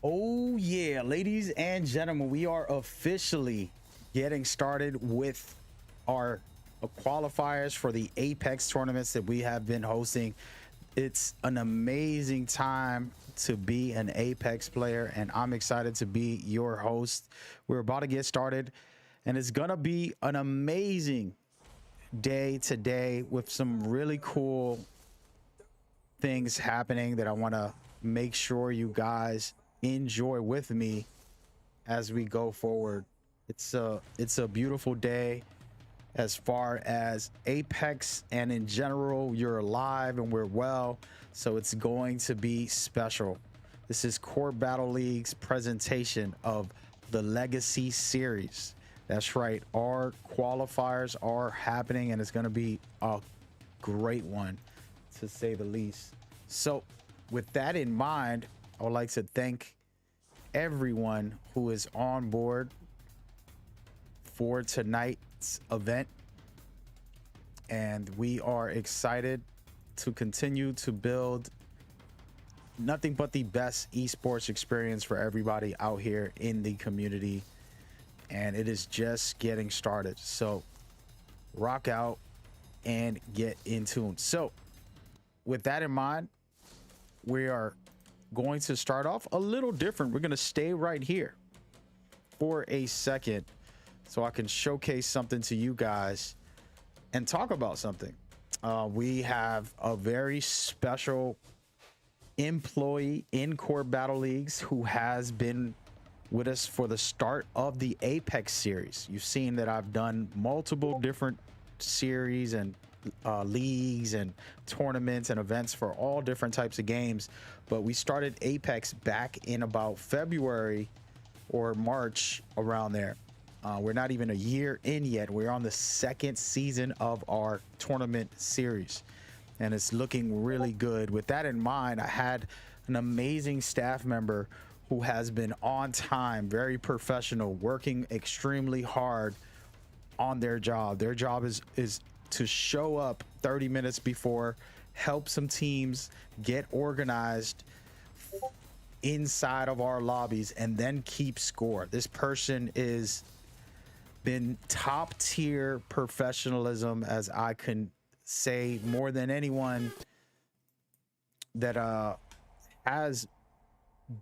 Oh yeah, ladies and gentlemen, we are officially getting started with our qualifiers for the Apex tournaments that we have been hosting. It's an amazing time to be an Apex player, and I'm excited to be your host. We're about to get started, and it's gonna be an amazing day today with some really cool things happening that I want to make sure you guys enjoy with me as we go forward. It's a beautiful day as far as Apex, and in general you're alive and we're well, so it's going to be special. This is Core Battle League's presentation of the Legacy series. That's right, our qualifiers are happening and it's going to be a great one, to say the least. So with that in mind, I would like to thank everyone who is on board for tonight's event, and we are excited to continue to build nothing but the best esports experience for everybody out here in the community, and it is just getting started. So rock out and get in tune. So with that in mind, we are going to start off a little different. We're going to stay right here for a second so I can showcase something to you guys and talk about something. We have a very special employee in Core Battle Leagues who has been with us for the start of the Apex series. You've seen that I've done multiple different series and leagues and tournaments and events for all different types of games, but we started Apex back in about February or March, around there. We're not even a year in yet. We're on the second season of our tournament series, and it's looking really good. With that in mind, I had an amazing staff member who has been on time, very professional, working extremely hard on their job. Their job is to show up 30 minutes before, help some teams get organized inside of our lobbies, and then keep score. This person is been top tier professionalism, as I can say, more than anyone that has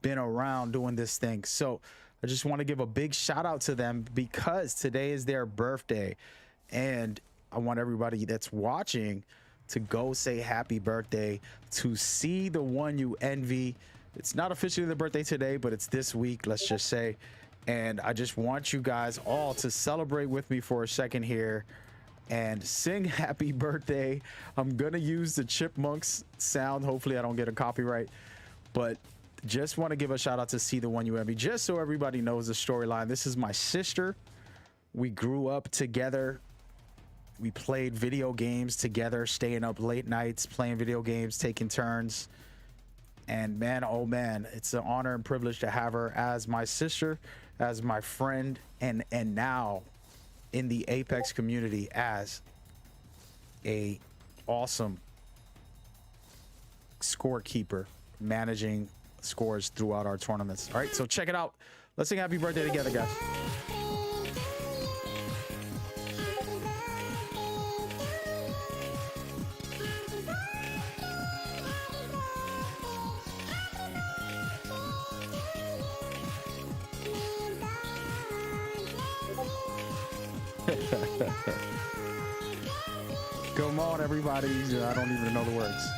been around doing this thing. So I just want to give a big shout out to them because today is their birthday, and I want everybody that's watching to go say happy birthday to See the One You Envy. It's not officially their birthday today, but it's this week, let's just say. And I just want you guys all to celebrate with me for a second here and sing happy birthday. I'm gonna use the Chipmunks sound. Hopefully I don't get a copyright, but just want to give a shout out to See the One You Envy, just so everybody knows the storyline. This is my sister. We grew up together. We played video games together, staying up late nights, playing video games, taking turns. And man, oh man, it's an honor and privilege to have her as my sister, as my friend, and now in the Apex community as a awesome scorekeeper, managing scores throughout our tournaments. All right, so check it out. Let's sing happy birthday together, guys. Come on, everybody. I don't even know the words.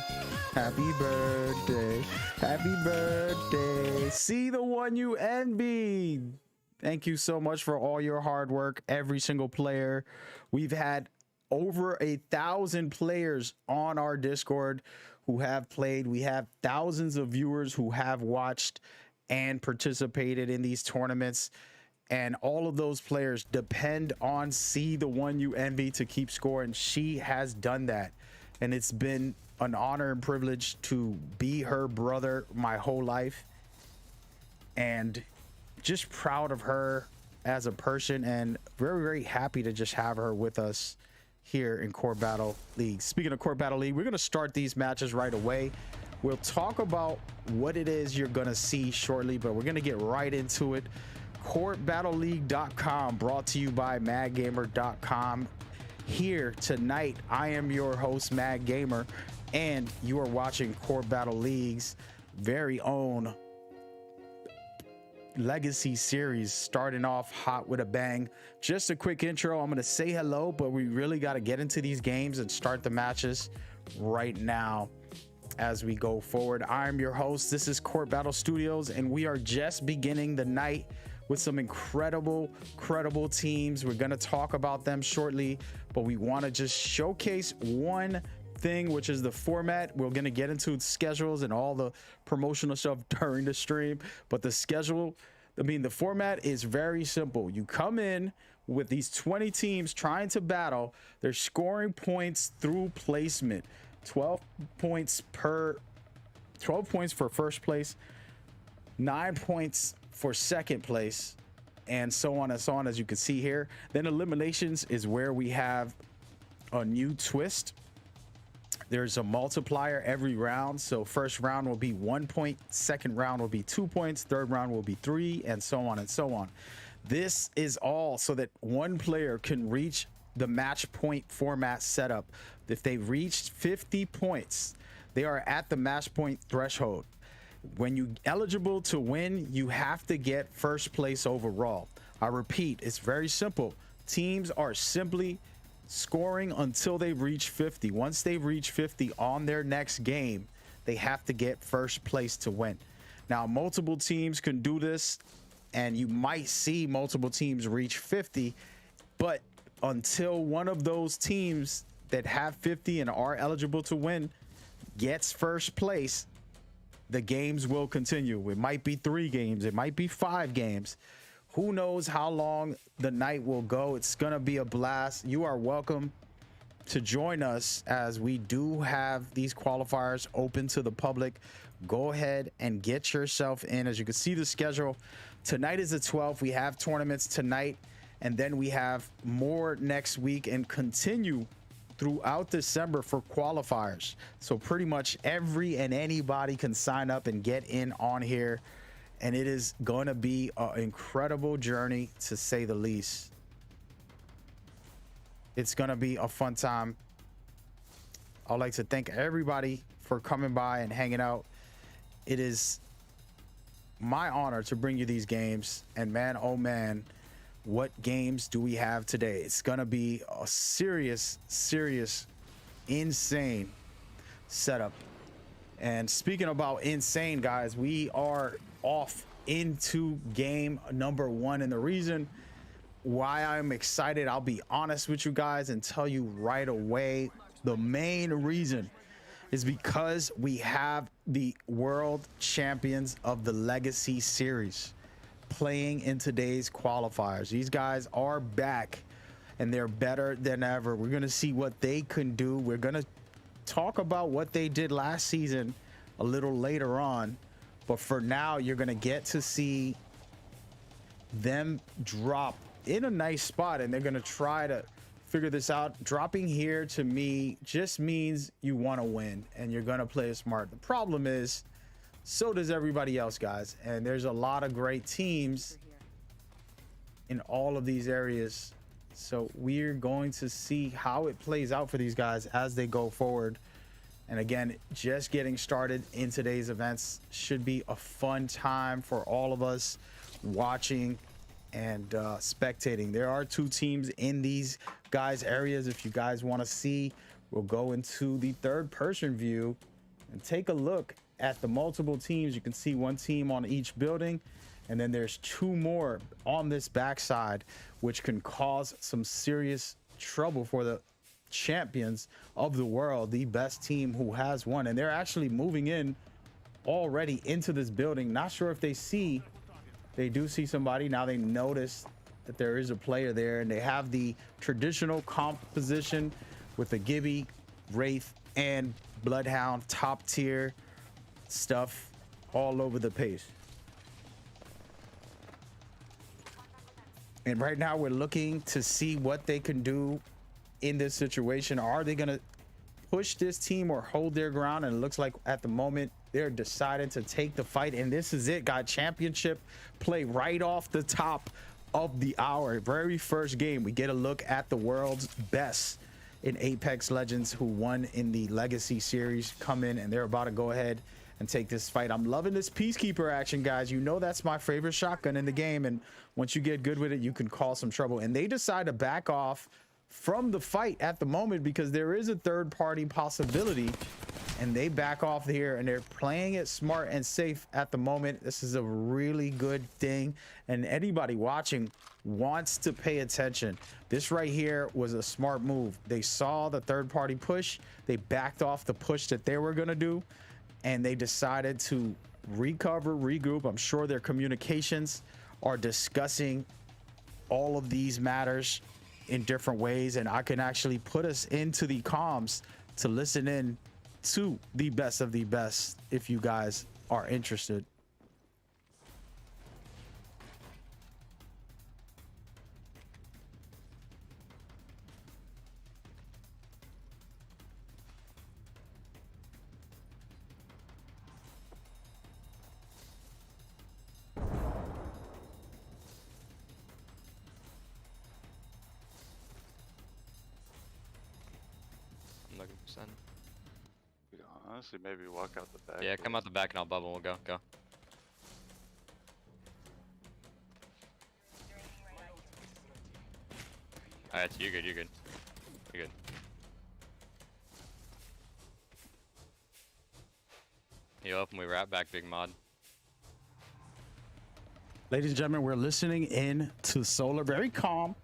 Happy birthday. Happy birthday. See the One You Envy. Thank you so much for all your hard work, every single player. We've had over 1,000 players on our Discord who have played. We have thousands of viewers who have watched and participated in these tournaments. And all of those players depend on See the One You Envy to keep score, and she has done that. And it's been an honor and privilege to be her brother my whole life, and just proud of her as a person, and very, very happy to just have her with us here in Core Battle League. Speaking of Core Battle League, we're going to start these matches right away We'll talk about what it is you're going to see shortly, but we're going to get right into it. CourtBattleLeague.com, brought to you by MadGamer.com. Here tonight, I am your host, Mad Gamer, and you are watching Court Battle League's very own Legacy series, starting off hot with a bang. Just a quick intro. I'm going to say hello, but we really got to get into these games and start the matches right now as we go forward. I'm your host. This is Court Battle Studios, and we are just beginning the night with some incredible teams. We're going to talk about them shortly, but we want to just showcase one thing, which is the format. We're going to get into schedules and all the promotional stuff during the stream, but the format is very simple. You come in with these 20 teams trying to battle. They're scoring points through placement. 12 points for first place, 9 points for second place, and so on and so on, as you can see here. Then eliminations is where we have a new twist. There's a multiplier every round. So first round will be 1 point, second round will be 2 points, third round will be 3, and so on and so on. This is all so that one player can reach the match point format setup. If they reached 50 points, they are at the match point threshold. When you're eligible to win, you have to get first place overall. I repeat, it's very simple. Teams are simply scoring until they reach 50. Once they reach 50 on their next game, they have to get first place to win. Now, multiple teams can do this, and you might see multiple teams reach 50, but until one of those teams that have 50 and are eligible to win gets first place, the games will continue. It might be 3 games, it might be 5 games. Who knows how long the night will go? It's gonna be a blast. You are welcome to join us as we do have these qualifiers open to the public. Go ahead and get yourself in. As you can see the schedule, tonight is the 12th. We have tournaments tonight, and then we have more next week and continue throughout December for qualifiers. So pretty much every and anybody can sign up and get in on here. And it is going to be an incredible journey, to say the least. It's going to be a fun time. I'd like to thank everybody for coming by and hanging out. It is my honor to bring you these games. And man, oh man, what games do we have today? It's going to be a serious, insane setup. And speaking about insane, guys, we are off into game number 1, and the reason why I'm excited, I'll be honest with you guys and tell you right away, the main reason is because we have the world champions of the Legacy series playing in today's qualifiers. These guys are back and they're better than ever. We're going to see what they can do. We're going to talk about what they did last season a little later on, but for now you're going to get to see them drop in a nice spot, and they're going to try to figure this out. Dropping here to me just means you want to win and you're going to play smart. The problem is, so does everybody else, guys, and there's a lot of great teams in all of these areas. So we're going to see how it plays out for these guys as they go forward. And again, just getting started in today's events. Should be a fun time for all of us watching and spectating. There are 2 teams in these guys' areas. If you guys want to see, we'll go into the third person view and take a look at the multiple teams. You can see 1 team on each building, and then there's 2 more on this backside, which can cause some serious trouble for the champions of the world, the best team who has won. And they're actually moving in already into this building. Not sure if they do see somebody. Now they notice that there is a player there, and they have the traditional composition with the Gibby, Wraith, and Bloodhound, top tier stuff all over the place. And right now we're looking to see what they can do in this situation. Are they going to push this team or hold their ground? And it looks like at the moment They're deciding to take the fight, and this is it. Got championship play right off the top of the hour. Very first game, we get a look at the world's best in Apex Legends who won in the Legacy series come in, and they're about to go ahead and take this fight. I'm loving this Peacekeeper action, guys. You know that's my favorite shotgun in the game, and once you get good with it, you can cause some trouble. And they decide to back off from the fight at the moment because there is a third-party possibility, and they back off here, and they're playing it smart and safe at the moment. This is a really good thing, and anybody watching wants to pay attention. This right here was a smart move. They saw the third-party push. They backed off the push that they were going to do, and they decided to recover, regroup. I'm sure their communications are discussing all of these matters in different ways, and I can actually put us into the comms to listen in to the best of the best if you guys are interested. I'm looking for Sen. We can honestly maybe walk out the back. Yeah, come out the back and I'll bubble. We'll go. Go. Alright, so you're good. You're good. You're good. Heal up and we wrap back, big mod. Ladies and gentlemen, we're listening in to Solar, very calm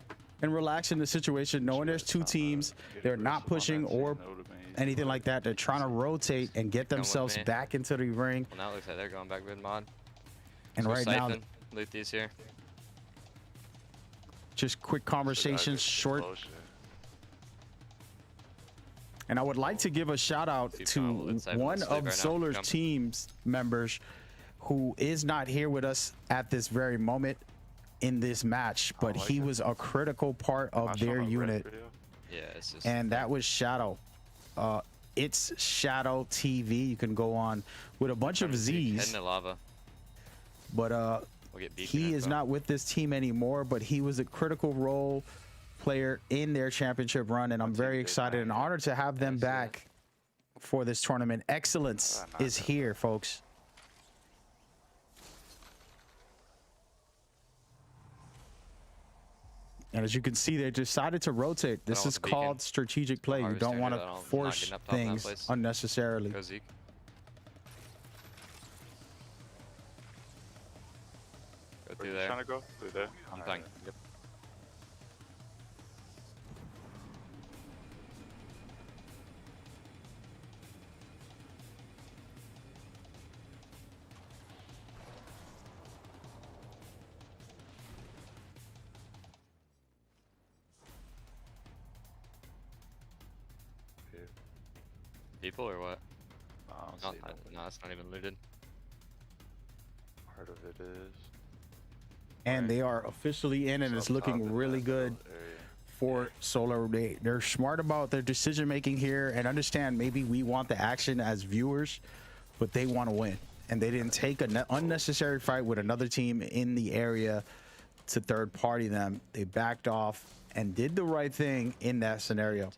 and relaxed in the situation, knowing there's two teams. They're not pushing or anything like that. They're trying to rotate and get themselves back into the ring. Well, now it looks like they're going back mid mod. And So right now, Siphon, loot these here. just quick conversations, short. And I would like to give a shout out to one of Solar's team's members who is not here with us at this very moment in this match, but he was a critical part of their unit. Yeah, it's just And that was Shadow. It's Shadow TV. You can go on with a bunch of head Z's, in the lava. but We'll get beacon he is info. not with this team anymore, but he was a critical role player in their championship run, and I'm very excited and honored to have them back for this tournament. Excellence is here, folks. And as you can see, they decided to rotate. This is called strategic play. You don't want to force things unnecessarily. Go Zeke. Go through there. Trying to go through there. I'm fine. Yep. People or what? No, no, it's not even looted. Part of it is. And they are officially in, and it's looking really good for Solar. They're smart about their decision making here, and understand maybe we want the action as viewers, but they want to win. And they didn't take an unnecessary fight with another team in the area to third party them. They backed off and did the right thing in that scenario.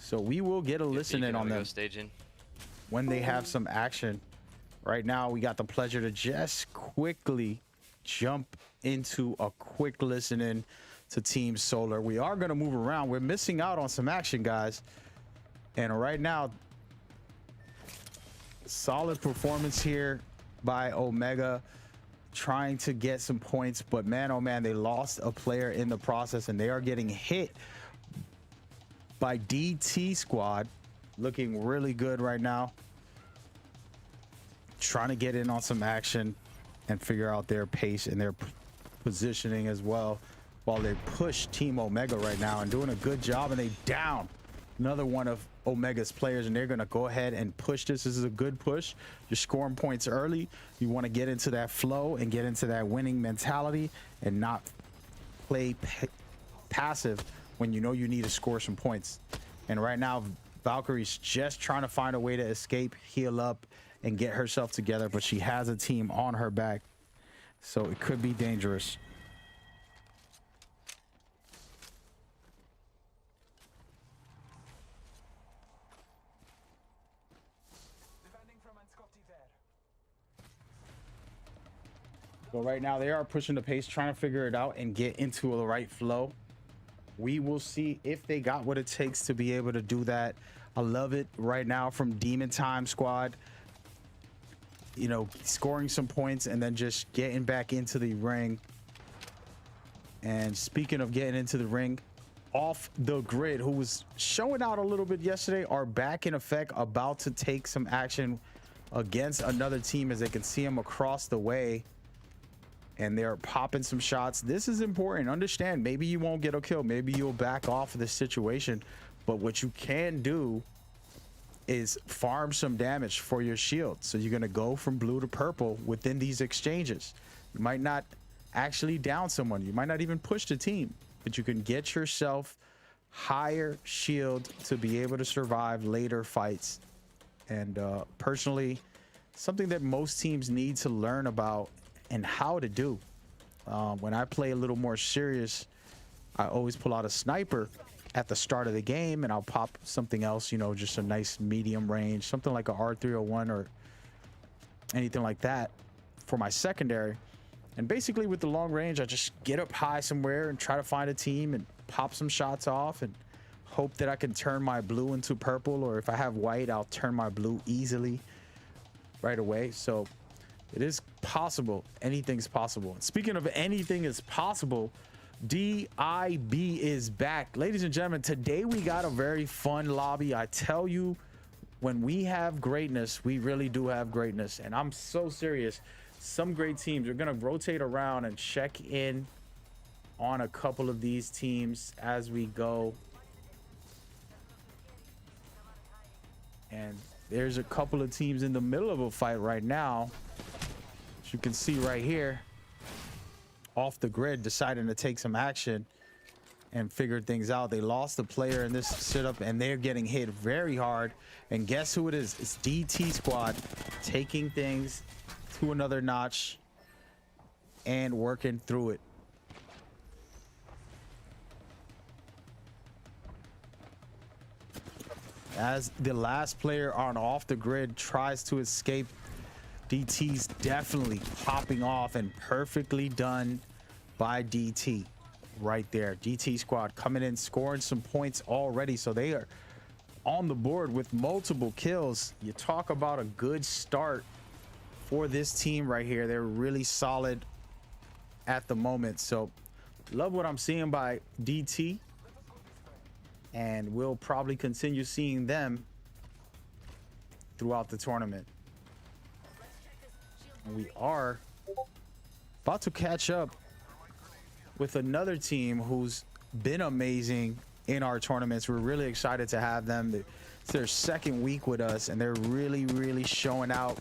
So we will get a listen in on them when they have some action. Right now, we got the pleasure to just quickly jump into a quick listen in to Team Solar. We are going to move around. We're missing out on some action, guys. And right now, solid performance here by Omega, trying to get some points. But man, oh man, they lost a player in the process, and they are getting hit by DT Squad. Looking really good right now. Trying to get in on some action and figure out their pace and their positioning as well, while they push Team Omega right now and doing a good job. And they down another one of Omega's players, and they're going to go ahead and push this. This is a good push. You're scoring points early. You want to get into that flow and get into that winning mentality and not play passive when you know you need to score some points. And right now, Valkyrie's just trying to find a way to escape, heal up, and get herself together, but she has a team on her back, so it could be dangerous. So right now they are pushing the pace, trying to figure it out and get into the right flow. We will see if they got what it takes to be able to do that. I love it right now from Demon Time Squad. You know, scoring some points and then just getting back into the ring. And speaking of getting into the ring, Off the Grid, who was showing out a little bit yesterday, are back in effect, about to take some action against another team, as they can see them across the way. And they're popping some shots. This is important. Understand, maybe you won't get a kill. Maybe you'll back off of this situation. But what you can do is farm some damage for your shield. So you're going to go from blue to purple within these exchanges. You might not actually down someone. You might not even push the team. But you can get yourself higher shield to be able to survive later fights. And personally, something that most teams need to learn about and how to do. When I play a little more serious, I always pull out a sniper at the start of the game, and I'll pop something else, you know, just a nice medium range, something like a R301 or anything like that for my secondary. And basically with the long range, I just get up high somewhere and try to find a team and pop some shots off and hope that I can turn my blue into purple, or if I have white, I'll turn my blue easily right away. So it is possible. Anything's possible. And speaking of anything is possible, DIB is back. Ladies and gentlemen, today we got a very fun lobby. I tell you, when we have greatness, we really do have greatness. And I'm so serious. Some great teams are going to rotate around and check in on a couple of these teams as we go. And there's a couple of teams in the middle of a fight right now. As you can see right here, Off the Grid deciding to take some action and figure things out. They lost a player in this sit-up, and they're getting hit very hard. And guess who it is? It's DT Squad taking things to another notch and working through it. As the last player on Off the Grid tries to escape, DT's definitely popping off, and perfectly done by DT right there. DT Squad coming in, scoring some points already, so they are on the board with multiple kills. You talk about a good start for this team right here. They're really solid at the moment, so love what I'm seeing by DT, and we'll probably continue seeing them throughout the tournament. And we are about to catch up with another team who's been amazing in our tournaments. We're really excited to have them. It's their second week with us, and they're really showing out,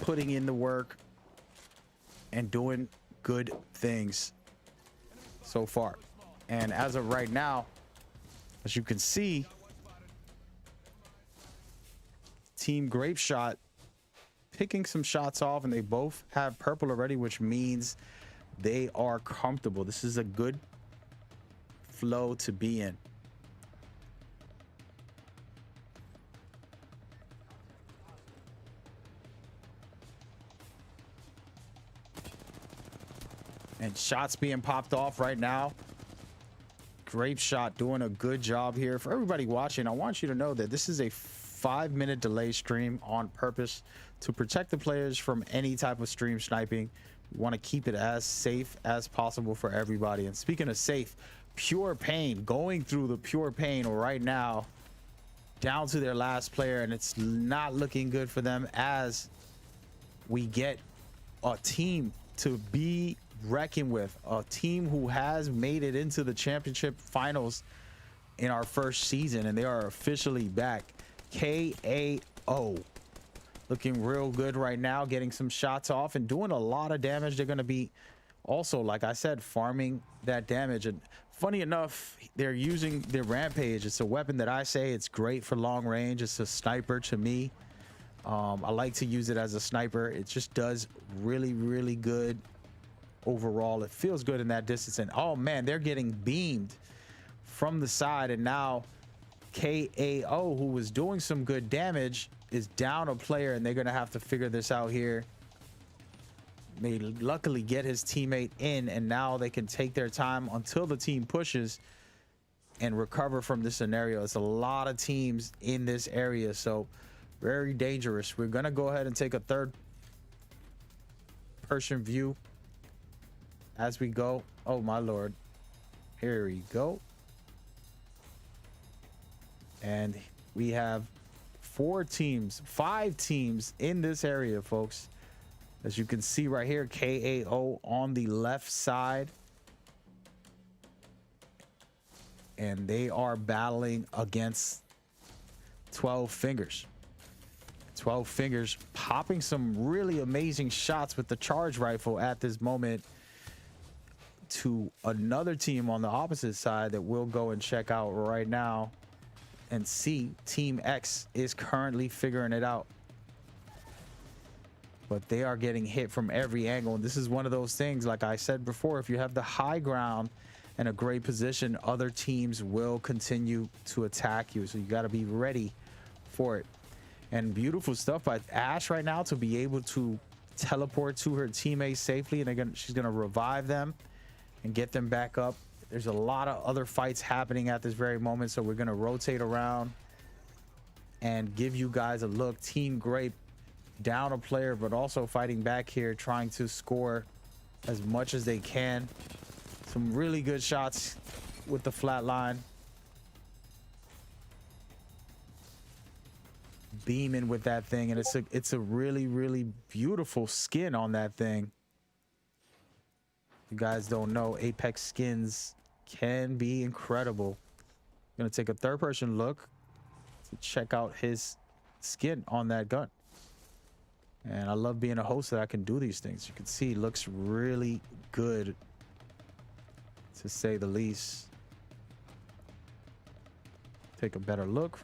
putting in the work, and doing good things so far. And as of right now, as you can see, Team Grape Shot picking some shots off, and they both have purple already, which means they are comfortable. This is a good flow to be in. And shots being popped off right now. Grape Shot doing a good job here. For everybody watching, I want you to know that this is a 5-minute delay stream on purpose to protect the players from any type of stream sniping. We want to keep it as safe as possible for everybody. And speaking of safe, Pure Pain going through the Pure Pain right now, down to their last player, and it's not looking good for them as we get a team to be reckoned with, a team who has made it into the championship finals in our first season, and they are officially back. KAO looking real good right now, getting some shots off and doing a lot of damage. They're going to be also, like I said, farming that damage. And funny enough, they're using their Rampage. It's a weapon that I say it's great for long range. It's a sniper to me. I like to use it as a sniper. It just does really good overall. It feels good in that distance. And oh man, they're getting beamed from the side, and now KAO, who was doing some good damage, is down a player, and they're gonna have to figure this out here. They luckily get his teammate in, and now they can take their time until the team pushes and recover from this scenario. It's a lot of teams in this area, so very dangerous. We're gonna go ahead and take a third person view as we go. Oh my lord, here we go. And we have 5 teams in this area, folks. As you can see right here, KAO on the left side, and they are battling against 12 Fingers. 12 Fingers popping some really amazing shots with the charge rifle at this moment to another team on the opposite side that we'll go and check out right now and see. Team X is currently figuring it out, but they are getting hit from every angle. And this is one of those things, like I said before, if you have the high ground and a great position, other teams will continue to attack you. So you got to be ready for it. And beautiful stuff by Ash right now to be able to teleport to her teammates safely, and she's gonna revive them and get them back up. There's a lot of other fights happening at this very moment, so we're gonna rotate around and give you guys a look. Team Grape down a player, but also fighting back here, trying to score as much as they can. Some really good shots with the flat line. Beaming with that thing, and it's a really beautiful skin on that thing. You guys don't know, Apex skins can be incredible. I'm gonna take a third person look to check out his skin on that gun. And I love being a host that I can do these things. You can see it looks really good, to say the least. Take a better look.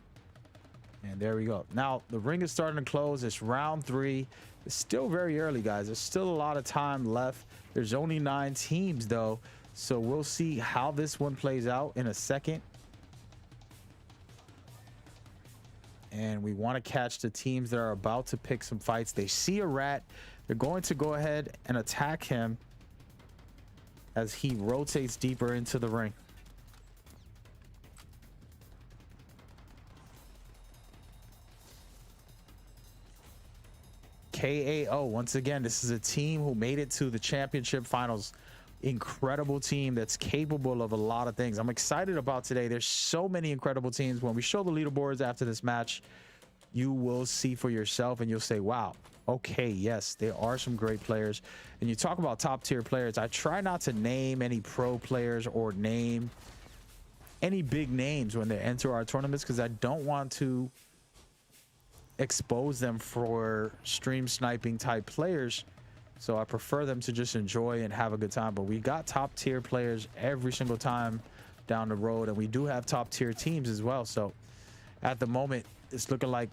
And there we go. Now the ring is starting to close. It's round 3. It's still very early, guys. There's still a lot of time left. There's only 9 teams though, so we'll see how this one plays out in a second. And we want to catch the teams that are about to pick some fights. They see a rat. They're going to go ahead and attack him as he rotates deeper into the ring. KAO, once again, this is a team who made it to the championship finals. Incredible team that's capable of a lot of things. I'm excited about today. There's so many incredible teams. When we show the leaderboards after this match, you will see for yourself and you'll say, wow, okay, yes, there are some great players. And you talk about top tier players. I try not to name any pro players or name any big names when they enter our tournaments, because I don't want to expose them for stream sniping type players. So I prefer them to just enjoy and have a good time. But we got top tier players every single time down the road, and we do have top tier teams as well. So at the moment, it's looking like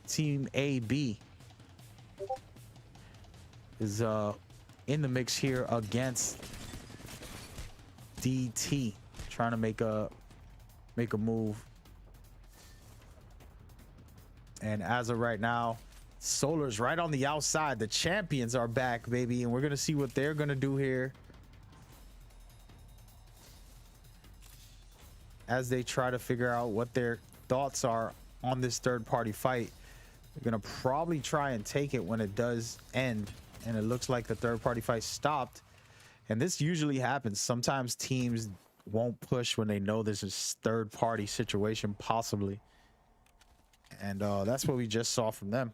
Team AB is in the mix here against DT, trying to make a move. And as of right now, Solar's right on the outside. The champions are back, baby, and we're gonna see what they're gonna do here as they try to figure out what their thoughts are on this third-party fight. They're gonna probably try and take it when it does end, and it looks like the third-party fight stopped. And this usually happens. Sometimes teams won't push when they know there's a third-party situation possibly. And that's what we just saw from them.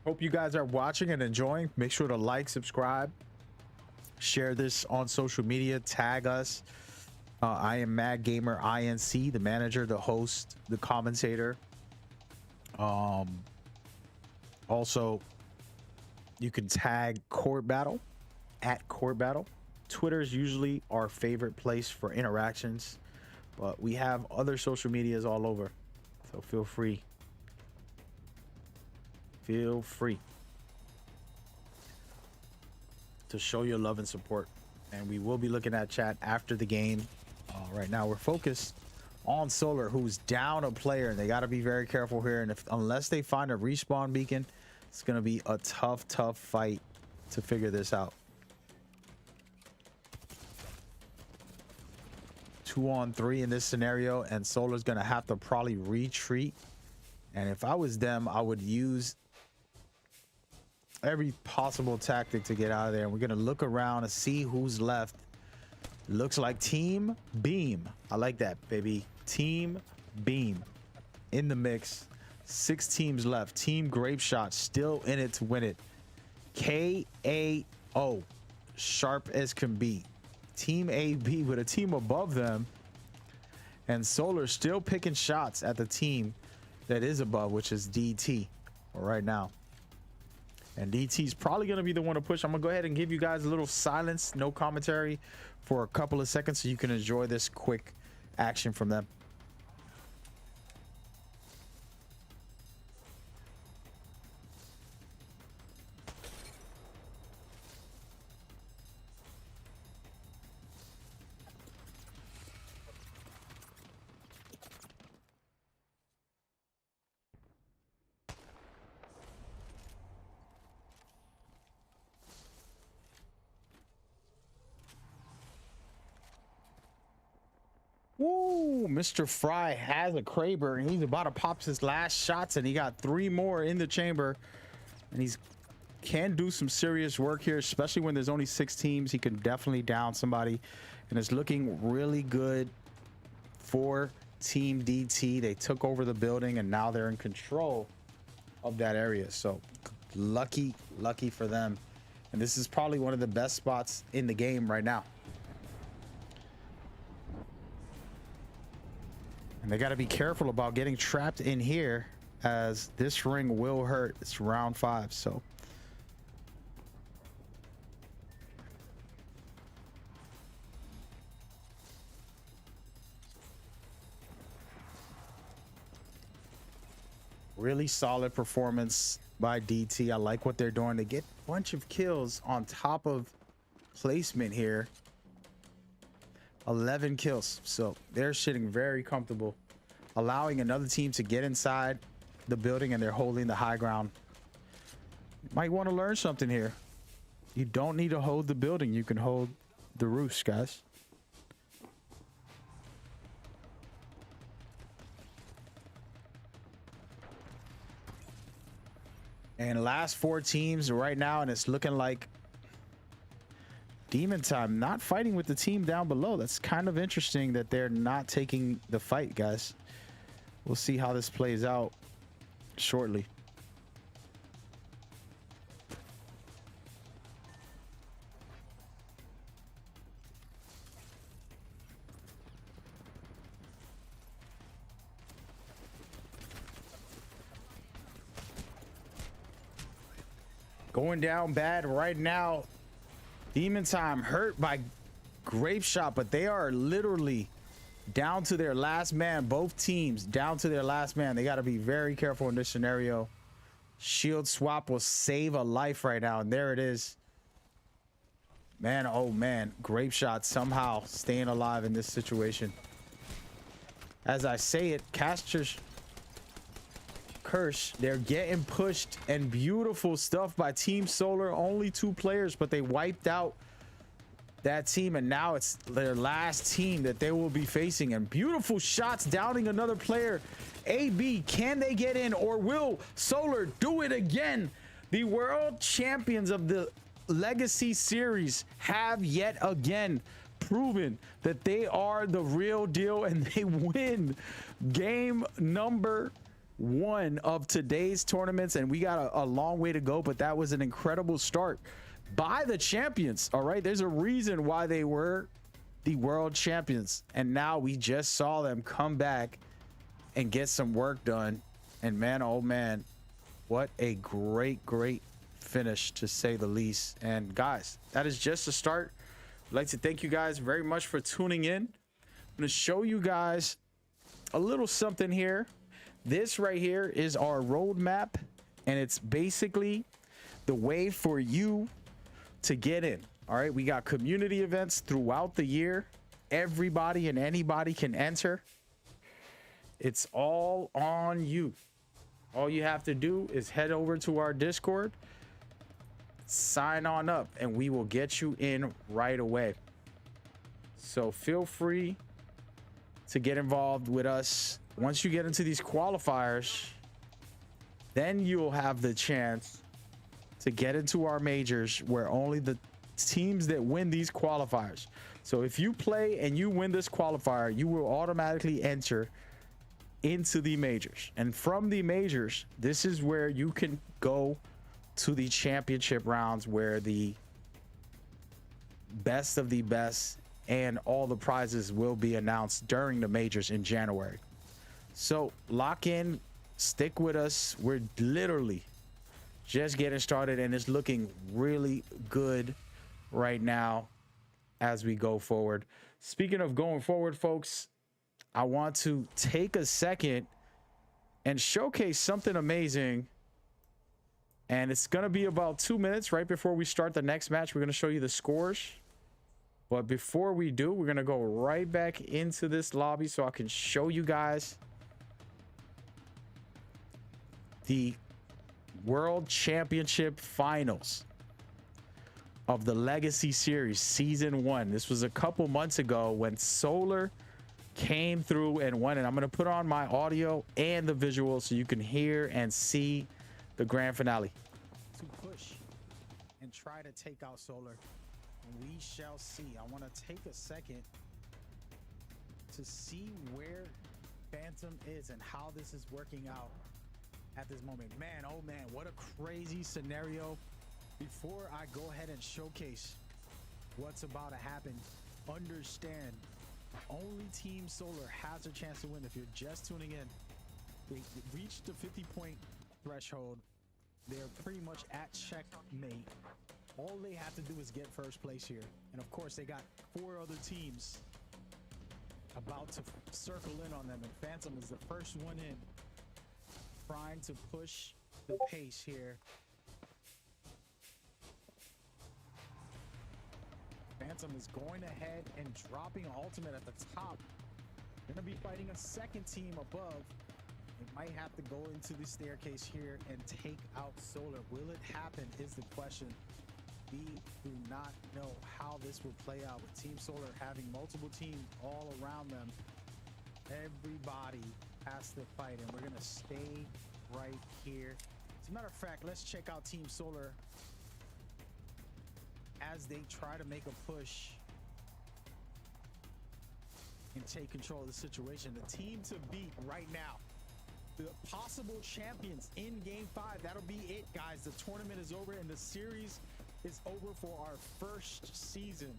Hope you guys are watching and enjoying. Make sure to like, subscribe, share this on social media, tag us. I am Mad Gamer INC, the manager, the host, the commentator Also, you can tag Court Battle at Court Battle. Twitter is usually our favorite place for interactions, but we have other social medias all over, so feel free to show your love and support. And we will be looking at chat after the game. Right now we're focused on Solar, who's down a player, and they got to be very careful here. And unless they find a respawn beacon, it's going to be a tough fight to figure this out. 2-on-3 in this scenario, and Solar's going to have to probably retreat. And if I was them, I would use every possible tactic to get out of there. And we're going to look around and see who's left. Looks like Team Beam. I like that, baby. Team Beam in the mix. 6 teams left. Team Grape Shot still in it to win it. KAO, sharp as can be. Team AB with a team above them, and Solar still picking shots at the team that is above, which is DT right now. And DT is probably going to be the one to push. I'm going to go ahead and give you guys a little silence, no commentary for a couple of seconds so you can enjoy this quick action from them. Woo, Mr. Fry has a Kraber, and he's about to pop his last shots, and he got 3 more in the chamber, and he's can do some serious work here, especially when there's only 6 teams. He can definitely down somebody, and it's looking really good for Team DT. They took over the building, and now they're in control of that area. So lucky for them, and this is probably one of the best spots in the game right now. And they got to be careful about getting trapped in here, as this ring will hurt. It's round 5, so. Really solid performance by DT. I like what they're doing. They get a bunch of kills on top of placement here. 11 kills, so they're sitting very comfortable, allowing another team to get inside the building, and they're holding the high ground. Might want to learn something here. You don't need to hold the building, you can hold the roofs, guys. And last 4 teams right now, and it's looking like Demon Time not fighting with the team down below. That's kind of interesting that they're not taking the fight, guys. We'll see how this plays out shortly. Going down bad right now. Demon Time hurt by Grape Shot, but they are literally down to their last man. Both teams down to their last man. They got to be very careful in this scenario. Shield swap will save a life right now, and there it is. Man, oh man, Grape Shot somehow staying alive in this situation. As I say it, Caster's Curse, they're getting pushed, and beautiful stuff by Team Solar. Only 2 players, but they wiped out that team, and now it's their last team that they will be facing. And beautiful shots downing another player. AB, can they get in, or will Solar do it again? The world champions of the Legacy Series have yet again proven that they are the real deal, and they win game number 1 of today's tournaments. And we got a long way to go, but that was an incredible start by the champions. All right, there's a reason why they were the world champions, and now we just saw them come back and get some work done And man, oh man, what a great finish, to say the least. And guys, that is just a start. I'd like to thank you guys very much for tuning in. I'm going to show you guys a little something here. This right here is our roadmap, and it's basically the way for you to get in. All right, we got community events throughout the year. Everybody and anybody can enter. It's all on you. All you have to do is head over to our Discord, sign on up, and we will get you in right away. So feel free to get involved with us. Once you get into these qualifiers, then you'll have the chance to get into our majors, where only the teams that win these qualifiers. So if you play and you win this qualifier, you will automatically enter into the majors. And from the majors, this is where you can go to the championship rounds, where the best of the best and all the prizes will be announced during the majors in January. So lock in, stick with us. We're literally just getting started, and it's looking really good right now as we go forward. Speaking of going forward, folks, I want to take a second and showcase something amazing. And it's going to be about 2 minutes right before we start the next match. We're going to show you the scores. But before we do, we're going to go right back into this lobby so I can show you guys the World Championship Finals of the Legacy Series Season 1. This was a couple months ago when Solar came through and won it. I'm going to put on my audio and the visual so you can hear and see the grand finale. To push and try to take out Solar. We shall see. I want to take a second to see where Phantom is and how this is working out at this moment. Man, oh man, what a crazy scenario. Before I go ahead and showcase what's about to happen, understand only Team Solar has a chance to win. If you're just tuning in, they reached the 50-point threshold. They're pretty much at checkmate. All they have to do is get first place here. And of course, they got 4 other teams about to circle in on them. And Phantom is the first one in, trying to push the pace here. Phantom is going ahead and dropping an ultimate at the top. They're going to be fighting a second team above. They might have to go into the staircase here and take out Solar. Will it happen is the question. We do not know how this will play out with Team Solar having multiple teams all around them. Everybody has to fight, and we're going to stay right here. As a matter of fact, let's check out Team Solar as they try to make a push and take control of the situation. The team to beat right now, the possible champions in Game 5. That'll be it, guys. The tournament is over, and the series is over for our first season.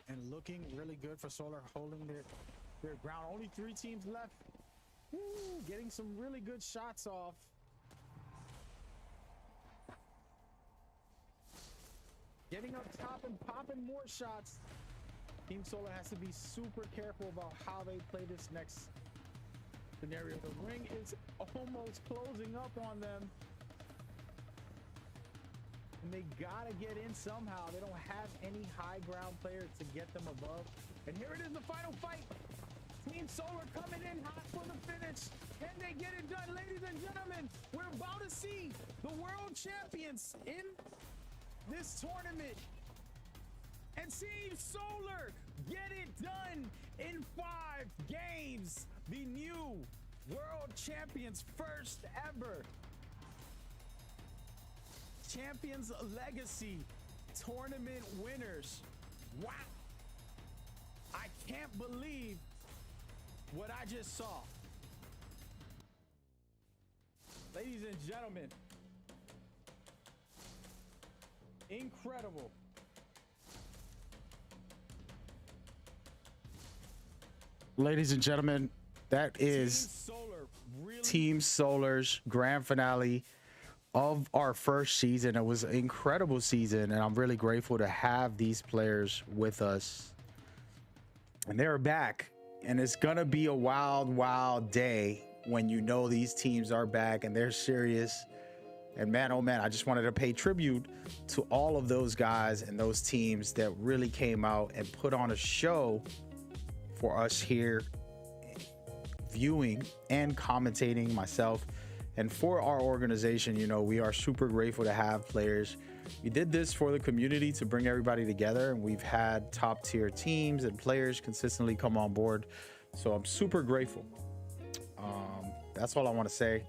And looking really good for Solar, holding their ground. Only 3 teams left. Woo, getting some really good shots off. Getting up top and popping more shots. Team Solar has to be super careful about how they play this next scenario. The ring is almost closing up on them. And they gotta get in somehow. They don't have any high ground player to get them above. And here it is, the final fight. Team Solar coming in hot for the finish. And they get it done. Ladies and gentlemen, we're about to see the world champions in this tournament. And Team Solar get it done in 5 games. The new world champions, first ever Champions Legacy tournament winners. Wow. I can't believe what I just saw. Ladies and gentlemen, incredible. Ladies and gentlemen, that is Team Solar's grand finale of our first season. It was an incredible season, and I'm really grateful to have these players with us. And they're back, and it's gonna be a wild, wild day when you know these teams are back and they're serious. And man, oh man, I just wanted to pay tribute to all of those guys and those teams that really came out and put on a show for us here viewing and commentating, myself, and for our organization. You know, we are super grateful to have players. We did this for the community to bring everybody together, and we've had top tier teams and players consistently come on board. So I'm super grateful. That's all I want to say.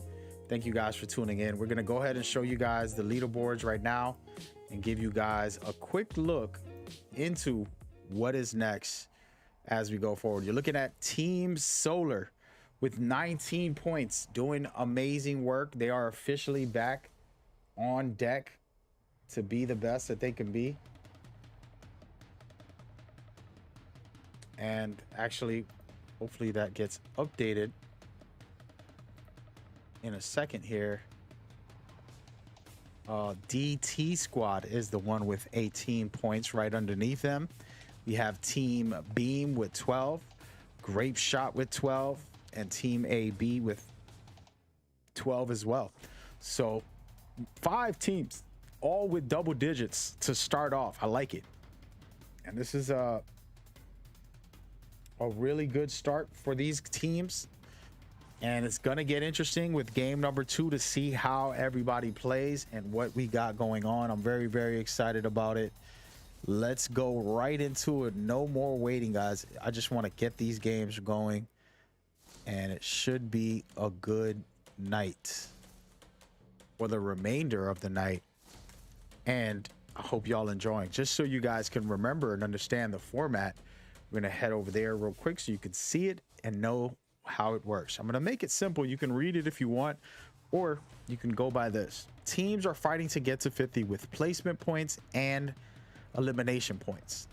Thank you guys for tuning in. We're going to go ahead and show you guys the leaderboards right now and give you guys a quick look into what is next as we go forward. You're looking at Team Solar with 19 points, doing amazing work. They are officially back on deck to be the best that they can be. And actually, hopefully that gets updated in a second here. DT Squad is the one with 18 points. Right underneath them, we have Team Beam with 12, Grape Shot with 12, and Team AB with 12 as well. So 5 teams, all with double digits to start off. I like it. And this is a really good start for these teams. And it's going to get interesting with game number 2 to see how everybody plays and what we got going on. I'm very, very excited about it. Let's go right into it. No more waiting, guys. I just want to get these games going, and it should be a good night for the remainder of the night. And I hope y'all enjoying. Just so you guys can remember and understand the format, we're going to head over there real quick so you can see it and know how it works. I'm going to make it simple. You can read it if you want, or you can go by this. Teams are fighting to get to 50 with placement points and elimination points.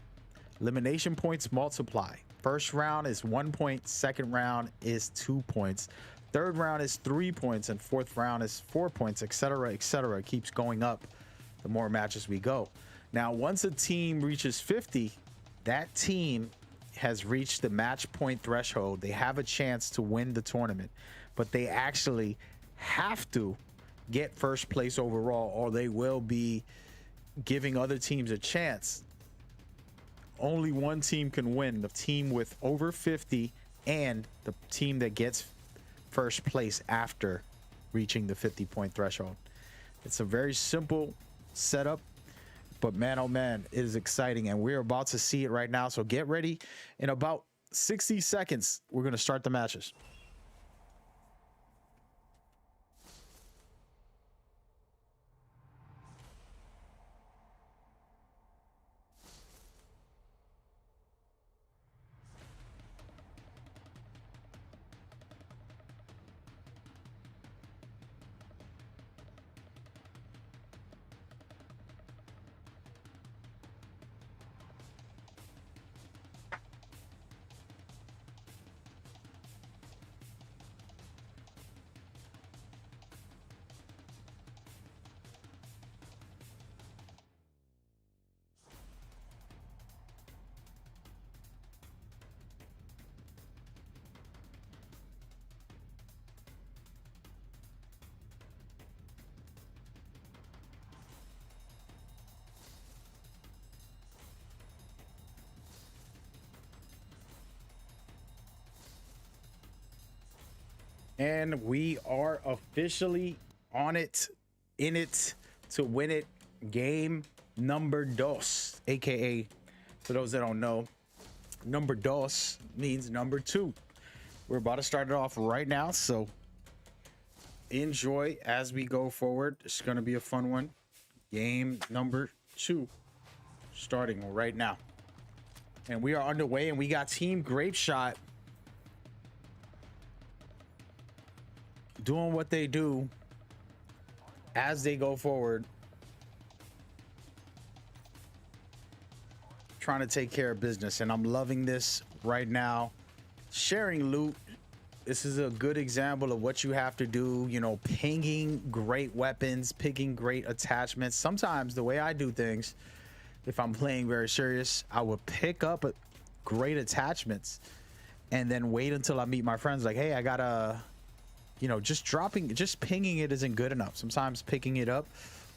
Elimination points multiply. First round is 1 point, second round is 2 points, third round is 3 points, and fourth round is 4 points, etc., etc. It keeps going up the more matches we go. Now, once a team reaches 50, that team has reached the match point threshold. They have a chance to win the tournament, but they actually have to get first place overall, or they will be giving other teams a chance. Only one team can win, the team with over 50 and the team that gets first place after reaching the 50-point threshold. It's a very simple setup, but man, oh man, it is exciting, and we're about to see it right now. So get ready. In about 60 seconds, we're going to start the matches. And we are officially on it, in it to win it. Game number dos, aka, for those that don't know, number dos means number 2. We're about to start it off right now, so enjoy as we go forward. It's going to be a fun one. Game number 2 starting right now. And we are underway, and we got Team Grape Shot doing what they do as they go forward, trying to take care of business. And I'm loving this right now. sharing loot. This is a good example of what you have to do, you know, pinging great weapons, picking great attachments. Sometimes the way I do things, if I'm playing very serious, I will pick up great attachments and then wait until I meet my friends. Like, hey, I got a, you know, just pinging it isn't good enough. Sometimes picking it up,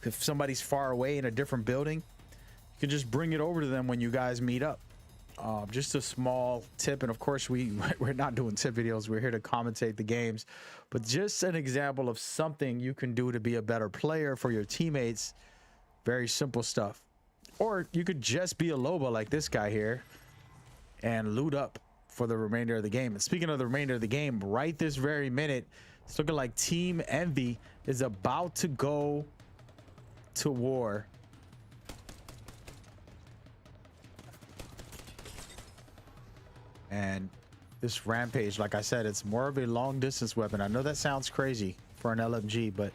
if somebody's far away in a different building, you can just bring it over to them when you guys meet up. Just a small tip, and of course we're not doing tip videos, we're here to commentate the games, but just an example of something you can do to be a better player for your teammates. Very simple stuff. Or you could just be a Loba like this guy here and loot up for the remainder of the game. And speaking of the remainder of the game, right this very minute, it's looking like Team Envy is about to go to war. And this Rampage, like I said, it's more of a long distance weapon. I know that sounds crazy for an LMG, but it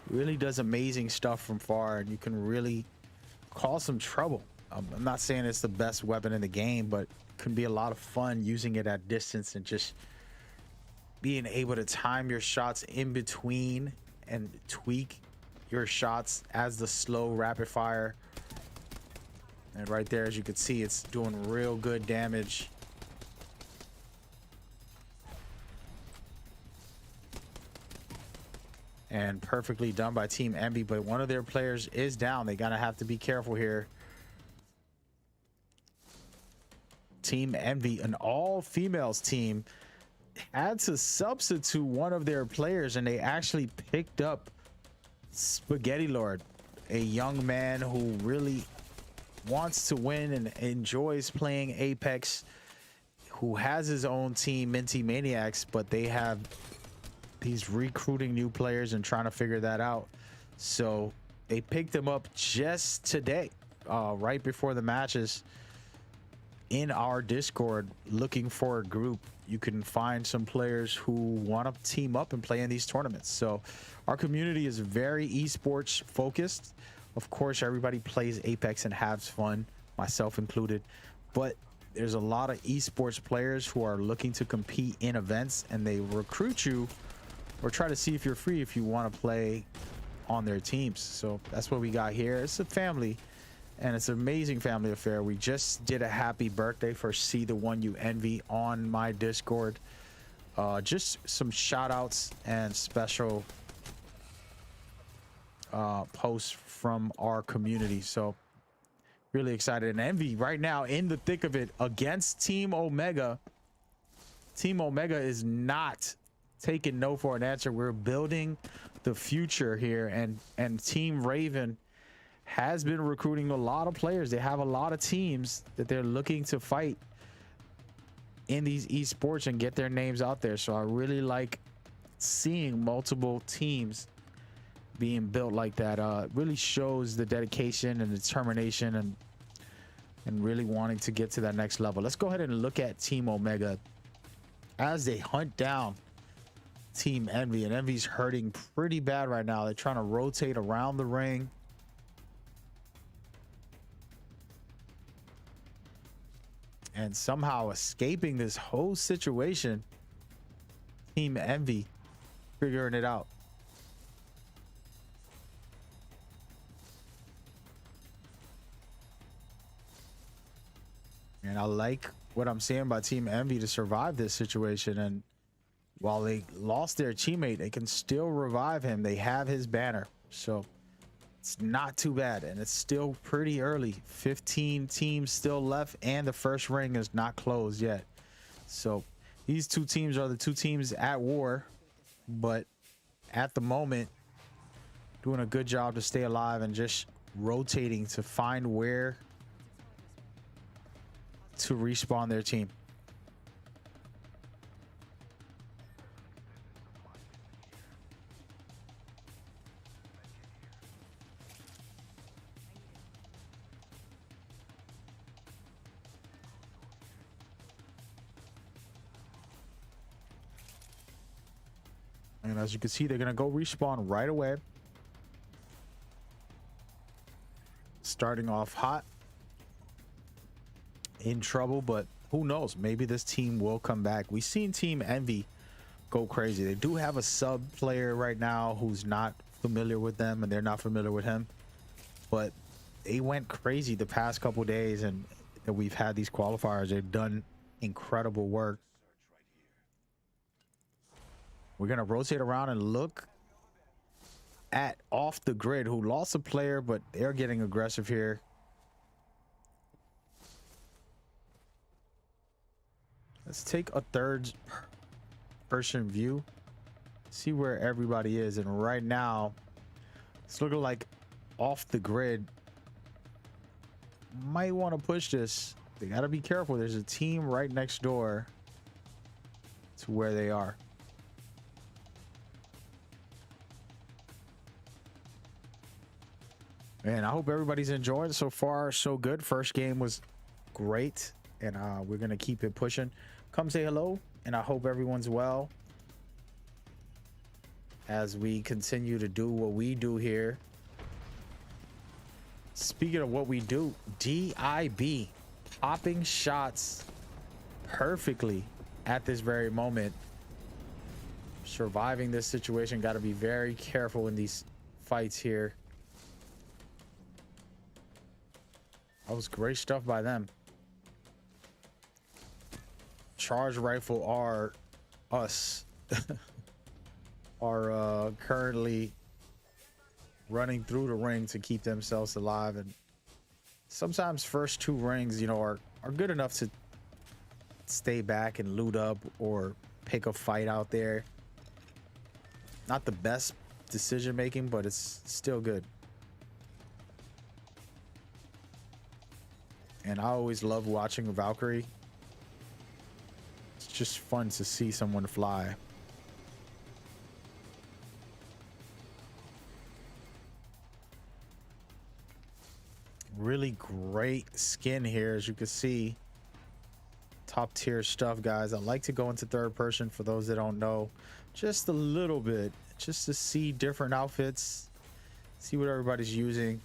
really does amazing stuff from far, and you can really cause some trouble. I'm not saying it's the best weapon in the game, but it can be a lot of fun using it at distance and just being able to time your shots in between and tweak your shots as the slow rapid fire. And right there, as you can see, it's doing real good damage. And perfectly done by Team Envy, but one of their players is down. They gotta have to be careful here. Team Envy, an all-females team, had to substitute one of their players, and they actually picked up Spaghetti Lord, a young man who really wants to win and enjoys playing Apex, who has his own team, Minty Maniacs, but he's recruiting new players and trying to figure that out. So they picked him up just today, right before the matches, in our Discord, looking for a group. You can find some players who want to team up and play in these tournaments. So our community is very esports focused. Of course, everybody plays Apex and has fun, myself included, but there's a lot of esports players who are looking to compete in events, and they recruit you or try to see if you're free if you want to play on their teams. So that's what we got here. It's a family, and it's an amazing family affair. We just did a happy birthday for See the One You Envy on my Discord. Just some shout outs and special posts from our community. So really excited. And Envy right now in the thick of it against Team Omega. Team Omega is not taking no for an answer. We're building the future here, and Team Raven has been recruiting a lot of players. They have a lot of teams that they're looking to fight in these esports and get their names out there. So I really like seeing multiple teams being built like that. Really shows the dedication and determination and really wanting to get to that next level. Let's go ahead and look at Team Omega as they hunt down Team Envy, and Envy's hurting pretty bad right now. They're trying to rotate around the ring. And somehow escaping this whole situation. Team Envy figuring it out. And I like what I'm seeing by Team Envy to survive this situation. And while they lost their teammate, they can still revive him. They have his banner. So it's not too bad. And it's still pretty early. 15 teams still left, and the first ring is not closed yet. So these two teams are the two teams at war. But at the moment, doing a good job to stay alive and just rotating to find where to respawn their team. And as you can see, they're going to go respawn right away. Starting off hot. In trouble, but who knows? Maybe this team will come back. We've seen Team Envy go crazy. They do have a sub player right now who's not familiar with them, and they're not familiar with him. But they went crazy the past couple days, and we've had these qualifiers. They've done incredible work. We're gonna rotate around and look at Off the Grid, who lost a player, but they're getting aggressive here. Let's take a third person view, see where everybody is. And right now it's looking like Off the Grid might want to push this. They got to be careful. There's a team right next door to where they are. Man, I hope everybody's enjoying. So far so good. First game was great, and we're gonna keep it pushing. Come say hello, and I hope everyone's well as we continue to do what we do here. Speaking of what we do, DIB popping shots perfectly at this very moment. Surviving this situation. Got to be very careful in these fights here. That was great stuff by them. Charge rifle are us. Are currently running through the ring to keep themselves alive, and sometimes first two rings, you know, are good enough to stay back and loot up or pick a fight out there. Not the best decision making, but it's still good. And I always love watching a Valkyrie. It's just fun to see someone fly. Really great skin here, as you can see. Top tier stuff, guys. I like to go into third person for those that don't know, just a little bit, just to see different outfits, see what everybody's using.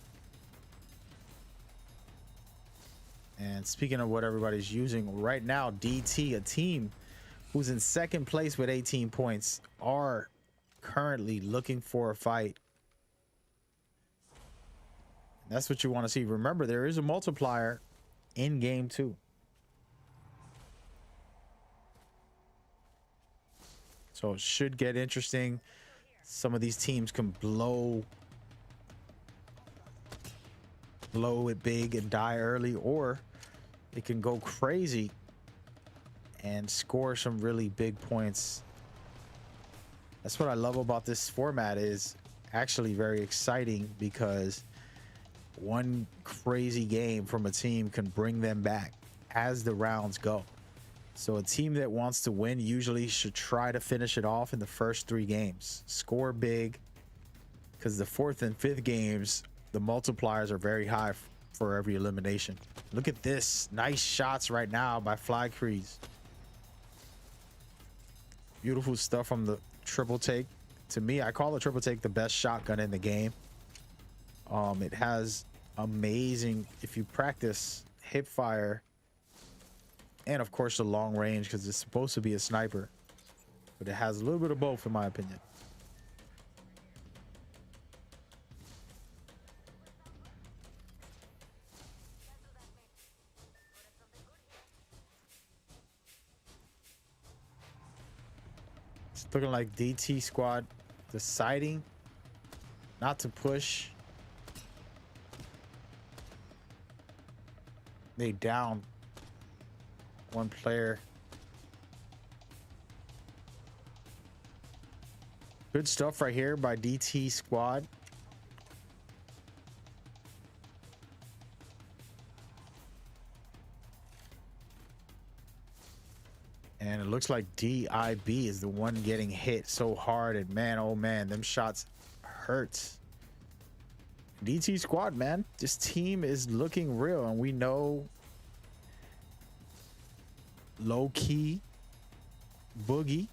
And speaking of what everybody's using right now, DT, a team who's in second place with 18 points, are currently looking for a fight. That's what you want to see. Remember, there is a multiplier in game 2. So it should get interesting. Some of these teams can blow it big and die early, or it can go crazy and score some really big points. That's what I love about this format. Is actually very exciting, because one crazy game from a team can bring them back as the rounds go. So a team that wants to win usually should try to finish it off in the first 3 games, score big, because the 4th and 5th games, the multipliers are very high for every elimination. Look at this. Nice shots right now by Fly Crease. Beautiful stuff from the triple take. To me, I call the triple take the best shotgun in the game. It has amazing, if you practice, hip fire, and of course the long range, because it's supposed to be a sniper, but it has a little bit of both, in my opinion. It's looking like DT squad deciding not to push. They down one player. Good stuff right here by DT squad. And it looks like DIB is the one getting hit so hard, and man, oh man, them shots hurt. DT squad, man, this team is looking real, and we know low key Boogie,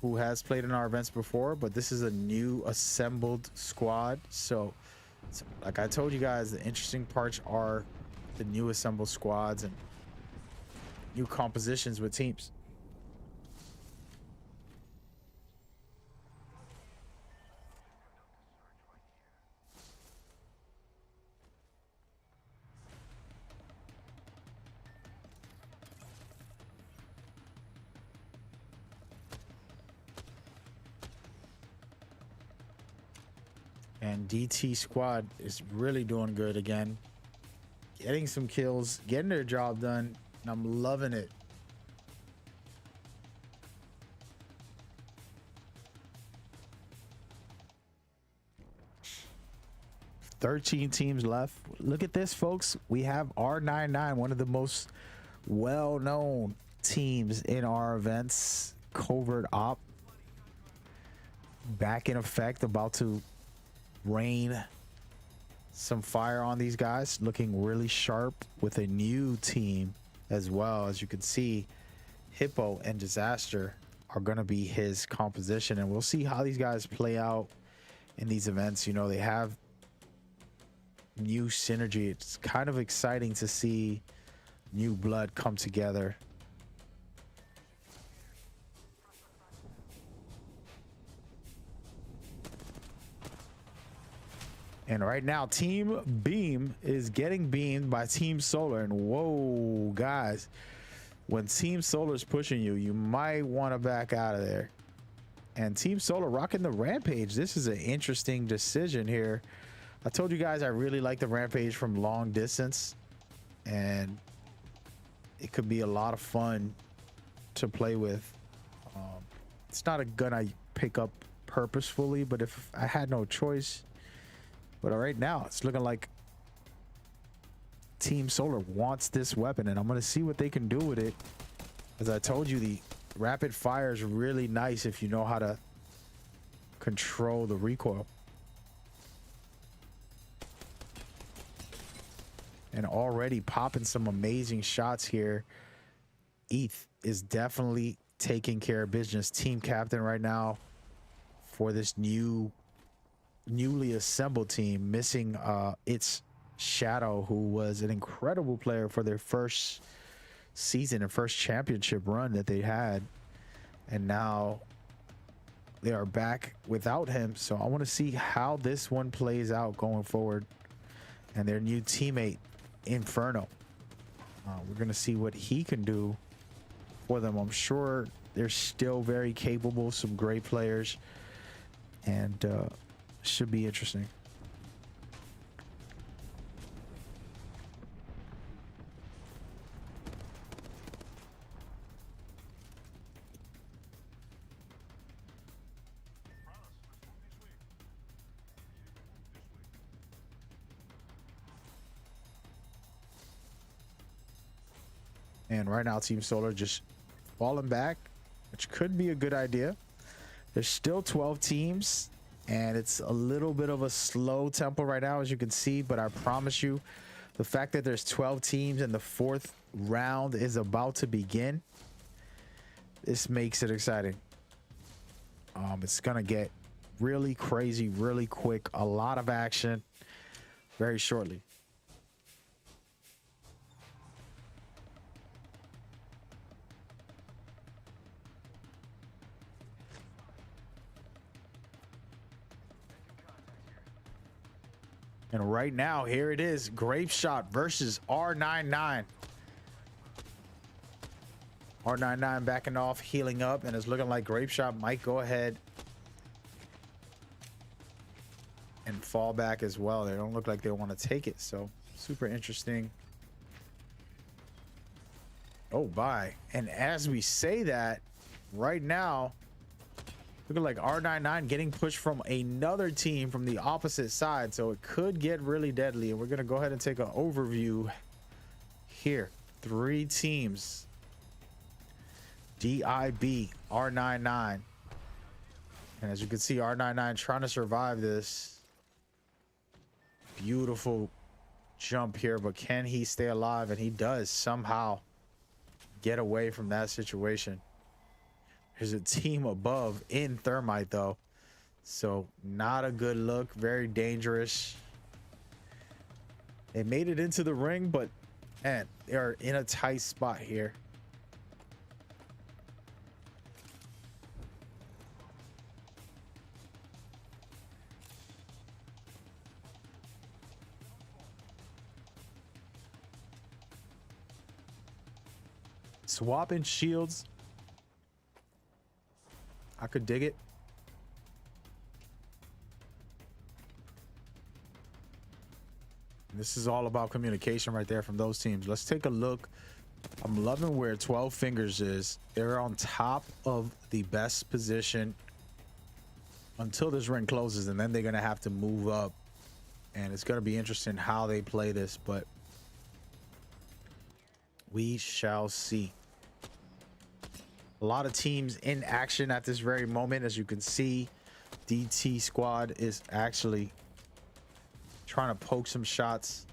who has played in our events before, but this is a new assembled squad. So like I told you guys, the interesting parts are the new assembled squads, and new compositions with teams. And DT squad is really doing good again. Getting some kills, getting their job done, and I'm loving it. "13 teams left." Look at this, folks. We have R99, one of the most well-known teams in our events. Covert Op. Back in effect, about to rain some fire on these guys, looking really sharp with a new team as well. As you can see, Hippo and Disaster are going to be his composition, and we'll see how these guys play out in these events. You know, they have new synergy. It's kind of exciting to see new blood come together. And right now, Team Beam is getting beamed by Team Solar. And whoa, guys, when Team Solar is pushing you, you might want to back out of there. And Team Solar rocking the Rampage. This is an interesting decision here. I told you guys I really like the Rampage from long distance, and it could be a lot of fun to play with. It's not a gun I pick up purposefully, but if I had no choice. But right now, it's looking like Team Solar wants this weapon, and I'm going to see what they can do with it. As I told you, the rapid fire is really nice if you know how to control the recoil. And already popping some amazing shots here. ETH is definitely taking care of business. Team captain right now for this newly assembled team, missing its Shadow, who was an incredible player for their first season and first championship run that they had, and now they are back without him. So I want to see how this one plays out going forward. And their new teammate Inferno, we're gonna see what he can do for them. I'm sure they're still very capable, some great players, and should be interesting. And right now, Team Solar just falling back, which could be a good idea. There's still 12 teams, and it's a little bit of a slow tempo right now, as you can see. But I promise you, the fact that there's 12 teams and the fourth round is about to begin, this makes it exciting. It's gonna get really crazy, really quick. A lot of action very shortly. And right now, here it is. Grape Shot versus R99. R99 backing off, healing up, and it's looking like Grape Shot might go ahead and fall back as well. They don't look like they want to take it, so super interesting. Oh, bye. And as we say that, right now, looking like R99 getting pushed from another team from the opposite side, so it could get really deadly. And we're going to go ahead and take an overview here. 3 teams. DIB, R99. And as you can see, R99 trying to survive this. Beautiful jump here, but can he stay alive? And he does somehow get away from that situation. There's a team above in Thermite, though, so not a good look. Very dangerous. They made it into the ring, but man, they are in a tight spot here. swapping shields. I could dig it. This is all about communication right there from those teams. Let's take a look. I'm loving where 12 Fingers is. They're on top of the best position until this ring closes, and then they're going to have to move up. And it's going to be interesting how they play this, but we shall see. A lot of teams in action at this very moment. As you can see, DT squad is actually trying to poke some shots.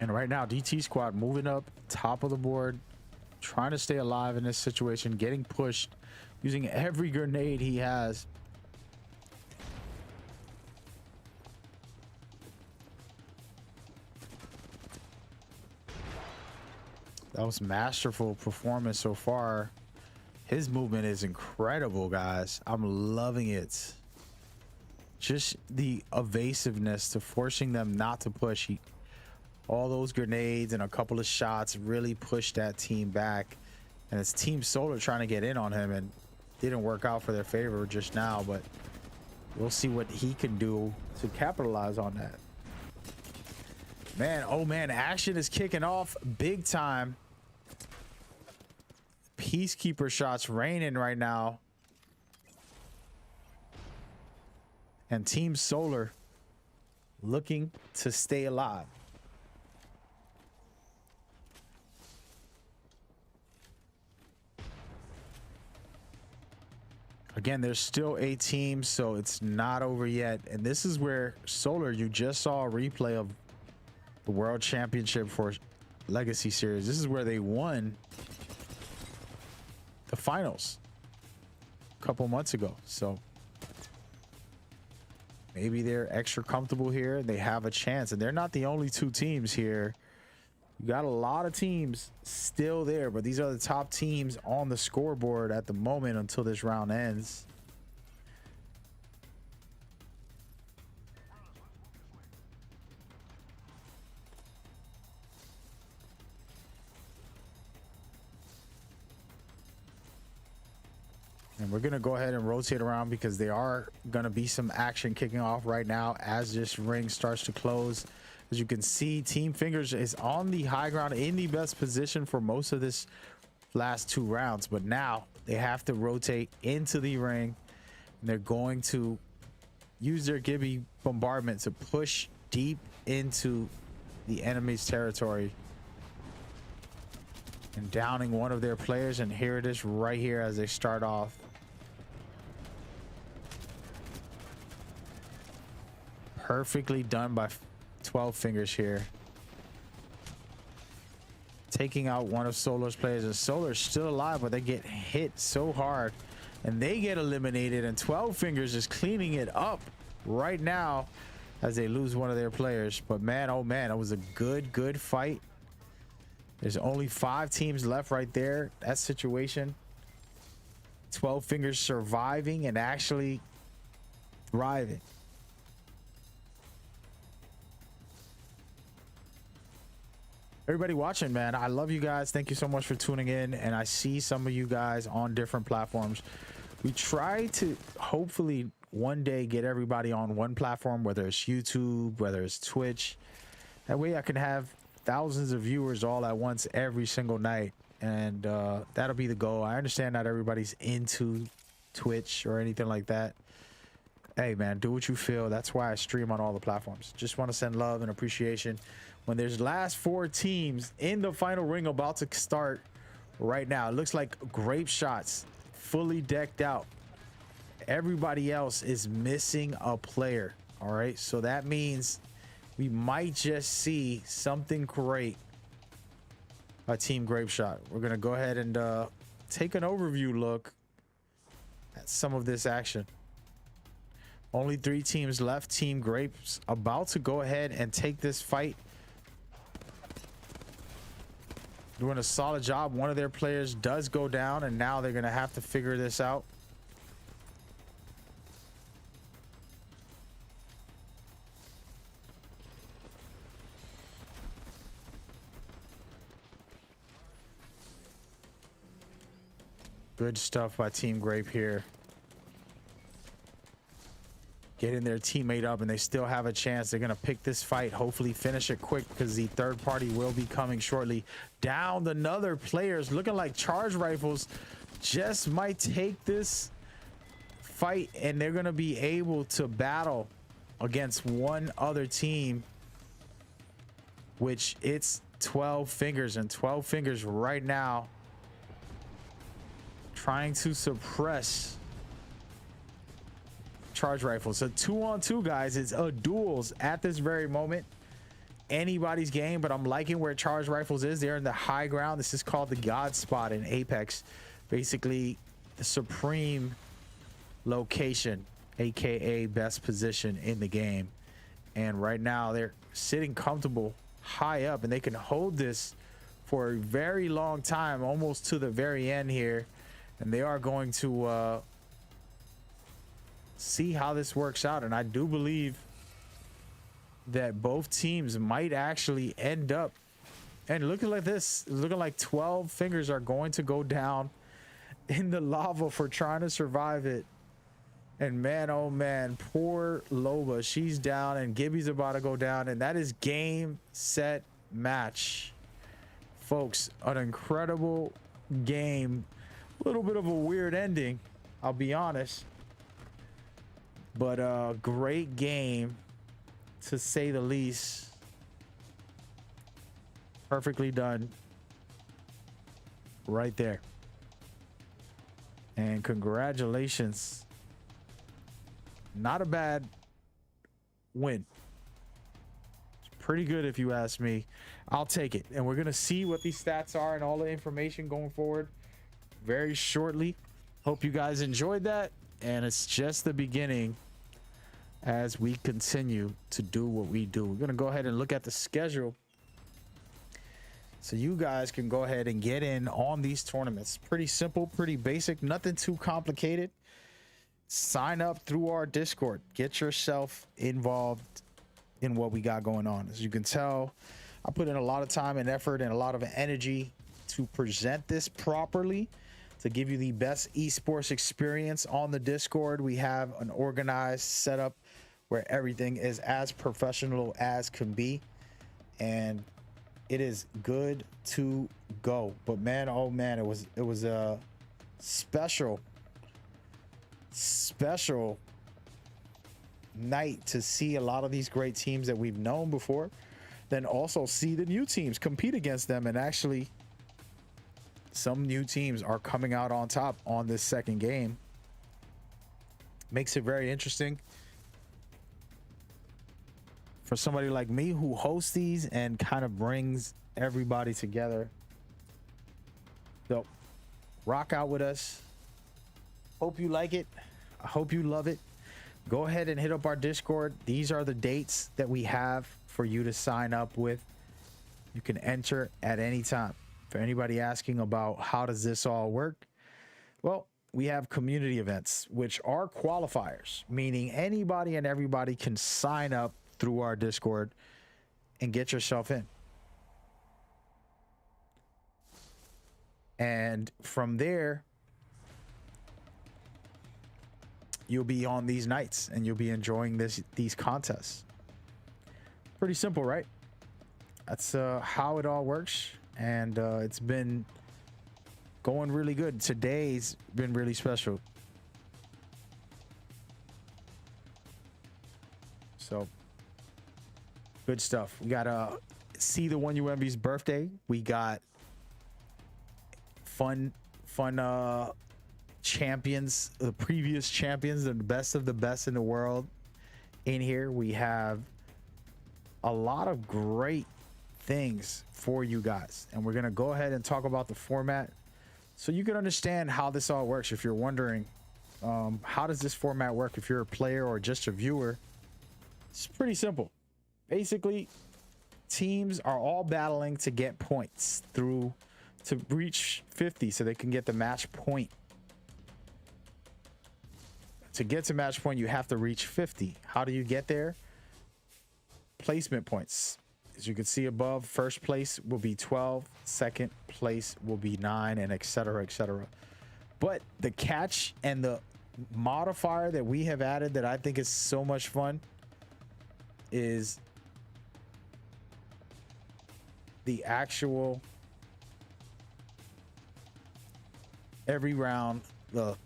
And right now, DT squad moving up top of the board, trying to stay alive in this situation, getting pushed, using every grenade he has. That was masterful performance so far. His movement is incredible, guys. I'm loving it. Just the evasiveness to forcing them not to push. All those grenades and a couple of shots really pushed that team back. And it's Team Solar trying to get in on him, and didn't work out for their favor just now, but we'll see what he can do to capitalize on that. Man, oh man, action is kicking off big time. Peacekeeper shots raining right now. And Team Solar looking to stay alive. Again, there's still 8 teams, so it's not over yet. And this is where Solar, you just saw a replay of the World Championship for Legacy Series. This is where they won the finals a couple months ago. So maybe they're extra comfortable here and they have a chance. And they're not the only 2 teams here. You got a lot of teams still there, but these are the top teams on the scoreboard at the moment until this round ends. And we're going to go ahead and rotate around because there are going to be some action kicking off right now as this ring starts to close. As you can see, Team Fingers is on the high ground in the best position for most of this last 2 rounds. But now they have to rotate into the ring. And they're going to use their Gibby bombardment to push deep into the enemy's territory. And downing one of their players. And here it is right here as they start off. Perfectly done by 12 Fingers here. Taking out one of Solar's players, and Solar's still alive, but they get hit so hard and they get eliminated, and 12 Fingers is cleaning it up right now as they lose one of their players. But man, oh man, it was a good fight. There's only 5 teams left right there. That situation, 12 Fingers surviving and actually thriving. Everybody watching, man, I love you guys. Thank you so much for tuning in. And I see some of you guys on different platforms. We try to hopefully one day get everybody on one platform, whether it's YouTube, whether it's Twitch. That way I can have thousands of viewers all at once every single night. And that'll be the goal. I understand not everybody's into Twitch or anything like that. Hey, man, do what you feel. That's why I stream on all the platforms. Just want to send love and appreciation. When there's last 4 teams in the final ring about to start right now, it looks like Grape Shots fully decked out. Everybody else is missing a player. All right, so that means we might just see something great by Team Grape Shot. We're gonna go ahead and take an overview look at some of this action. Only 3 teams left. Team Grapes about to go ahead and take this fight. Doing a solid job. One of their players does go down, and now they're going to have to figure this out. Good stuff by Team Grape here. Getting their teammate up, and they still have a chance. They're going to pick this fight, hopefully finish it quick, because the third party will be coming shortly. Down another players, looking like Charge Rifles just might take this fight, and they're going to be able to battle against one other team, which it's 12 Fingers, and 12 Fingers right now trying to suppress Charge Rifles. So 2-on-2, guys. It's a duels at this very moment. Anybody's game, but I'm liking where Charge Rifles is. They're in the high ground. This is called the God spot in Apex. Basically, the supreme location, aka best position in the game. And right now, they're sitting comfortable high up, and they can hold this for a very long time, almost to the very end here. And they are going to see how this works out, and I do believe that both teams might actually end up, and looking like this, looking like 12 Fingers are going to go down in the lava for trying to survive it. And man, oh man, poor Loba, she's down, and Gibby's about to go down, and that is game, set, match, folks. An incredible game, a little bit of a weird ending, I'll be honest. But a great game, to say the least. Perfectly done right there. And congratulations. Not a bad win. It's pretty good if you ask me. I'll take it. And we're going to see what these stats are and all the information going forward very shortly. Hope you guys enjoyed that. And it's just the beginning as we continue to do what we do. We're going to go ahead and look at the schedule so you guys can go ahead and get in on these tournaments. Pretty simple, pretty basic, nothing too complicated. Sign up through our Discord. Get yourself involved in what we got going on. As you can tell, I put in a lot of time and effort and a lot of energy to present this properly, to give you the best esports experience on the Discord. We have an organized setup where everything is as professional as can be, and it is good to go. But man, oh man, it was a special night to see a lot of these great teams that we've known before, then also see the new teams, compete against them, and actually some new teams are coming out on top on this second game. Makes it very interesting for somebody like me who hosts these and kind of brings everybody together. So rock out with us. Hope you like it. I hope you love it. Go ahead and hit up our Discord. These are the dates that we have for you to sign up with. You can enter at any time. For anybody asking about how does this all work, well, we have community events, which are qualifiers, meaning anybody and everybody can sign up through our Discord and get yourself in. And from there, you'll be on these nights and you'll be enjoying these contests. Pretty simple, right? That's how it all works. And it's been going really good. Today's been really special. So good stuff. We got see the 1UMV's birthday. We got fun champions, the previous champions, the best of the best in the world in here. We have a lot of great things for you guys, and we're gonna go ahead and talk about the format so you can understand how this all works. If you're wondering how does this format work, if you're a player or just a viewer, it's pretty simple. Basically, teams are all battling to get points to reach 50 so they can get the match point. To get to match point, you have to reach 50. How do you get there? Placement points. As you can see above, first place will be 12, second place will be 9, and etc., etc. But the catch and the modifier that we have added that I think is so much fun is the actual every round the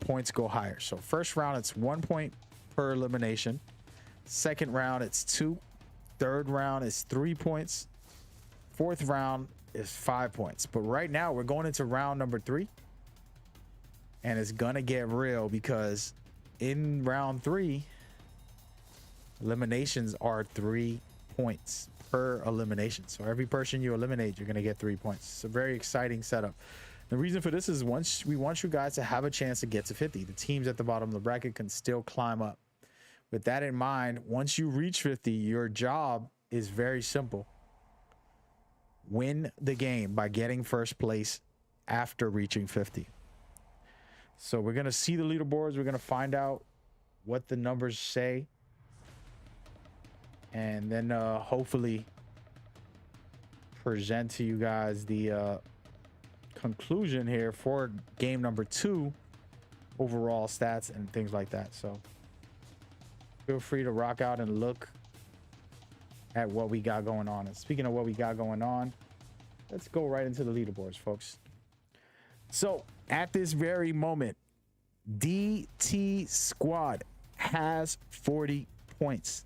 points go higher. So first round it's 1 point per elimination. Second round it's 2. Third round is 3 points. Fourth round is 5 points. But right now we're going into round number 3. And it's gonna get real because in round 3, eliminations are 3 points per elimination. So every person you eliminate, you're gonna get 3 points. It's a very exciting setup. The reason for this is we want you guys to have a chance to get to 50. The teams at the bottom of the bracket can still climb up. With that in mind, once you reach 50, your job is very simple. Win the game by getting first place after reaching 50. So we're going to see the leaderboards. We're going to find out what the numbers say. And then hopefully present to you guys the conclusion here for game number 2, overall stats and things like that. So feel free to rock out and look at what we got going on. And speaking of what we got going on, let's go right into the leaderboards, folks. So at this very moment, DT Squad has 40 points.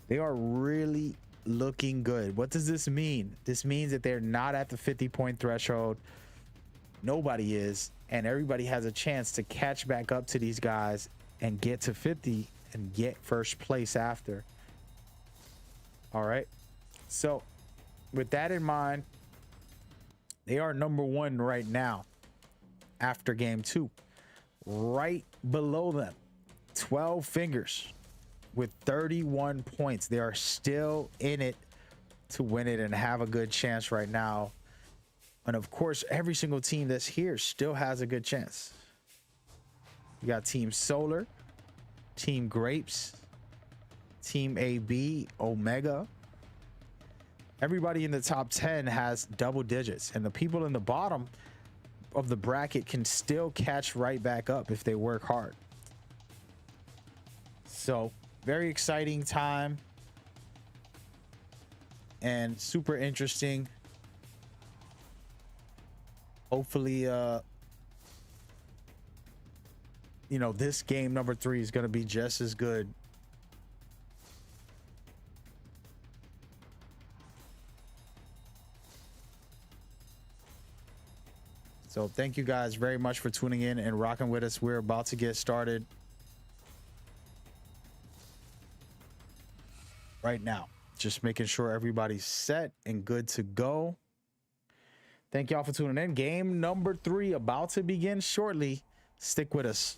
They are really looking good. What does this mean? This means that they're not at the 50-point threshold. Nobody is, and everybody has a chance to catch back up to these guys and get to 50 and get first place after. All right. So with that in mind, they are number 1 right now after game 2. Right below them, 12 Fingers with 31 points. They are still in it to win it and have a good chance right now. And of course, every single team that's here still has a good chance. You got Team Solar, Team Grapes, Team AB, Omega. Everybody in the top 10 has double digits, and the people in the bottom of the bracket can still catch right back up if they work hard. So very exciting time and super interesting. Hopefully you know, this game number 3 is going to be just as good. So thank you guys very much for tuning in and rocking with us. We're about to get started right now. Just making sure everybody's set and good to go. Thank y'all for tuning in. Game number 3 about to begin shortly. Stick with us.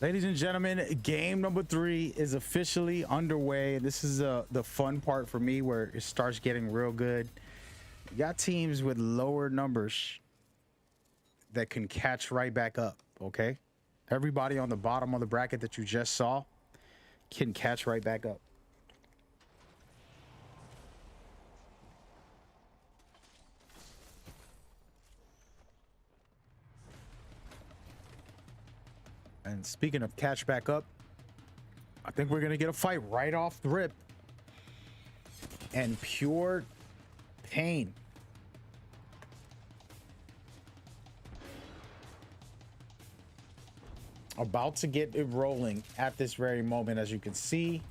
Ladies and gentlemen, game number 3 is officially underway. This is the fun part for me where it starts getting real good. You got teams with lower numbers that can catch right back up, okay? Everybody on the bottom of the bracket that you just saw can catch right back up. And speaking of catch back up, I think we're going to get a fight right off the rip. And Pure Pain. About to get it rolling at this very moment. As you can see,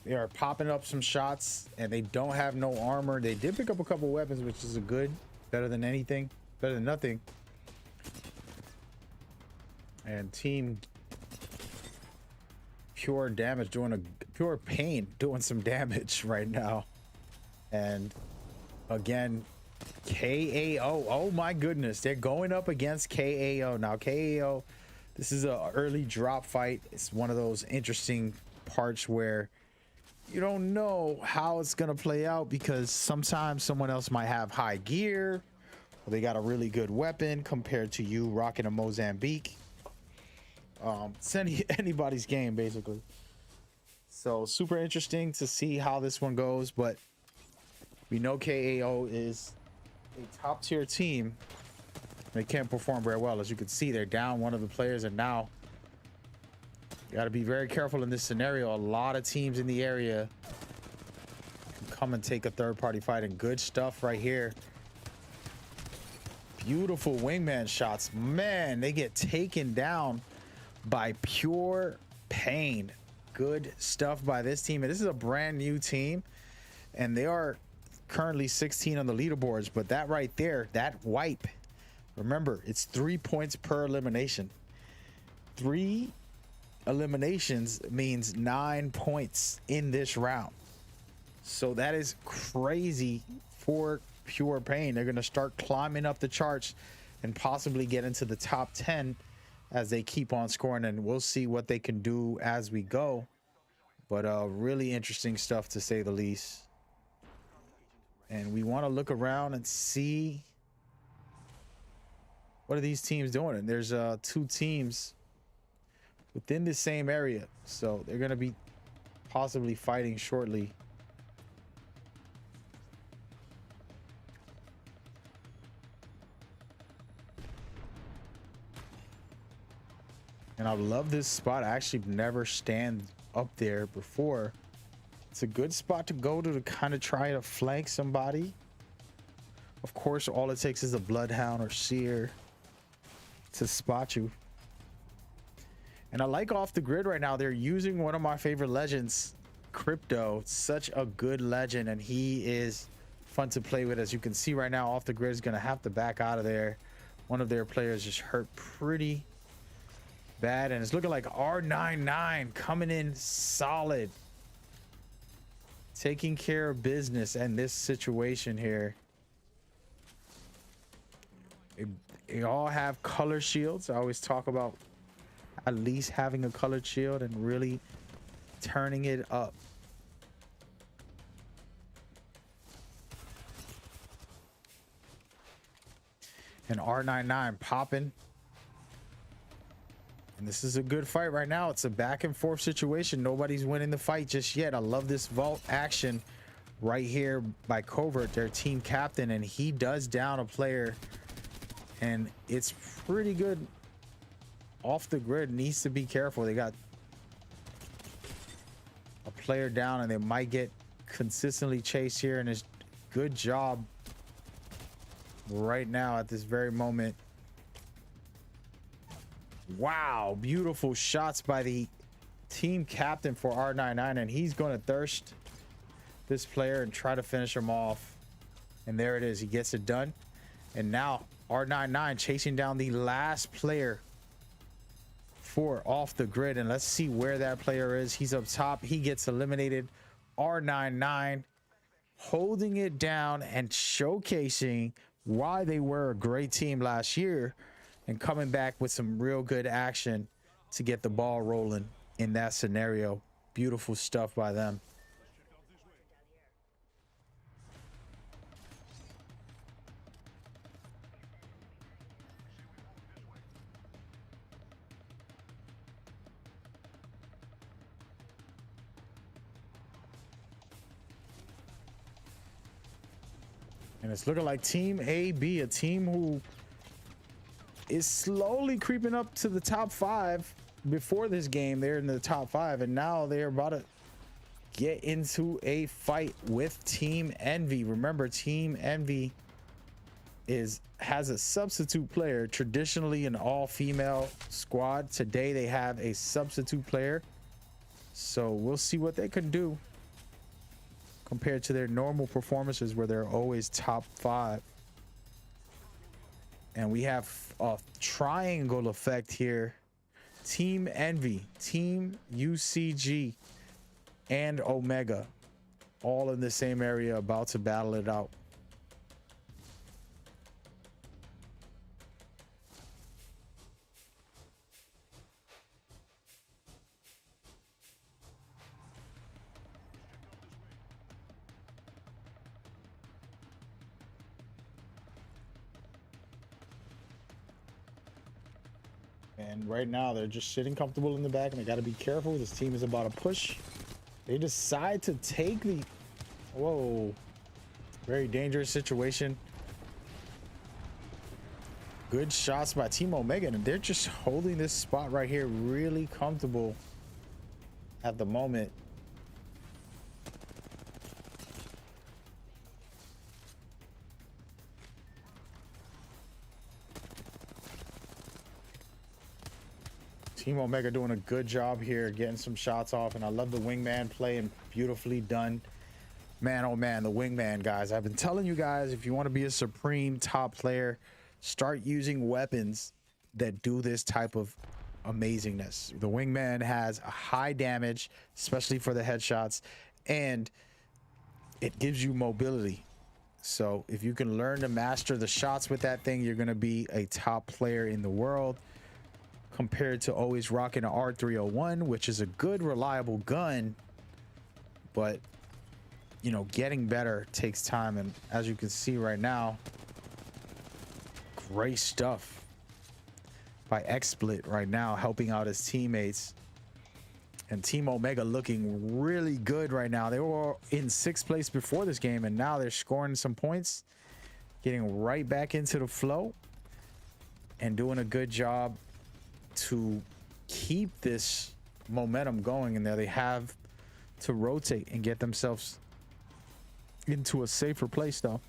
they are popping up some shots and they don't have no armor. They did pick up a couple weapons, which is a good, better than anything, better than nothing. And team Pure Damage Pure Pain doing some damage right now. And again, KAO, oh my goodness, they're going up against KAO. Now KAO, this is an early drop fight. It's one of those interesting parts where you don't know how it's gonna play out, because sometimes someone else might have high gear or they got a really good weapon compared to you rocking a Mozambique. It's anybody's game basically. So super interesting to see how this one goes, but we know KAO is a top tier team. They can't perform very well. As you can see, they're down one of the players, and now you got to be very careful in this scenario. A lot of teams in the area can come and take a third-party fight, and good stuff right here. Beautiful wingman shots. Man, they get taken down by Pure Pain. Good stuff by this team, and this is a brand new team, and they are currently 16 on the leaderboards. But that right there, that wipe, remember, it's 3 points per elimination. 3 eliminations means 9 points in this round. So that is crazy for Pure Pain. They're going to start climbing up the charts and possibly get into the top 10 as they keep on scoring, and we'll see what they can do as we go. But really interesting stuff, to say the least. And we want to look around and see what are these teams doing. And there's 2 teams within the same area, so they're going to be possibly fighting shortly. And I love this spot. I actually never stand up there before. It's a good spot to go to kind of try to flank somebody. Of course, all it takes is a Bloodhound or Seer to spot you. And I like off the grid right now. They're using one of my favorite legends, Crypto. Such a good legend, and he is fun to play with. As you can see right now, off the grid is going to have to back out of there. One of their players just hurt pretty bad, and it's looking like R99 coming in solid, taking care of business in this situation here. They all have color shields. I always talk about at least having a colored shield and really turning it up. And R99 popping. And this is a good fight right now. It's a back and forth situation. Nobody's winning the fight just yet. I love this vault action right here by Covert, their team captain, and he does down a player, and it's pretty good. Off the grid needs to be careful. They got a player down, and they might get consistently chased here, and it's good job right now at this very moment. Wow, beautiful shots by the team captain for R99, and he's going to thirst this player and try to finish him off. And there it is. He gets it done. And now R99 chasing down the last player for off the grid. And let's see where that player is. He's up top. He gets eliminated. R99 holding it down and showcasing why they were a great team last year, and coming back with some real good action to get the ball rolling in that scenario. Beautiful stuff by them. And it's looking like Team AB, a team who is slowly creeping up to the top 5. Before this game, they're in the top 5, and now they're about to get into a fight with Team Envy. Remember, Team Envy has a substitute player, traditionally an all-female squad. Today they have a substitute player, so we'll see what they can do compared to their normal performances where they're always top 5. And we have a triangle effect here. Team Envy, Team UCG, and Omega all in the same area about to battle it out. And right now they're just sitting comfortable in the back, and they got to be careful. This team is about to push. They decide to take the... Whoa. Very dangerous situation. Good shots by Team Omega, and they're just holding this spot right here really comfortable at the moment. Team Omega doing a good job here, getting some shots off, and I love the wingman play, and beautifully done. Man, oh man, the wingman, guys. I've been telling you guys, if you want to be a supreme top player, start using weapons that do this type of amazingness. The wingman has a high damage, especially for the headshots, and it gives you mobility. So if you can learn to master the shots with that thing, you're going to be a top player in the world, compared to always rocking an R301, which is a good, reliable gun, but you know, getting better takes time. And as you can see right now, great stuff by XSplit right now, helping out his teammates. And Team Omega looking really good right now. They were in 6th place before this game, and now they're scoring some points, getting right back into the flow, and doing a good job to keep this momentum going. And there they have to rotate and get themselves into a safer place though.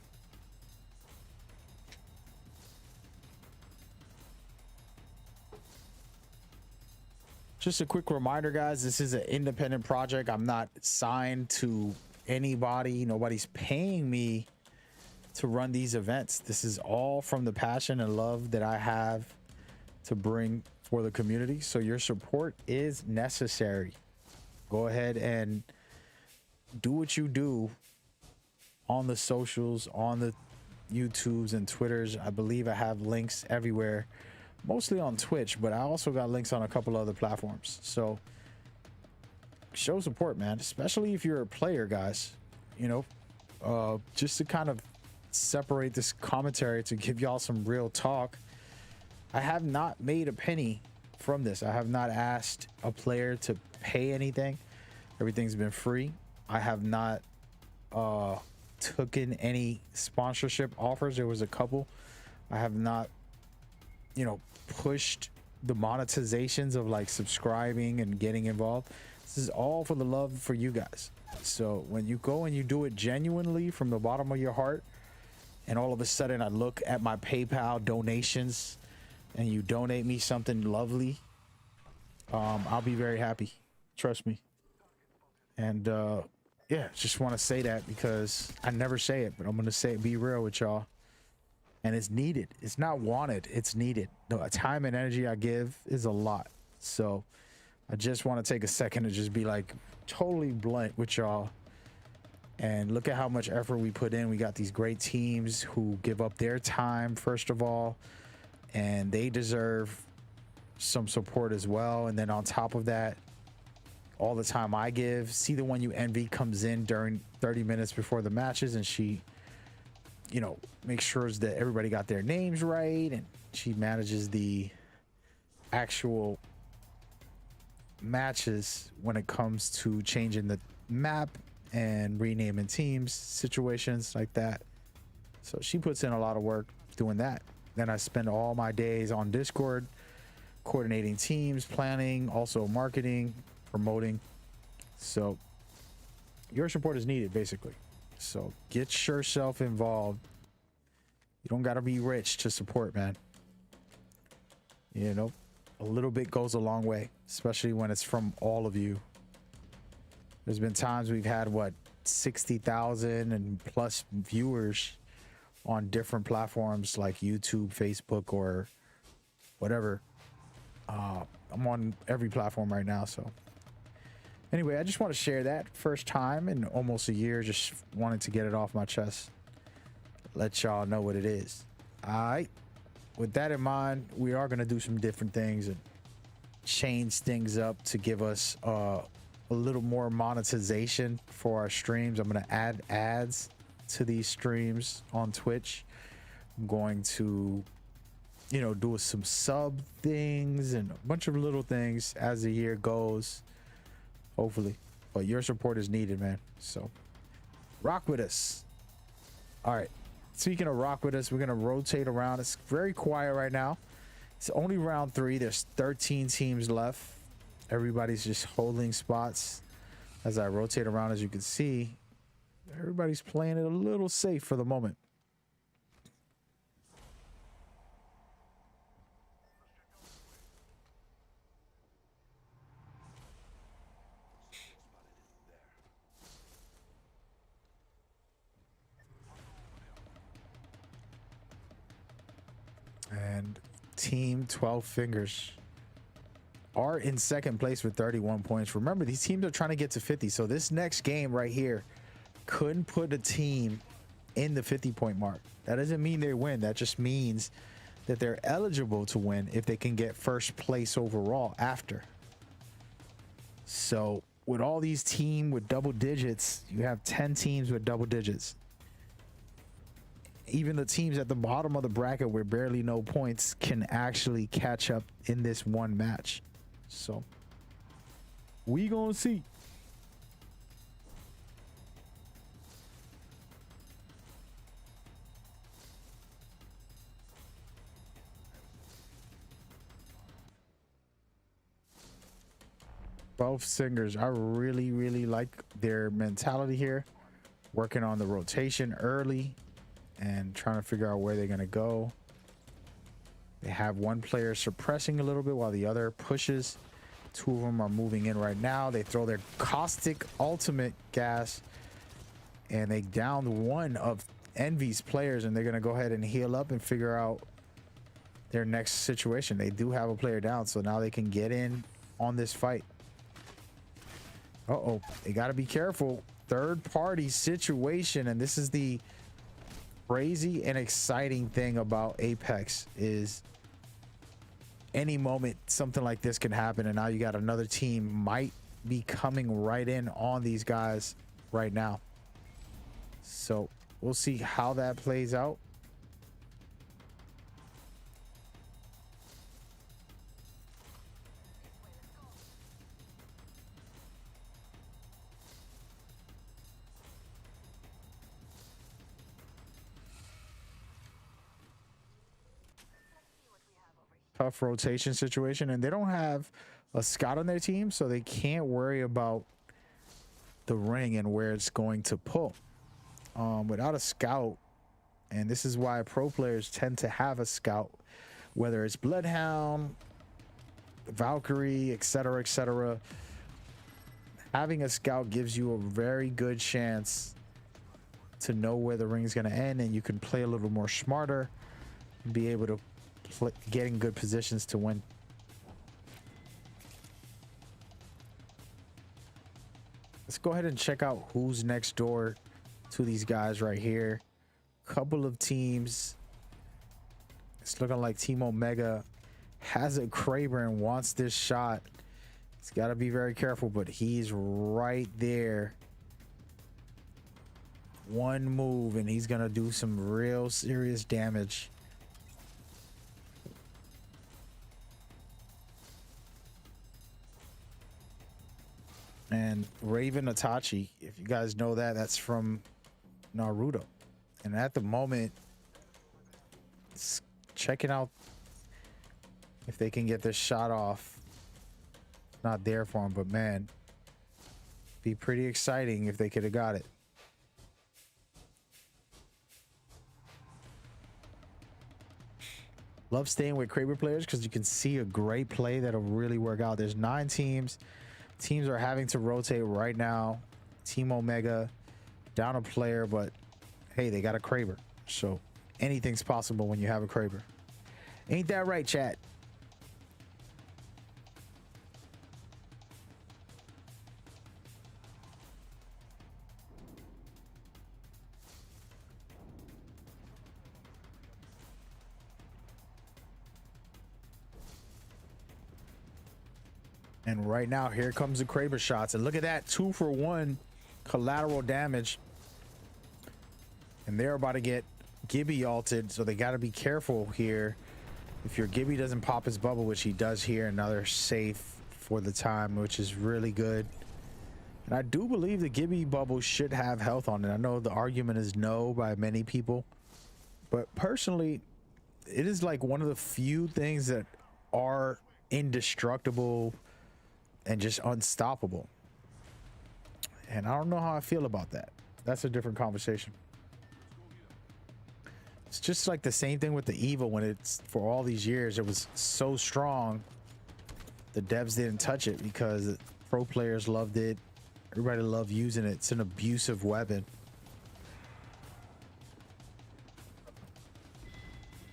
Just a quick reminder, guys, this is an independent project. I'm not signed to anybody. Nobody's paying me to run these events. This is all from the passion and love that I have to bring for the community. So your support is necessary. Go ahead and do what you do on the socials, on the YouTubes and Twitters. I believe I have links everywhere, mostly on Twitch, but I also got links on a couple other platforms. So show support, man, especially if you're a player, guys. You know, just to kind of separate this commentary to give y'all some real talk. I have not made a penny from this. I have not asked a player to pay anything. Everything's been free. I have not taken any sponsorship offers. There was a couple. I have not, you know, pushed the monetizations of like subscribing and getting involved. This is all for the love for you guys. So when you go and you do it genuinely from the bottom of your heart, and all of a sudden I look at my PayPal donations and you donate me something lovely, I'll be very happy. Trust me. And yeah, just want to say that because I never say it, but I'm going to say it, be real with y'all. And it's needed. It's not wanted. It's needed. The time and energy I give is a lot. So I just want to take a second to just be like totally blunt with y'all. And look at how much effort we put in. We got these great teams who give up their time, first of all, and they deserve some support as well. And then on top of that, all the time I give, see the one you envy comes in during 30 minutes before the matches, and she, you know, makes sure that everybody got their names right, and she manages the actual matches when it comes to changing the map and renaming teams, situations like that. So she puts in a lot of work doing that. Then I spend all my days on Discord coordinating teams, planning, also marketing, promoting. So your support is needed, basically. So get yourself involved. You don't got to be rich to support, man. You know, a little bit goes a long way, especially when it's from all of you. There's been times we've had, what, 60,000 and plus viewers on different platforms like YouTube, Facebook, or whatever. I'm on every platform right now. So anyway, I just want to share that. First time in almost a year. Just wanted to get it off my chest. Let y'all know what it is. All right. With that in mind, we are going to do some different things and change things up to give us a little more monetization for our streams. I'm going to add ads to these streams on Twitch. I'm going to, you know, do some sub things and a bunch of little things as the year goes, hopefully. But your support is needed, man. So rock with us. All right. Speaking of rock with us, we're going to rotate around. It's very quiet right now. It's only round 3. There's 13 teams left. Everybody's just holding spots. As I rotate around, as you can see, everybody's playing it a little safe for the moment. And team 12 Fingers are in second place with 31 points. Remember, these teams are trying to get to 50. So this next game right here couldn't put a team in the 50-point mark. That doesn't mean they win. That just means that they're eligible to win if they can get first place overall after. So with all these teams with double digits, you have 10 teams with double digits. Even the teams at the bottom of the bracket with barely no points can actually catch up in this one match. So we gonna see. Both singers, I really like their mentality here, working on the rotation early and trying to figure out where they're going to go. They have one player suppressing a little bit while the other pushes. Two of them are moving in right now. They throw their caustic ultimate gas and they downed one of Envy's players, and they're going to go ahead and heal up and figure out their next situation. They do have a player down, so now they can get in on this fight. Uh-oh, they got to be careful. Third party situation, and this is the crazy and exciting thing about Apex is any moment something like this can happen, and now you got another team might be coming right in on these guys right now. So we'll see how that plays out. Tough rotation situation, and they don't have a scout on their team, so they can't worry about the ring and where it's going to pull. Without a scout, and this is why pro players tend to have a scout, whether it's Bloodhound, Valkyrie, etc. Having a scout gives you a very good chance to know where the ring is going to end, and you can play a little more smarter and be able to get in good positions to win. Let's go ahead and check out who's next door to these guys right here. Couple of teams. It's looking like Team Omega has a Kraber and wants this shot. He's got to be very careful, but he's right there. One move and he's gonna do some real serious damage. And Raven Itachi, if you guys know that, that's from Naruto. And at the moment, it's checking out if they can get this shot off. Not there for him, but man, be pretty exciting if they could have got it. Love staying with Kraber players because you can see a great play that'll really work out. There's 9 teams. Teams are having to rotate right now. Team Omega down a player, but hey, they got a Kraber. So anything's possible when you have a Kraber. Ain't that right, chat? And right now, here comes the Kraber shots. And look at that, 2 for 1 collateral damage. And they're about to get Gibby ulted, so they got to be careful here. If your Gibby doesn't pop his bubble, which he does here, and now they're safe for the time, which is really good. And I do believe the Gibby bubble should have health on it. I know the argument is no by many people, but personally, it is like one of the few things that are indestructible and just unstoppable. And I don't know how I feel about that. That's a different conversation. It's just like the same thing with the Evo when it's for all these years it was so strong. The devs didn't touch it because pro players loved it. Everybody loved using it. It's an abusive weapon.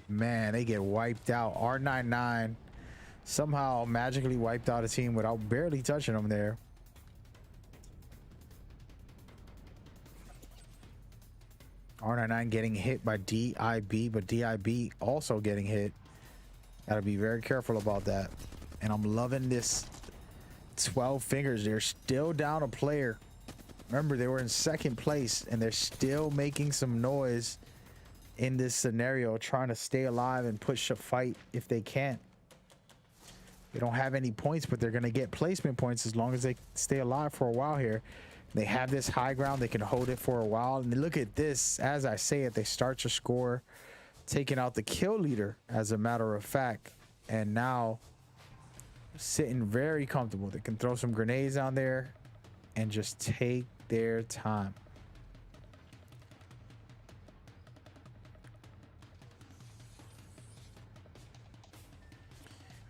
Man, they get wiped out. R99 somehow magically wiped out a team without barely touching them there. R99 getting hit by DIB, but DIB also getting hit. Gotta be very careful about that. And I'm loving this 12 fingers. They're still down a player. Remember, they were in second place and they're still making some noise in this scenario, trying to stay alive and push a fight if they can. They don't have any points, but they're going to get placement points as long as they stay alive for a while here. They have this high ground. They can hold it for a while. And look at this. As I say it, they start to score, taking out the kill leader, as a matter of fact. And now sitting very comfortable. They can throw some grenades on there and just take their time.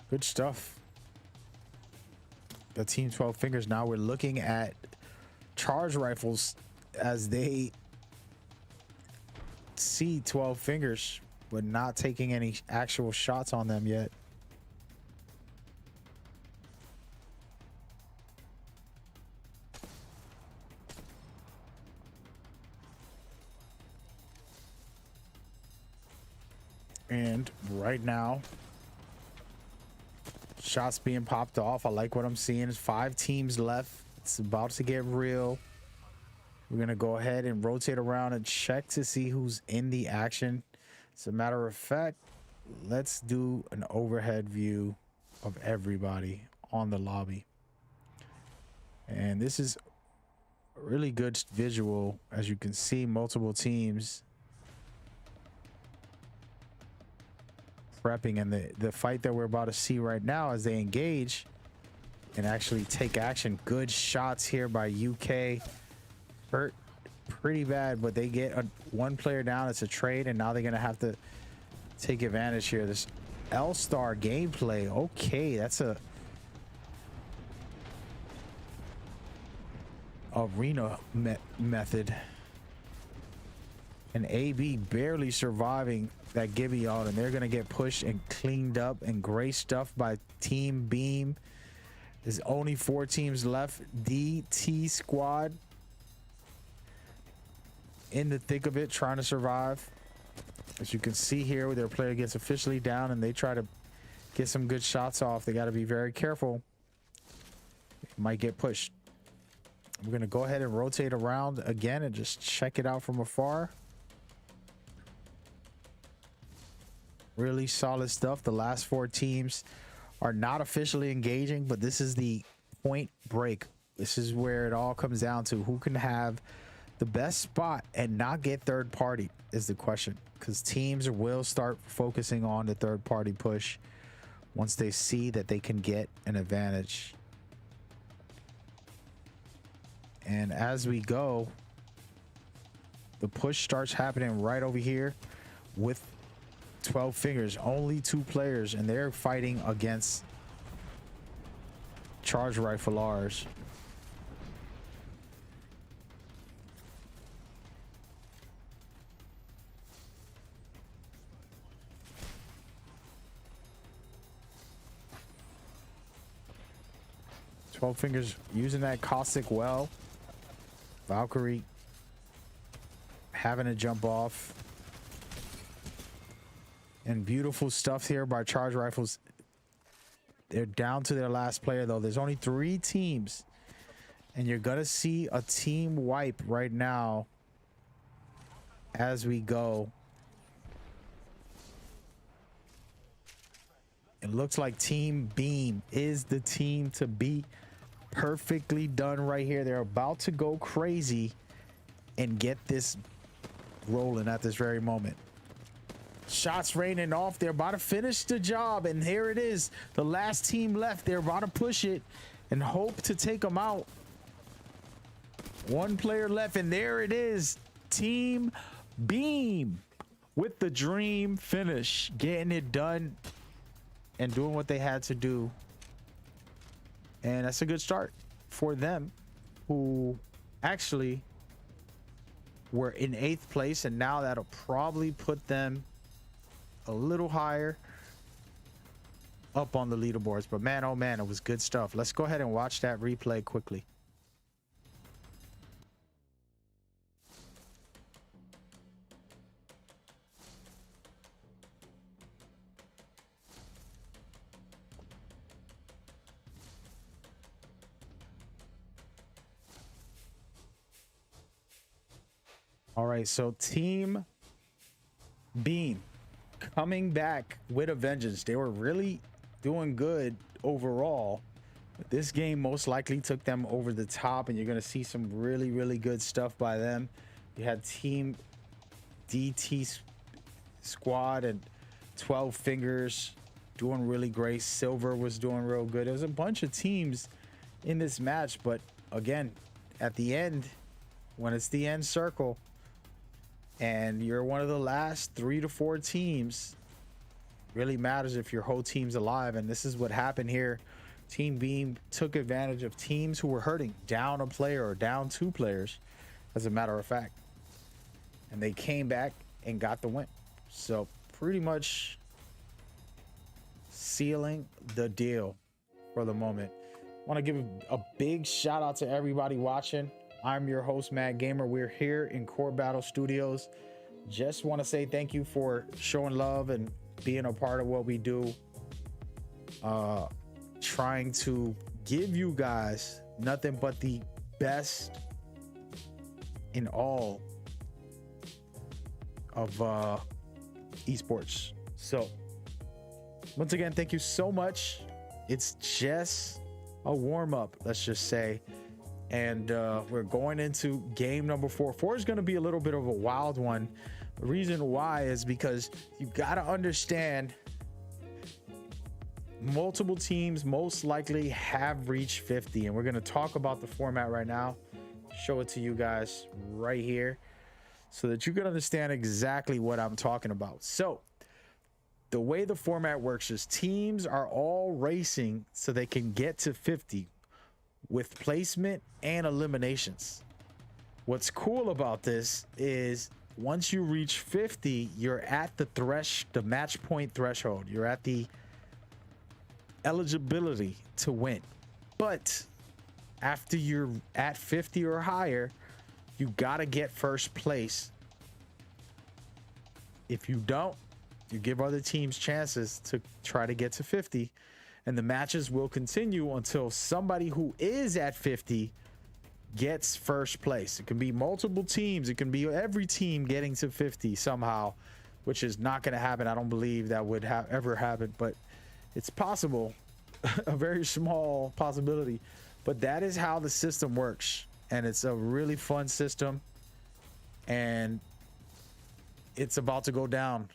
Good stuff. The Team 12 fingers. Now we're looking at charge rifles as they see 12 fingers, but not taking any actual shots on them yet. And right now, shots being popped off. I like what I'm seeing. There's 5 teams left. It's about to get real. We're going to go ahead and rotate around and check to see who's in the action. As a matter of fact, let's do an overhead view of everybody on the lobby. And this is a really good visual. As you can see, multiple teams prepping, and the fight that we're about to see right now as they engage and actually take action. Good shots here by UK. Hurt pretty bad, but they get one player down. It's a trade, and now they're gonna have to take advantage here. This L-Star gameplay. Okay, that's a arena method. And AB barely surviving that Gibby out, and they're gonna get pushed and cleaned up. And great stuff by Team Beam. There's only 4 teams left. DT squad in the thick of it, trying to survive. As you can see here, their player gets officially down, and they try to get some good shots off. They got to be very careful. Might get pushed. We're going to go ahead and rotate around again and just check it out from afar. Really solid stuff. The last 4 teams are not officially engaging, but this is the point break. This is where it all comes down to who can have the best spot and not get third party is the question, because teams will start focusing on the third party push once they see that they can get an advantage. And as we go, the push starts happening right over here with 12 fingers, only 2 players, and they're fighting against charge riflers. Fingers using that caustic well. Valkyrie having to jump off. And beautiful stuff here by charge rifles. They're down to their last player though. There's only 3 teams. And you're gonna see a team wipe right now as we go. It looks like Team Beam is the team to beat. Perfectly done right here. They're about to go crazy and get this rolling at this very moment. Shots raining off. They're about to finish the job, and here it is. The last team left. They're about to push it and hope to take them out. 1 player left, and there it is. Team Beam with the dream finish, getting it done and doing what they had to do. And that's a good start for them, who actually were in 8th place, and now that'll probably put them a little higher up on the leaderboards. But man, oh man, it was good stuff. Let's go ahead and watch that replay quickly. All right, so Team Beam coming back with a vengeance. They were really doing good overall. But this game most likely took them over the top, and you're going to see some really, really good stuff by them. You had Team DT Squad and 12 Fingers doing really great. Silver was doing real good. There was a bunch of teams in this match, but again, at the end, when it's the end circle, and you're one of the last 3 to 4 teams, really matters if your whole team's alive. And this is what happened here. Team Beam took advantage of teams who were hurting, down a player or down 2 players, as a matter of fact. And they came back and got the win. So pretty much sealing the deal for the moment. I want to give a big shout out to everybody watching. I'm your host, Mad Gamer. We're here in Core Battle Studios. Just want to say thank you for showing love and being a part of what we do. Trying to give you guys nothing but the best in all of esports. So once again, thank you so much. It's just a warm-up, let's just say. And we're going into game number 4. 4 is going to be a little bit of a wild one. The reason why is because you got to understand, multiple teams most likely have reached 50. And we're going to talk about the format right now. Show it to you guys right here so that you can understand exactly what I'm talking about. So the way the format works is teams are all racing so they can get to 50. With placement and eliminations. What's cool about this is once you reach 50, you're at the match point threshold. You're at the eligibility to win. But after you're at 50 or higher, you gotta get first place. If you don't, You give other teams chances to try to get to 50, and the matches will continue until somebody who is at 50 gets first place. It can be multiple teams. It can be every team getting to 50 somehow, which is not going to happen. I don't believe that would ever happen, but it's possible. A very small possibility, but that is how the system works, and it's a really fun system, and it's about to go down.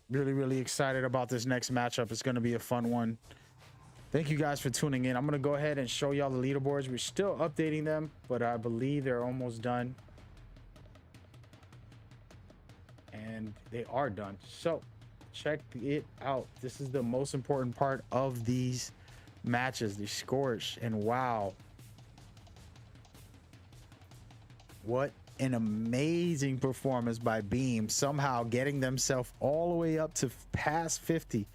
Really excited about this next matchup. It's going to be a fun one. Thank you guys for tuning in. I'm going to go ahead and show y'all the leaderboards. We're still updating them, but I believe they're almost done. And they are done. So check it out. This is the most important part of these matches, these scores. And wow, what an amazing performance by Beam, somehow getting themselves all the way up to past 50.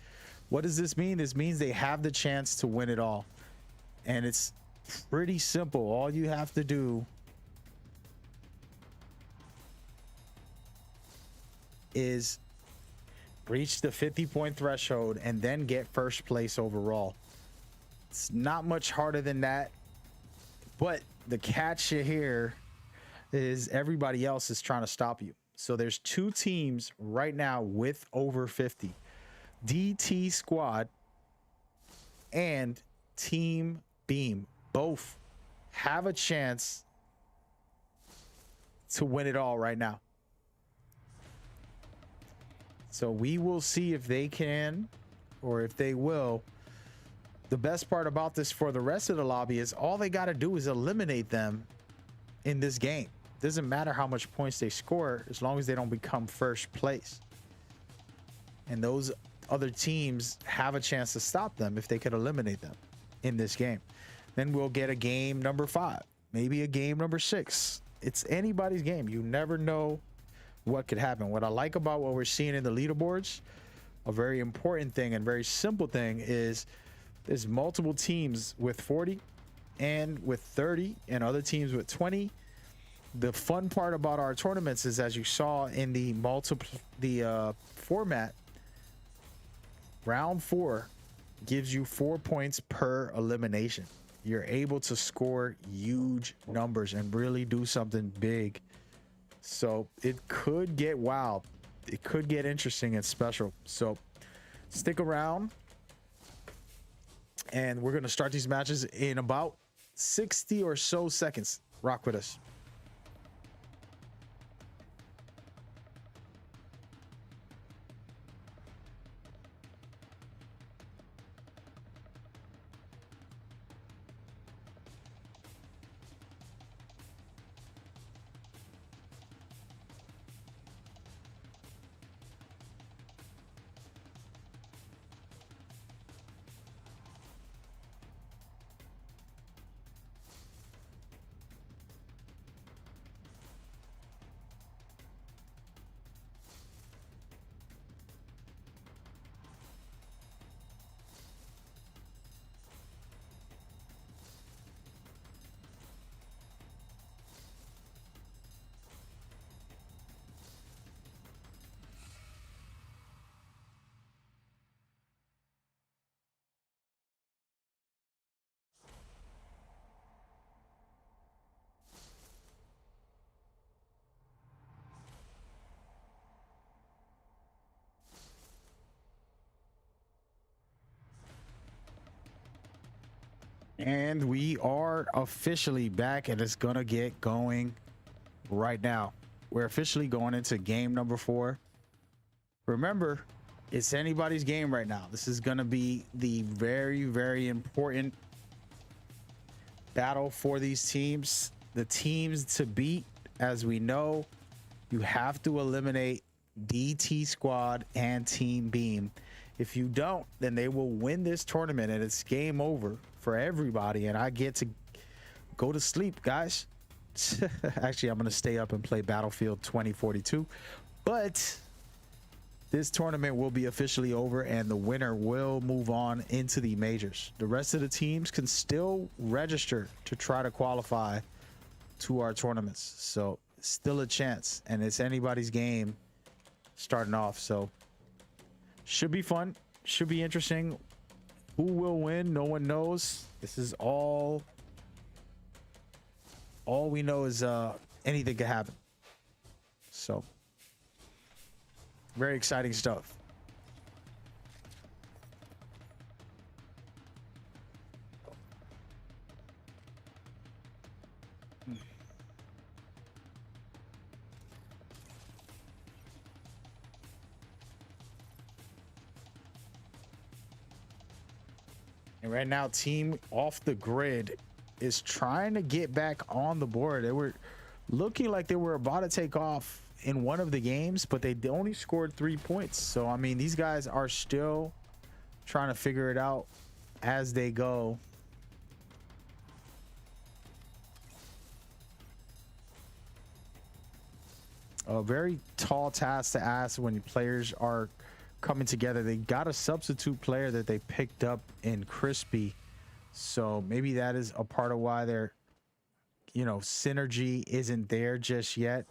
What does this mean? This means they have the chance to win it all, and it's pretty simple. All you have to do is reach the 50-point threshold and then get first place overall. It's not much harder than that, but the catch here is everybody else is trying to stop you. So there's two teams right now with over 50. DT Squad and Team Beam both have a chance to win it all right now. So we will see if they can or if they will. The best part about this for the rest of the lobby is all they got to do is eliminate them in this game. Doesn't matter how much points they score as long as they don't become first place. And those other teams have a chance to stop them if they could eliminate them in this game. Then we'll get a game number 5, maybe a game number 6. It's anybody's game. You never know what could happen. What I like about what we're seeing in the leaderboards, a very important thing and very simple thing, is there's multiple teams with 40 and with 30 and other teams with 20. The fun part about our tournaments is, as you saw in the format, round 4 gives you 4 points per elimination. You're able to score huge numbers and really do something big. So it could get wild. It could get interesting and special. So stick around, and we're going to start these matches in about 60 or so seconds. Rock with us. And we are officially back, and it's gonna get going right now. We're officially going into game number 4. Remember, it's anybody's game right now. This is gonna be the very important battle for these teams. The teams to beat, as we know, you have to eliminate DT Squad and Team Beam. If you don't, then they will win this tournament and it's game over for everybody, and I get to go to sleep, guys. Actually, I'm gonna stay up and play Battlefield 2042, but this tournament will be officially over and the winner will move on into the majors. The rest of the teams can still register to try to qualify to our tournaments. So still a chance, and it's anybody's game starting off. So should be fun, should be interesting. Who will win? No one knows. This is all we know is anything could happen. So very exciting stuff. And right now, team off the grid is trying to get back on the board. They were looking like they were about to take off in one of the games, but they only scored 3 points. So, I mean, these guys are still trying to figure it out as they go. A very tall task to ask when players are coming together. They got a substitute player that they picked up in Crispy, so maybe that is a part of why their synergy isn't there just yet.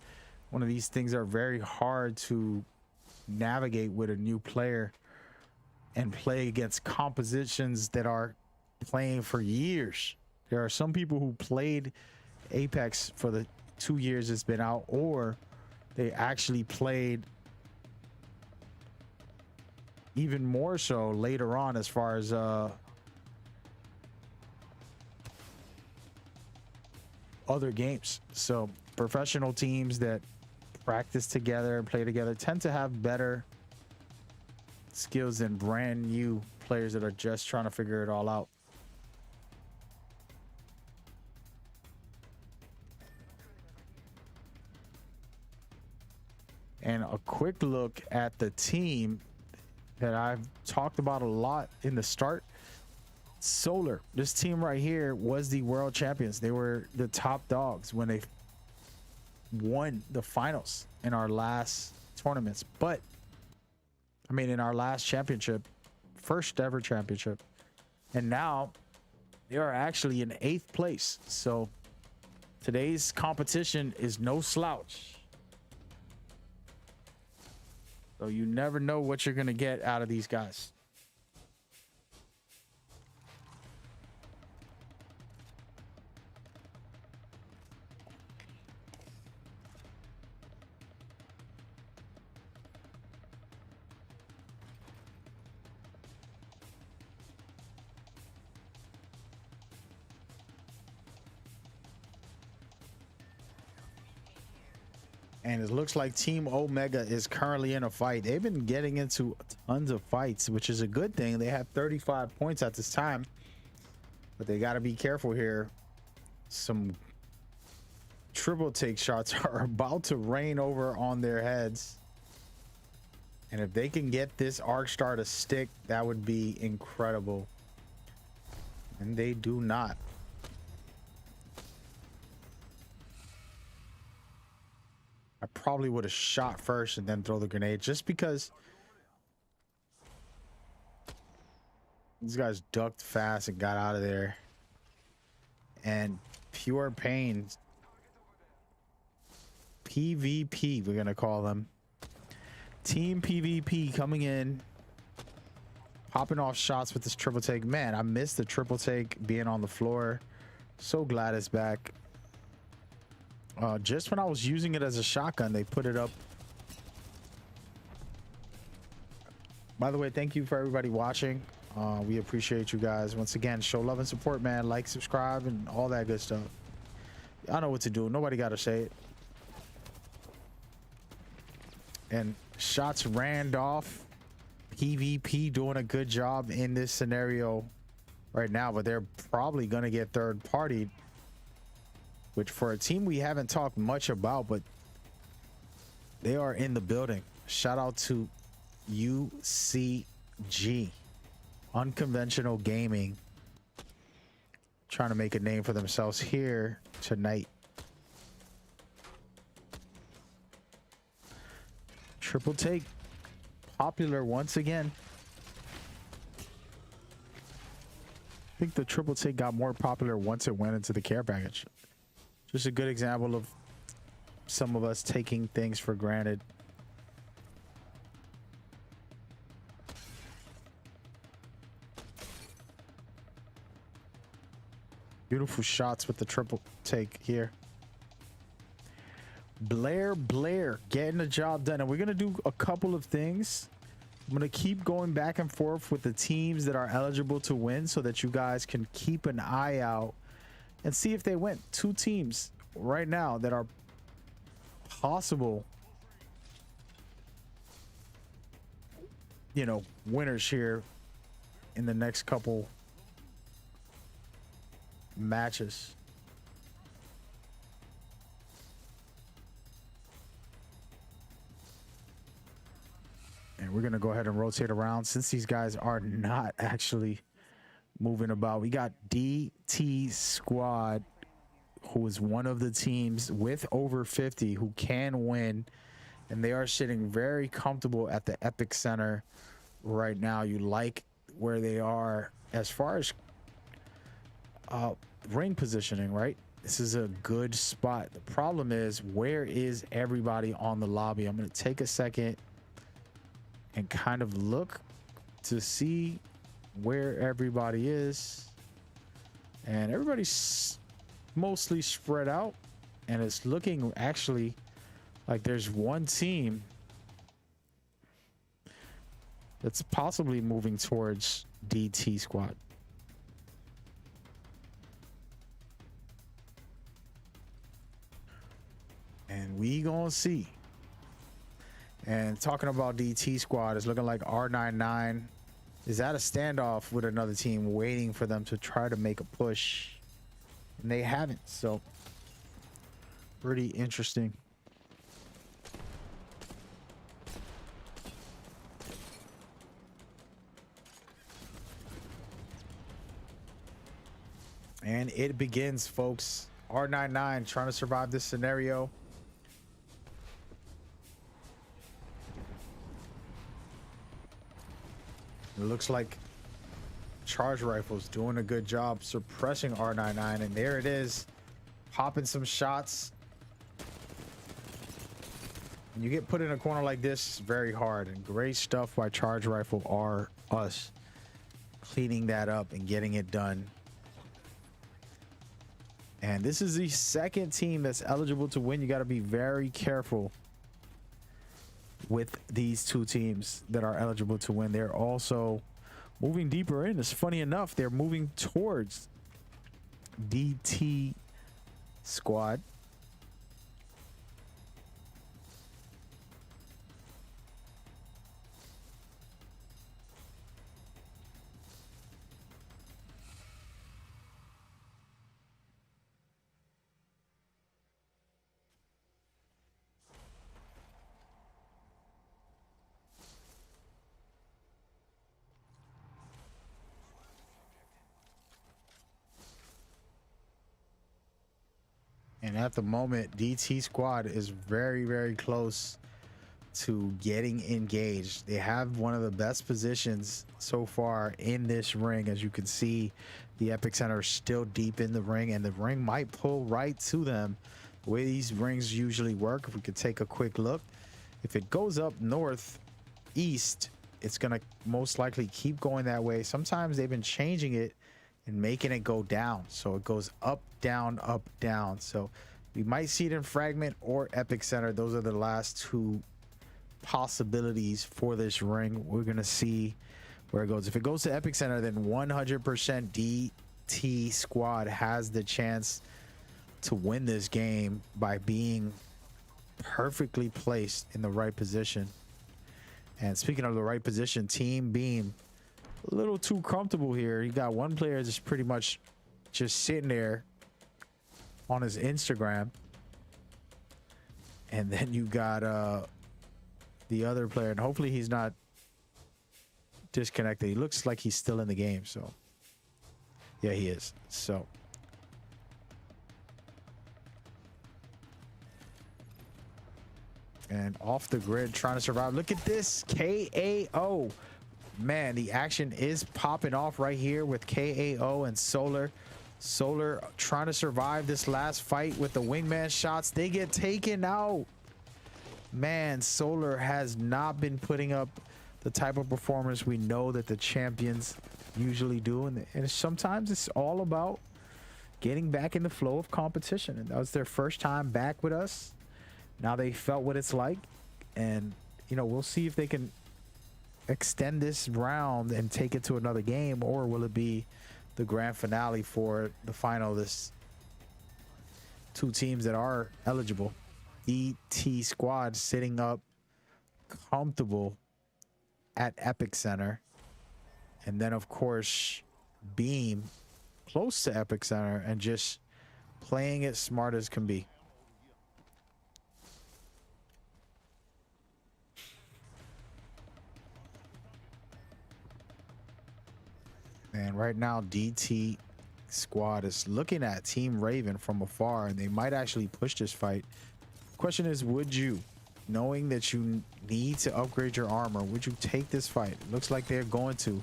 One of these things are very hard to navigate with a new player and play against compositions that are playing for years. There are some people who played Apex for the 2 years it's been out, or they actually played even more so later on as far as other games. So professional teams that practice together and play together tend to have better skills than brand new players that are just trying to figure it all out. And a quick look at the team that I've talked about a lot in the start. Solar, this team right here was the world champions. They were the top dogs when they won the finals in our last tournaments. But I mean, in our last championship, first ever championship, and now they are actually in 8th place. So today's competition is no slouch. So you never know what you're going to get out of these guys. And it looks like Team Omega is currently in a fight. They've been getting into tons of fights, which is a good thing. They have 35 points at this time, but they got to be careful here. Some triple take shots are about to rain over on their heads. And if they can get this arc star to stick, that would be incredible. And they do not. I probably would have shot first and then throw the grenade, just because these guys ducked fast and got out of there. And Pure Pain, PvP, we're gonna call them, Team PvP, coming in, popping off shots with this triple take. Man, I missed the triple take being on the floor. So glad it's back. Just when I was using it as a shotgun, they put it up. By the way, thank you for everybody watching. We appreciate you guys. Once again, show love and support, man. Like, subscribe, and all that good stuff. I know what to do. Nobody got to say it. And shots ran off. PvP doing a good job in this scenario right now, but they're probably going to get third partied, which for a team we haven't talked much about, but they are in the building. Shout out to UCG, Unconventional Gaming, trying to make a name for themselves here tonight. Triple take, popular once again. I think the triple take got more popular once it went into the care package. Just a good example of some of us taking things for granted. Beautiful shots with the triple take here. Blair getting the job done. And we're going to do a couple of things. I'm going to keep going back and forth with the teams that are eligible to win so that you guys can keep an eye out and see if they win. Two teams right now that are possible, you know, winners here in the next couple matches. And we're going to go ahead and rotate around since these guys are not actually moving about. We got DT Squad, who is one of the teams with over 50 who can win. And they are sitting very comfortable at the Epic Center right now. You like where they are as far as ring positioning, right? This is a good spot. The problem is, where is everybody on the lobby? I'm going to take a second and kind of look to see where everybody is. And everybody's mostly spread out, and it's looking actually like there's one team that's possibly moving towards DT Squad. And we gonna see. And talking about DT Squad, it's looking like R99 is at a standoff with another team, waiting for them to try to make a push, and they haven't. So pretty interesting. And it begins, folks. R99 trying to survive this scenario. It looks like Charge Rifle's doing a good job suppressing R99, and there it is, popping some shots. When you get put in a corner like this, it's very hard, and great stuff by Charge Rifle or us cleaning that up and getting it done. And this is the second team that's eligible to win. You got to be very careful with these two teams that are eligible to win. They're also moving deeper in. It's funny enough, they're moving towards DT Squad. And at the moment, DT Squad is very, very close to getting engaged. They have one of the best positions so far in this ring. As you can see, the Epic Center is still deep in the ring, and the ring might pull right to them. The way these rings usually work, if we could take a quick look, if it goes up northeast, it's going to most likely keep going that way. Sometimes they've been changing it and making it go down, so it goes up, down, up, down. So we might see it in Fragment or Epic Center. Those are the last two possibilities for this ring. We're gonna see where it goes. If it goes to Epic Center, then 100% DT Squad has the chance to win this game by being perfectly placed in the right position. And speaking of the right position, Team Beam a little too comfortable here. You got one player that's pretty much just sitting there on his Instagram, and then you got the other player, and hopefully he's not disconnected. He looks like he's still in the game, so yeah, he is. So And off the grid, trying to survive. Look at this KAO. Man, the action is popping off right here with KAO and Solar. Solar trying to survive this last fight with the wingman shots. They get taken out. Man, Solar has not been putting up the type of performance we know that the champions usually do. And sometimes it's all about getting back in the flow of competition. And that was their first time back with us. Now they felt what it's like. And, you know, we'll see if they can extend this round and take it to another game, or will it be the grand finale for the final? This two teams that are eligible. ET Squad sitting up comfortable at Epic Center, and then of course Beam close to Epic Center and just playing it smart as can be. And right now DT Squad is looking at Team Raven from afar, and they might actually push this fight. Question is, would you, knowing that you need to upgrade your armor, would you take this fight? Looks like they're going to.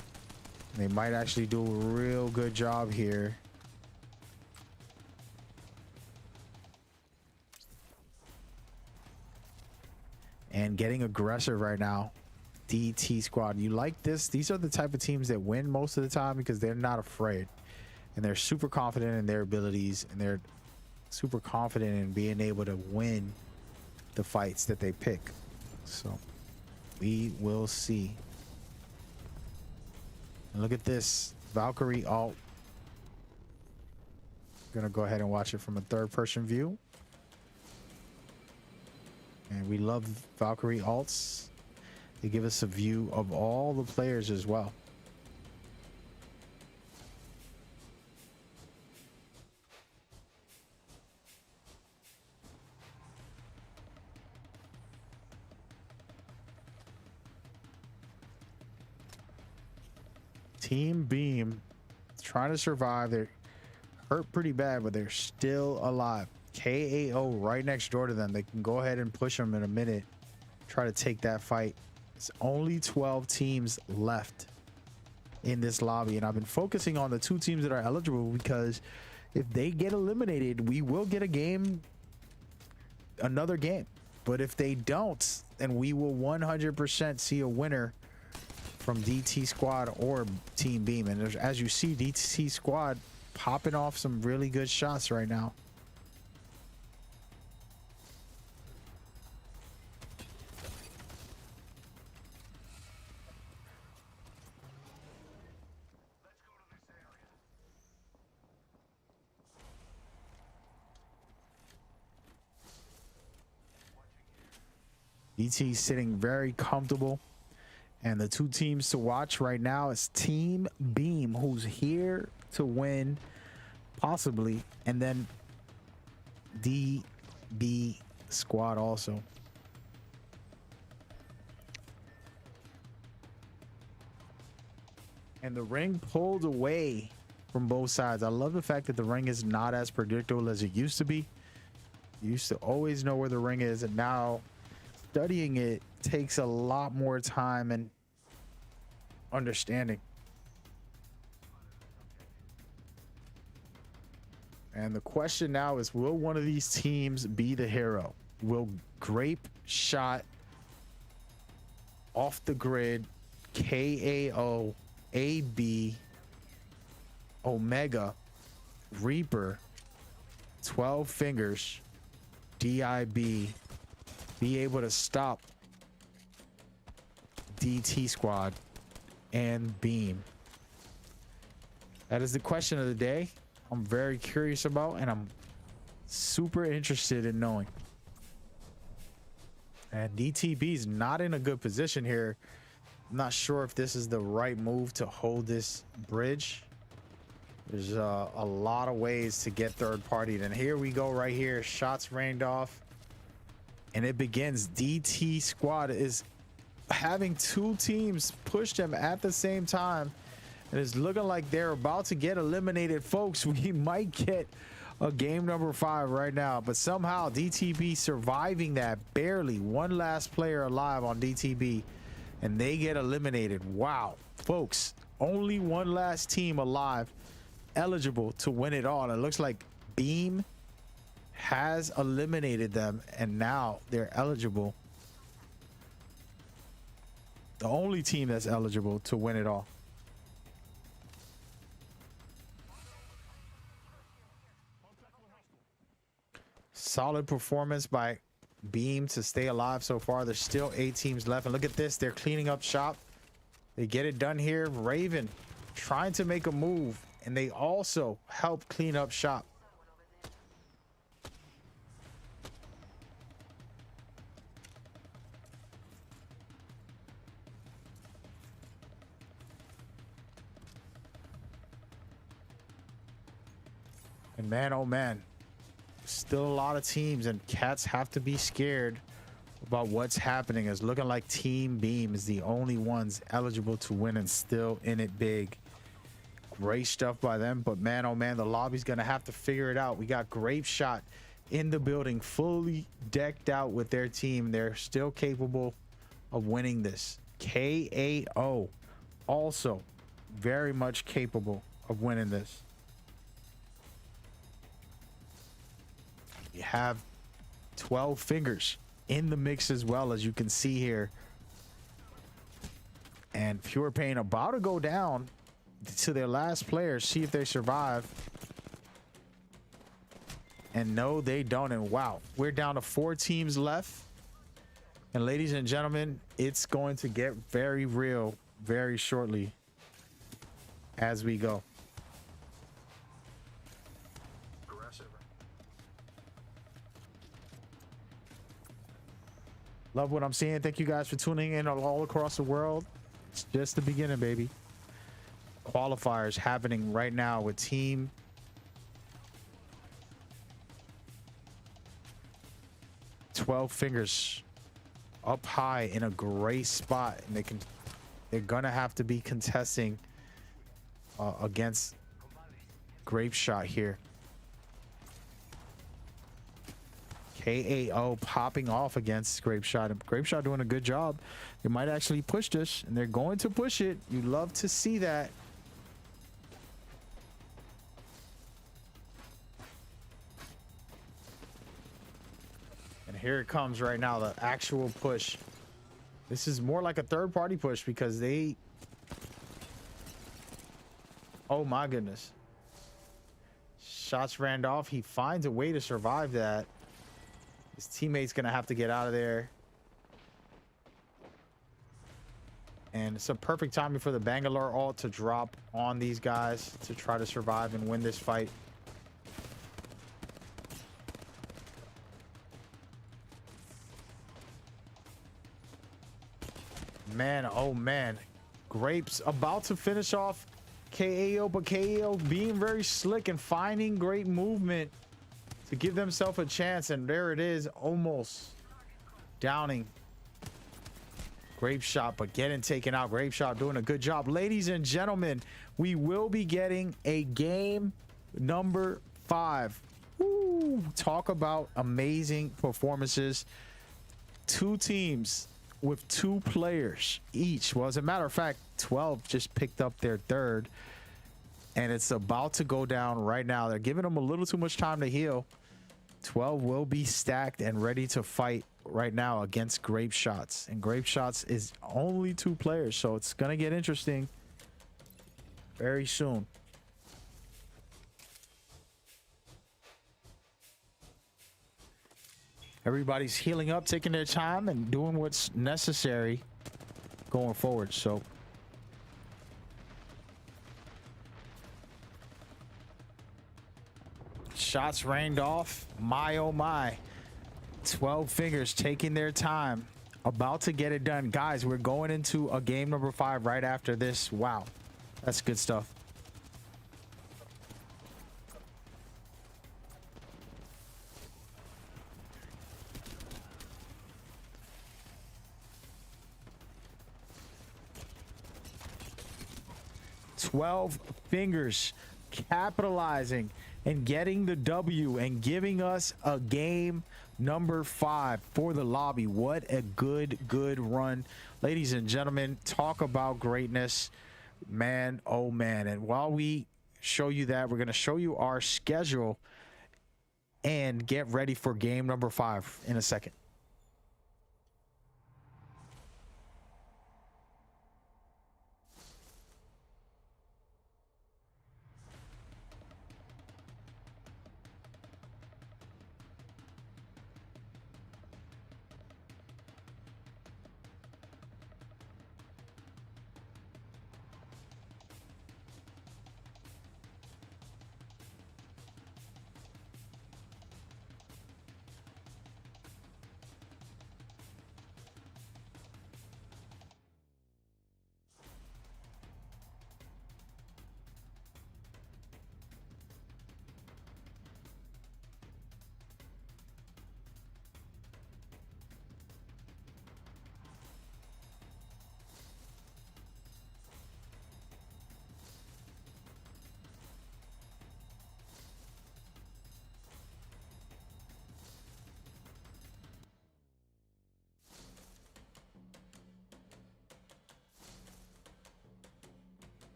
They might actually do a real good job here. And getting aggressive right now. DT Squad, you like this? These are the type of teams that win most of the time because they're not afraid. And they're super confident in their abilities, and they're super confident in being able to win the fights that they pick. So we will see. And look at this Valkyrie ult. Gonna go ahead and watch it from a third-person view. And we love Valkyrie ults. They give us a view of all the players as well. Team Beam trying to survive. They're hurt pretty bad, but they're still alive. KAO right next door to them. They can go ahead and push them in a minute. Try to take that fight. It's only 12 teams left in this lobby, and I've been focusing on the two teams that are eligible because if they get eliminated, we will get a game, another game. But if they don't, then we will 100% see a winner from DT Squad or Team Beam. And as you see, DT Squad popping off some really good shots right now. DT sitting very comfortable. And the two teams to watch right now is Team Beam, who's here to win, possibly, and then DB Squad also. And the ring pulled away from both sides. I love the fact that the ring is not as predictable as it used to be. You used to always know where the ring is, and now studying it takes a lot more time and understanding. And the question now is, will one of these teams be the hero? Will Grape Shot, Off the Grid, KAO, AB, Omega, Reaper, 12 Fingers, DIB be able to stop DT Squad and Beam? That is the question of the day. I'm very curious about, and I'm super interested in knowing. And DTB is not in a good position here. I'm not sure if this is the right move to hold this bridge. There's a lot of ways to get third partied, and here we go right here. Shots rained off, and it begins. DT Squad is having two teams push them at the same time, and it's looking like they're about to get eliminated. Folks, we might get a game number 5 right now, but somehow DTB surviving that, barely one last player alive on DTB, and they get eliminated. Wow, folks, only one last team alive eligible to win it all. And it looks like Beam has eliminated them, and now they're eligible. The only team that's eligible to win it all. Solid performance by Beam to stay alive so far. There's still 8 teams left, and look at this, they're cleaning up shop. They get it done here. Raven trying to make a move, and they also help clean up shop. And man, oh man, still a lot of teams, and cats have to be scared about what's happening. It's looking like Team Beam is the only ones eligible to win and still in it big. Great stuff by them, but man, oh man, the lobby's gonna have to figure it out. We got Grape Shot in the building, fully decked out with their team. They're still capable of winning this. KAO also very much capable of winning this. You have 12 Fingers in the mix as well, as you can see here. And Pure Pain about to go down to their last player, see if they survive. And no, they don't. And wow, we're down to 4 teams left. And ladies and gentlemen, it's going to get very real very shortly as we go. Love what I'm seeing. Thank you guys for tuning in all across the world. It's just the beginning, baby. Qualifiers happening right now with Team 12 Fingers up high in a great spot, and they're gonna have to be contesting against Grape Shot here. KAO popping off against Grape Shot, and Grape Shot doing a good job. They might actually push this, and they're going to push it. You love to see that. And here it comes right now, the actual push. This is more like a third-party push because they... Oh my goodness. Shots ran off. He finds a way to survive that. His teammate's gonna have to get out of there. And it's a perfect timing for the Bangalore ult to drop on these guys to try to survive and win this fight. Man, oh man. Grapes about to finish off KAO, but KAO being very slick and finding great movement to give themselves a chance, and there it is, almost downing Grape Shot, but getting taken out. Grape Shot doing a good job. Ladies and gentlemen, we will be getting a game number 5. Woo, talk about amazing performances. 2 teams with 2 players each. Well, as a matter of fact, 12 just picked up their third, and it's about to go down right now. They're giving them a little too much time to heal. 12 will be stacked and ready to fight right now against Grape Shots, and Grape Shots is only 2 players, so it's gonna get interesting very soon. Everybody's healing up, taking their time, and doing what's necessary going forward. So shots rained off. My oh my. 12 Fingers taking their time, about to get it done. Guys, we're going into a game number 5 right after this. Wow, that's good stuff. "12 Fingers" capitalizing and getting the W and giving us a game number 5 for the lobby. What a good run, ladies and gentlemen. Talk about greatness, man. Oh man. And while we show you that, we're going to show you our schedule and get ready for game number 5 in a second.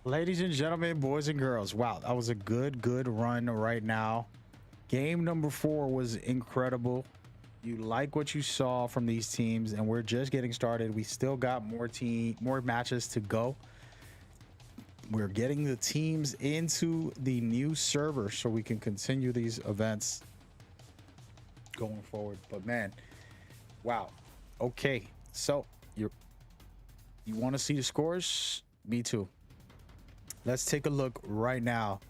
Ladies and gentlemen, boys and girls, wow, that was a good run right now. Game number 4 was incredible. You like what you saw from these teams, and we're just getting started. We still got more matches to go. We're getting the teams into the new server so we can continue these events going forward. But man, wow. Okay, so you want to see the scores? Me too. Let's take a look right now.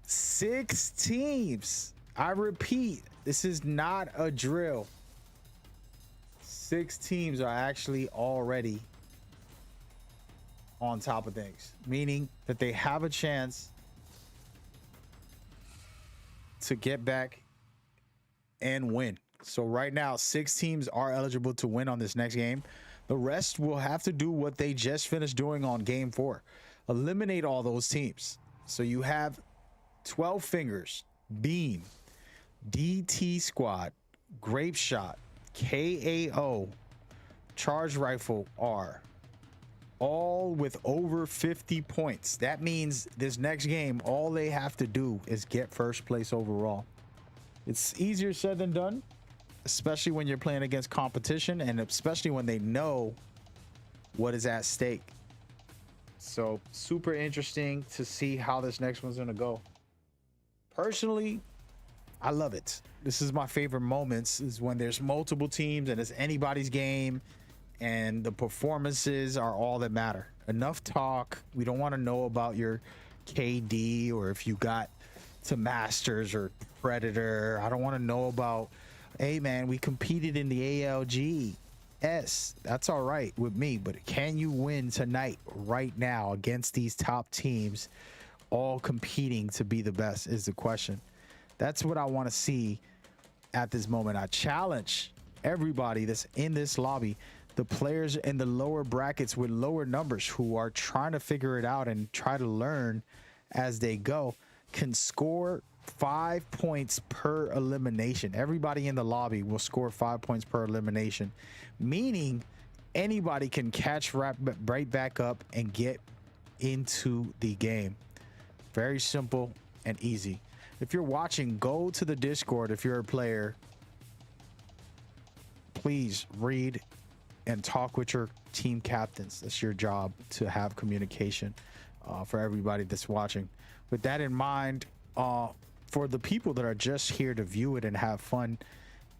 6 teams. I repeat, this is not a drill. 6 teams are actually already on top of things, meaning that they have a chance to get back and win. So right now, 6 teams are eligible to win on this next game. The rest will have to do what they just finished doing on game 4. Eliminate all those teams. So you have 12 Fingers, Beam, DT Squad, Grape Shot, KAO, Charge Rifle R, all with over 50 points. That means this next game, all they have to do is get first place overall. It's easier said than done, especially when you're playing against competition and especially when they know what is at stake. So super interesting to see how this next one's gonna go. Personally, I love it. This is my favorite moments, is when there's multiple teams and it's anybody's game and the performances are all that matter. Enough talk. We don't want to know about your KD or if you got to Masters or Predator. I don't want to know about, hey man, we competed in the ALG. Yes, that's all right with me, but can you win tonight, right now, against these top teams, all competing to be the best is the question. That's what I want to see at this moment. I challenge everybody that's in this lobby, the players in the lower brackets with lower numbers who are trying to figure it out and try to learn as they go, can score 5 points per elimination. Everybody in the lobby will score 5 points per elimination, meaning anybody can catch right back up and get into the game. Very simple and easy. If you're watching, go to the Discord. If you're a player, please read and talk with your team captains. That's your job, to have communication for everybody that's watching. With that in mind, for the people that are just here to view it and have fun,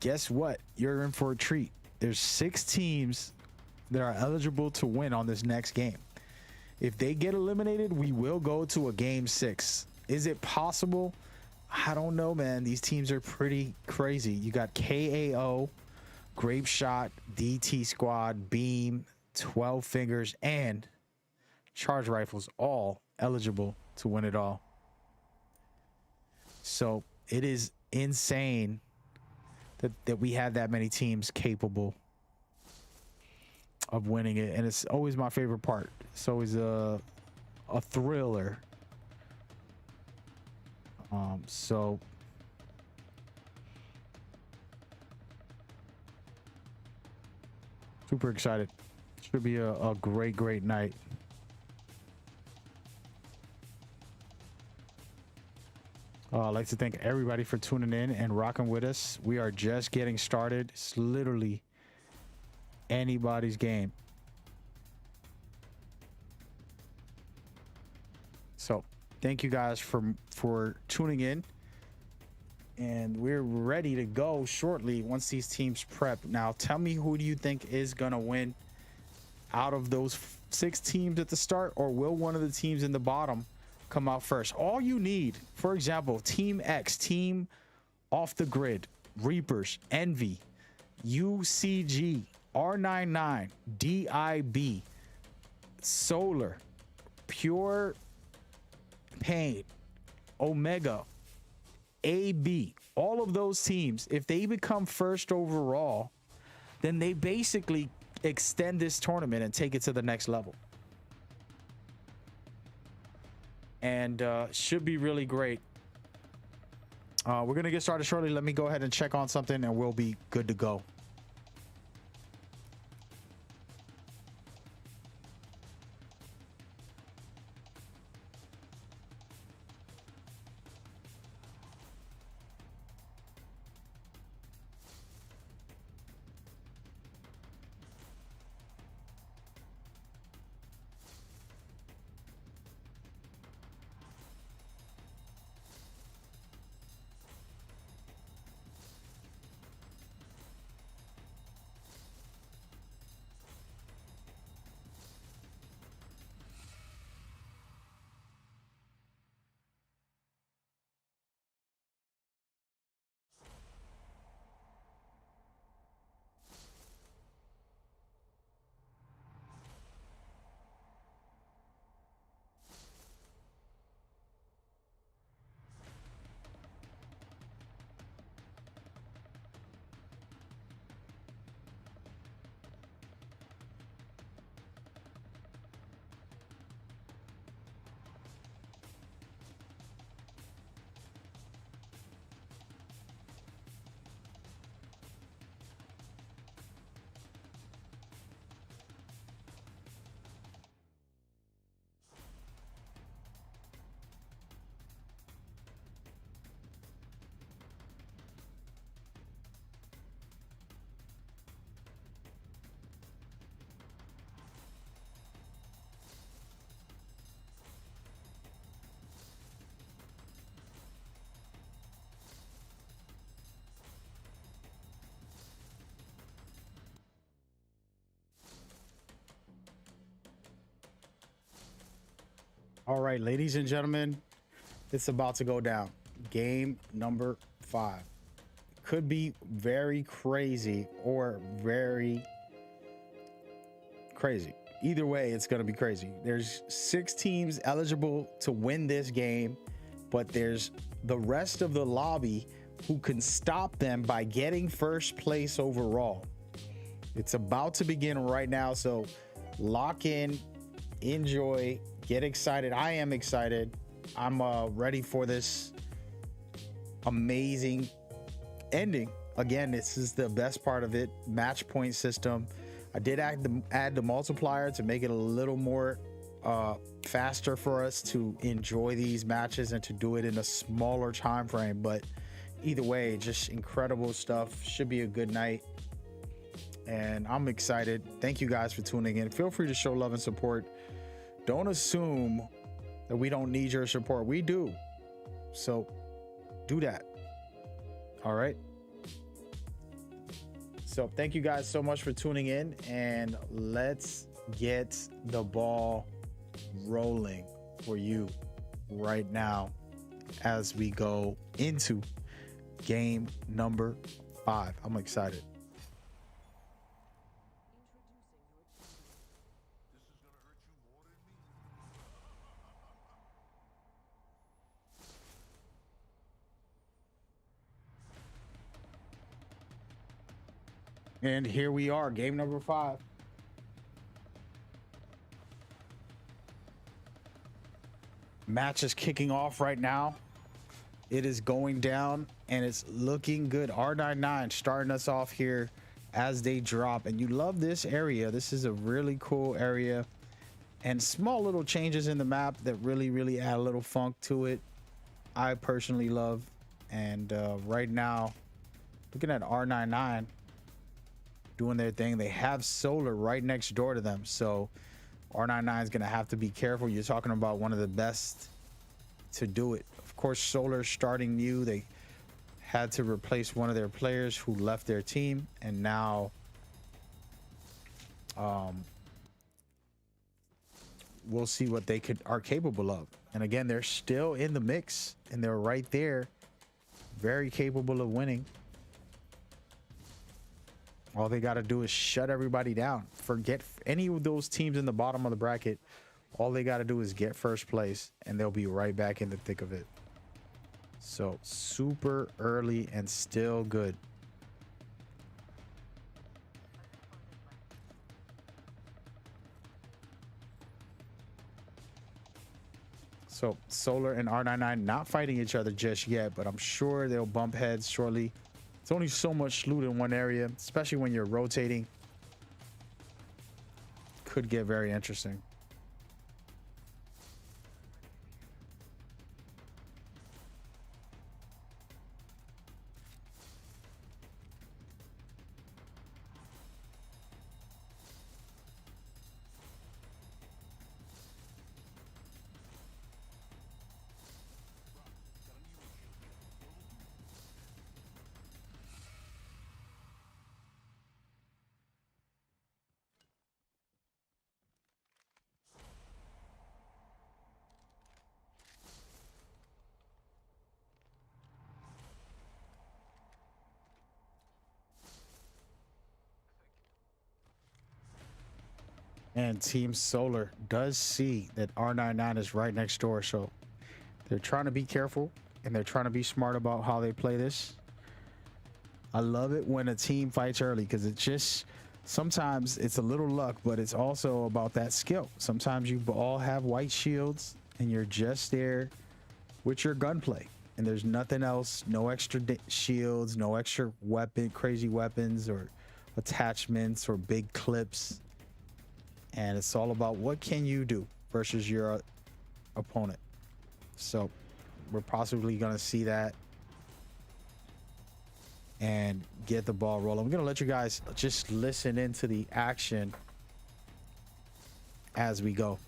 guess what? You're in for a treat. There's 6 teams that are eligible to win on this next game. If they get eliminated, we will go to a game 6. Is it possible? I don't know, man. These teams are pretty crazy. You got KAO, Grape Shot, DT Squad, Beam, 12 Fingers, and Charge Rifles, all eligible to win it all. So it is insane that we have that many teams capable of winning it, and it's always my favorite part. It's always a thriller. So super excited. Should be a great night. I'd like to thank everybody for tuning in and rocking with us. We are just getting started. It's literally anybody's game. So thank you guys for tuning in, and we're ready to go shortly once these teams prep. Now tell me, who do you think is gonna win out of those 6 teams at the start, or will one of the teams in the bottom come out first? All you need, for example, Team X, Team Off the Grid, Reapers, Envy, UCG, R99, DIB, Solar, Pure Pain, Omega, AB, all of those teams, if they become first overall, then they basically extend this tournament and take it to the next level. And should be really great. We're gonna get started shortly. Let me go ahead and check on something and we'll be good to go. All right, ladies and gentlemen, it's about to go down. Game number 5. Could be very crazy or very crazy. Either way, it's going to be crazy. There's 6 teams eligible to win this game, but there's the rest of the lobby who can stop them by getting first place overall. It's about to begin right now, so lock in, enjoy, get excited. I am excited. I'm ready for this amazing ending. Again, this is the best part of it, match point system. I did add the multiplier to make it a little more faster for us to enjoy these matches and to do it in a smaller time frame. But either way, just incredible stuff. Should be a good night. And I'm excited. Thank you guys for tuning in. Feel free to show love and support. Don't assume that we don't need your support. We do. So do that. All right. So thank you guys so much for tuning in, and let's get the ball rolling for you right now as we go into game number 5. I'm excited. And here we are, game number 5. Match is kicking off right now. It is going down and it's looking good. R99 starting us off here as they drop. And you love this area. This is a really cool area. And small little changes in the map that really add a little funk to it. I personally love. And right now, looking at R99 doing their thing. They have solar right next door to them, so R99 is going to have to be careful. You're talking about one of the best to do it. Of course, solar starting new. They had to replace one of their players who left their team, and now we'll see what they are capable of. And again, they're still in the mix, and they're right there, very capable of winning. All they got to do is shut everybody down. Forget any of those teams in the bottom of the bracket. All they got to do is get first place, and they'll be right back in the thick of it. So super early and still good. So Solar and R99 not fighting each other just yet, but I'm sure they'll bump heads shortly. It's only so much loot in one area, especially when you're rotating. Could get very interesting. And Team Solar does see that R99 is right next door, so they're trying to be careful and they're trying to be smart about how they play this. I love it when a team fights early because it just sometimes it's a little luck, but it's also about that skill. Sometimes you all have white shields and you're just there with your gunplay, and there's nothing else, no extra shields, no extra crazy weapons or attachments or big clips. And it's all about what can you do versus your opponent. So we're possibly going to see that and get the ball rolling. I'm going to let you guys just listen into the action as we go.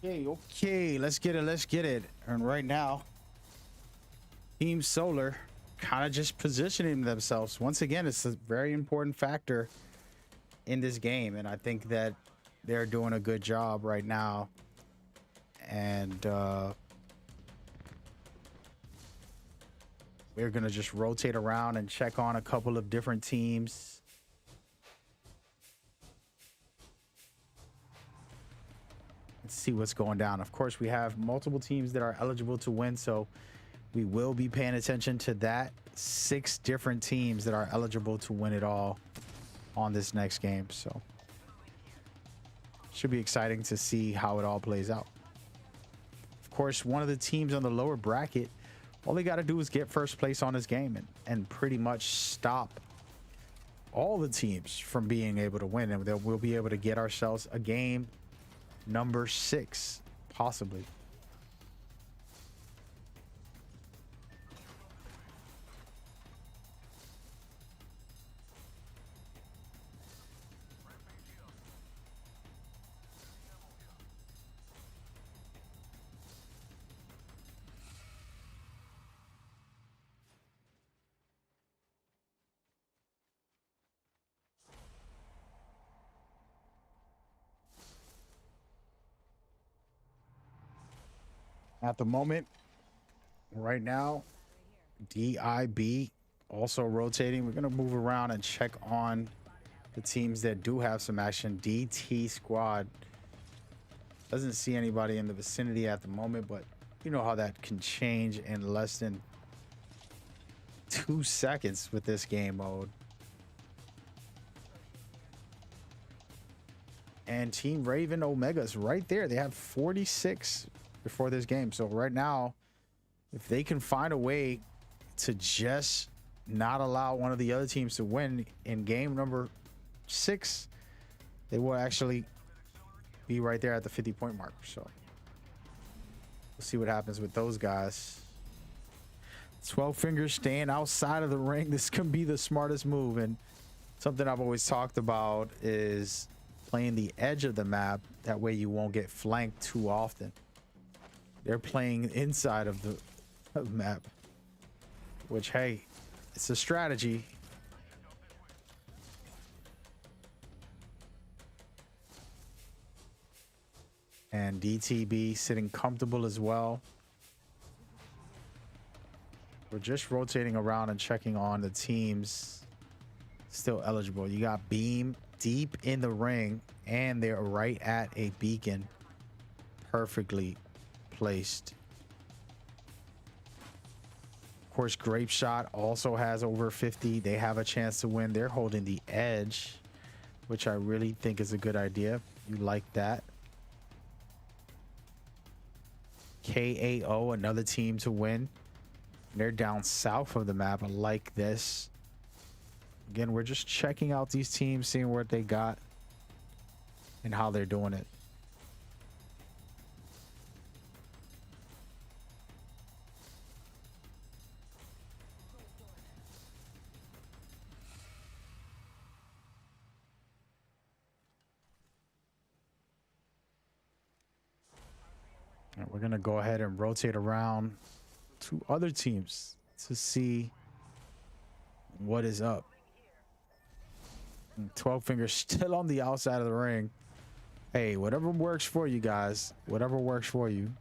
Okay, let's get it. Let's get it. And right now, Team Solar kind of just positioning themselves. Once again, it's a very important factor in this game, and I think that they're doing a good job right now. And we're gonna just rotate around and check on a couple of different teams. Let's see what's going down. Of course, we have multiple teams that are eligible to win, so we will be paying attention to that. 6 different teams that are eligible to win it all on this next game, so should be exciting to see how it all plays out. Of course, one of the teams on the lower bracket, all they got to do is get first place on this game and pretty much stop all the teams from being able to win, and we'll be able to get ourselves a game number 6 possibly. At the moment, right now, DIB also rotating. We're going to move around and check on the teams that do have some action. DT squad doesn't see anybody in the vicinity at the moment, but you know how that can change in less than 2 seconds with this game mode. And Team Raven Omega's right there. They have 46 before this game. So right now, if they can find a way to just not allow one of the other teams to win in game number 6, they will actually be right there at the 50-point mark. So we'll see what happens with those guys. 12 fingers staying outside of the ring. This can be the smartest move, and something I've always talked about is playing the edge of the map. That way you won't get flanked too often. They're playing inside of the map, which, hey, it's a strategy. And DTB sitting comfortable as well. We're just rotating around and checking on the teams still eligible. You got Beam deep in the ring, and they're right at a beacon, perfectly placed. Of course, Grape Shot also has over 50. They have a chance to win. They're holding the edge, which I really think is a good idea. You like that. KAO, another team to win. They're down south of the map. I like this. Again, we're just checking out these teams, seeing what they got and how they're doing it. And we're going to go ahead and rotate around to other teams to see what is up. And 12 fingers still on the outside of the ring. Hey, whatever works for you guys, whatever works for you.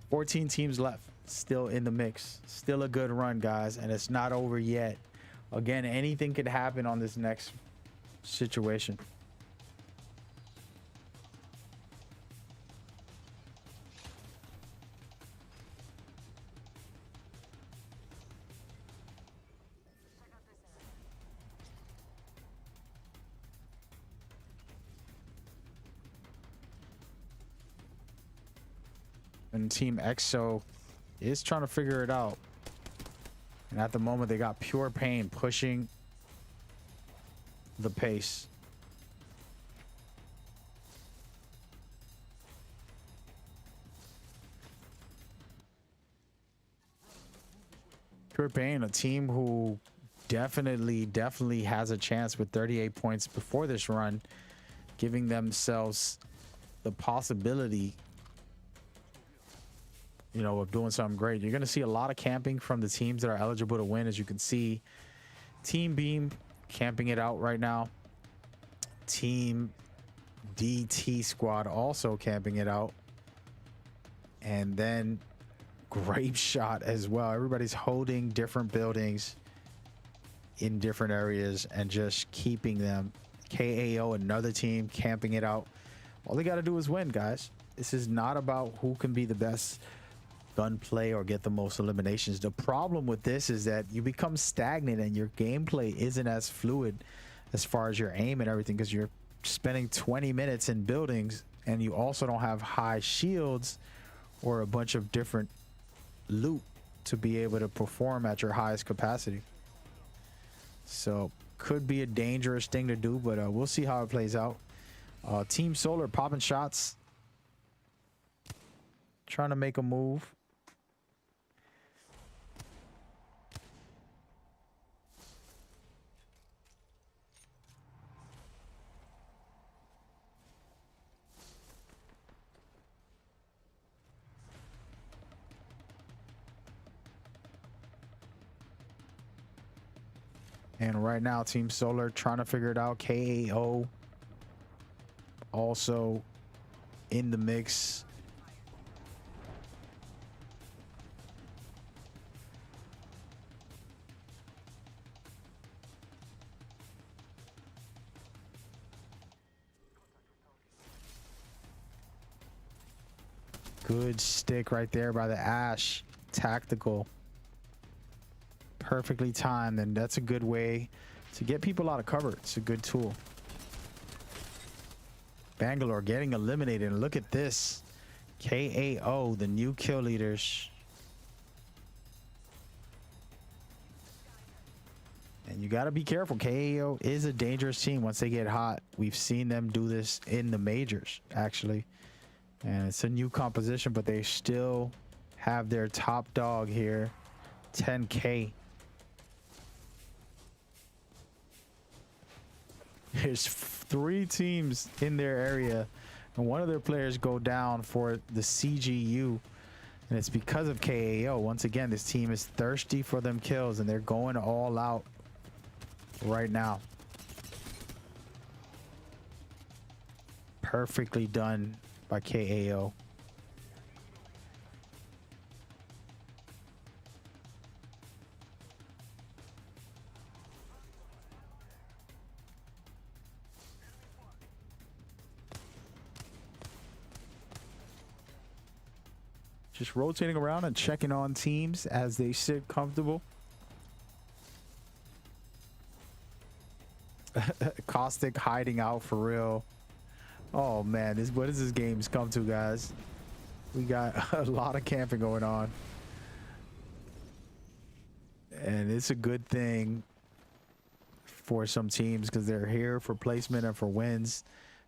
14 teams left, still in the mix. Still a good run, guys, and it's not over yet. Again, anything could happen on this next situation. And Team EXO is trying to figure it out. And at the moment, they got Pure Pain pushing the pace. Pure Pain, a team who definitely has a chance with 38 points before this run, giving themselves the possibility, you know, of doing something great. You're going to see a lot of camping from the teams that are eligible to win. As you can see, Team Beam camping it out right now. Team DT squad also camping it out. And then Grape Shot as well. Everybody's holding different buildings in different areas and just keeping them. KAO, another team, camping it out. All they got to do is win, guys. This is not about who can be the best gunplay or get the most eliminations. The problem with this is that you become stagnant and your gameplay isn't as fluid as far as your aim and everything, because you're spending 20 minutes in buildings and you also don't have high shields or a bunch of different loot to be able to perform at your highest capacity. So could be a dangerous thing to do, but we'll see how it plays out. Team Solar popping shots, trying to make a move. And right now, Team Solar trying to figure it out. KAO also in the mix. Good stick right there by the Ash. Tactical. Perfectly timed, and that's a good way to get people out of cover. It's a good tool. Bangalore getting eliminated, and look at this. KAO, the new kill leaders. And you got to be careful. KAO is a dangerous team once they get hot. We've seen them do this in the majors, actually. And it's a new composition, but they still have their top dog here, 10K. There's 3 teams in their area, and one of their players go down for the CGU, and it's because of KAO. Once again, this team is thirsty for them kills, and they're going all out right now. Perfectly done by KAO. Just rotating around and checking on teams as they sit comfortable. Caustic hiding out for real. Oh man, what does this game's come to, guys? We got a lot of camping going on. And it's a good thing for some teams because they're here for placement and for wins.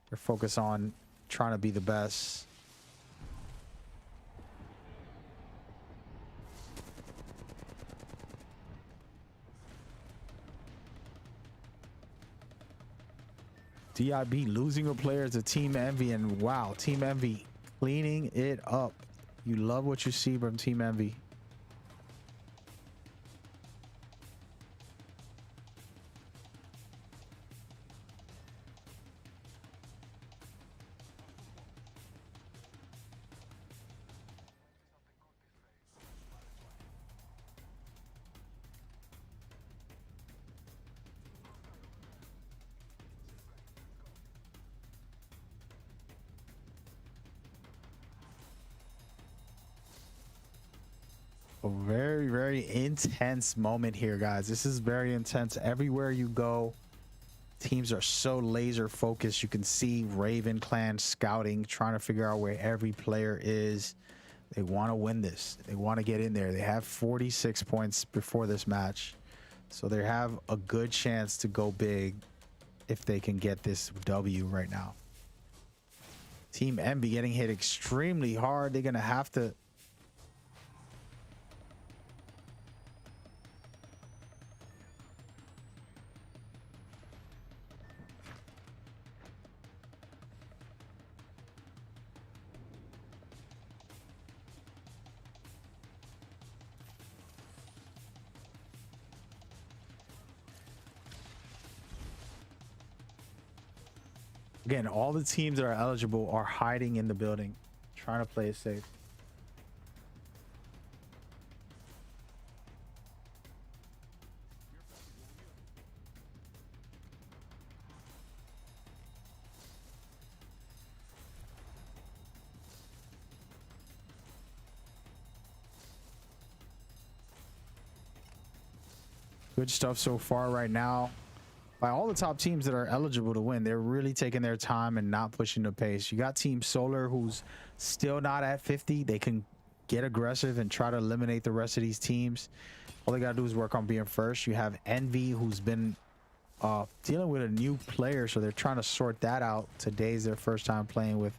They're focused on trying to be the best. DIB losing a player to Team Envy, and wow, Team Envy cleaning it up. You love what you see from Team Envy. A very, very intense moment here, guys. This is very intense. Everywhere you go, teams are so laser focused. You can see Raven Clan scouting, trying to figure out where every player is. They want to win this. They want to get in there. They have 46 points before this match, so they have a good chance to go big if they can get this W right now. Team Envy getting hit extremely hard. They're gonna have to Again, all the teams that are eligible are hiding in the building, trying to play it safe. Good stuff so far right now. By all the top teams that are eligible to win, they're really taking their time and not pushing the pace. You got Team Solar, who's still not at 50. They can get aggressive and try to eliminate the rest of these teams. All they got to do is work on being first. You have Envy, who's been dealing with a new player, so they're trying to sort that out. Today's their first time playing with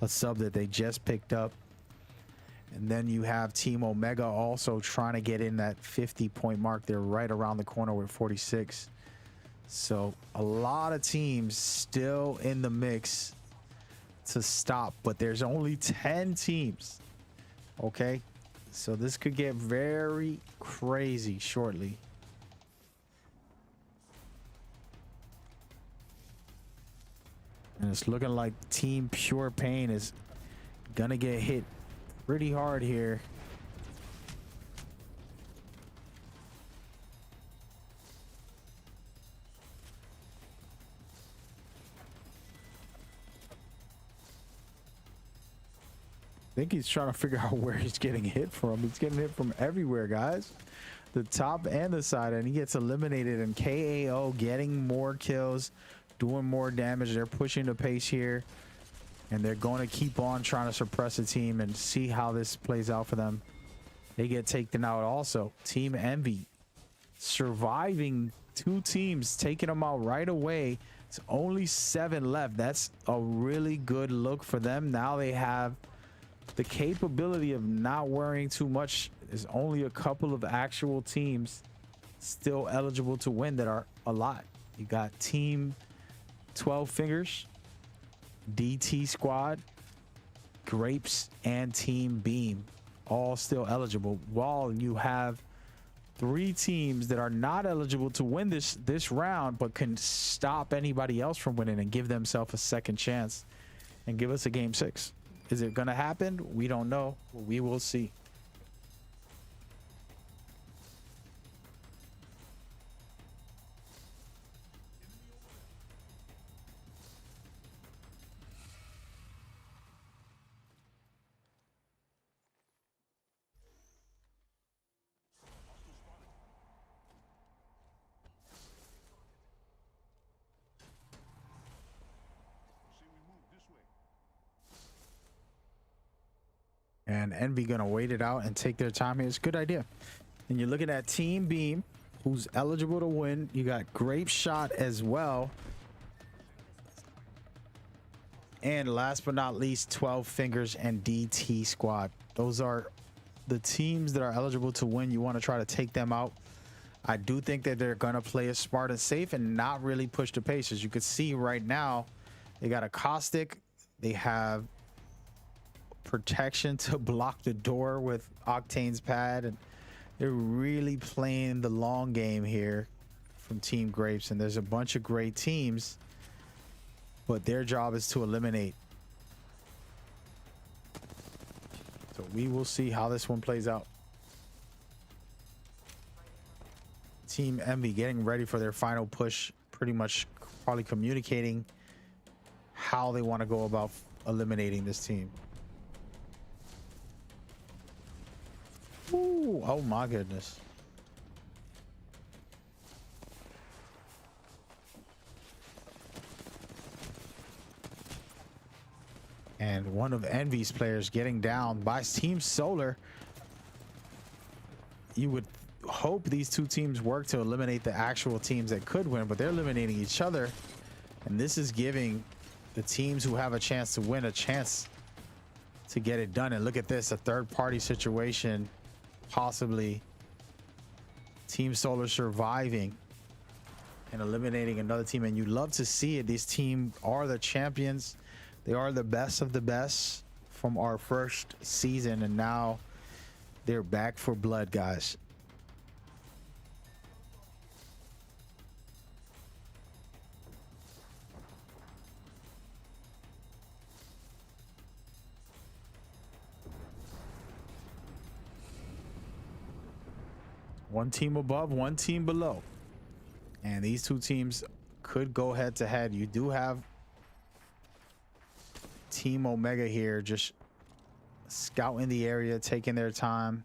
a sub that they just picked up. And then you have Team Omega also trying to get in that 50-point mark. They're right around the corner with 46. So a lot of teams still in the mix to stop, but there's only 10 teams. Okay, so this could get very crazy shortly. And it's looking like Team Pure Pain is gonna get hit pretty hard here. I think he's trying to figure out where he's getting hit from. He's getting hit from everywhere, guys. The top and the side, and he gets eliminated. And KAO getting more kills, doing more damage. They're pushing the pace here, and they're going to keep on trying to suppress the team and see how this plays out for them. They get taken out also. Team Envy surviving 2 teams, taking them out right away. It's only 7 left. That's a really good look for them. Now they have the capability of not worrying too much. There's only a couple of actual teams still eligible to win that are a lot. You got Team 12 Fingers, DT Squad, Grapes, and Team Beam, all still eligible, while you have 3 teams that are not eligible to win this round, but can stop anybody else from winning and give themselves a second chance and give us a game 6. Is it going to happen? We don't know. We will see. And Envy gonna wait it out and take their time here. It's a good idea. And you're looking at Team Beam, who's eligible to win. You got Grape Shot as well. And last but not least, 12 Fingers and DT Squad. Those are the teams that are eligible to win. You want to try to take them out. I do think that they're gonna play it smart and safe and not really push the pace. As you can see right now, they got a Caustic. They have protection to block the door with Octane's pad, and they're really playing the long game here from Team Grapes. And there's a bunch of great teams, but their job is to eliminate. So we will see how this one plays out. Team Envy getting ready for their final push, pretty much probably communicating how they want to go about eliminating this team. Ooh, oh my goodness. And one of Envy's players getting down by Team Solar. You would hope these 2 teams work to eliminate the actual teams that could win, but they're eliminating each other. And this is giving the teams who have a chance to win a chance to get it done. And look at this, a third-party situation. Possibly Team Solar surviving and eliminating another team, and you love to see it. These teams are the champions. They are the best of the best from our first season, and now they're back for blood, guys. One team above, one team below. And these two teams could go head to head. You do have Team Omega here just scouting the area, taking their time.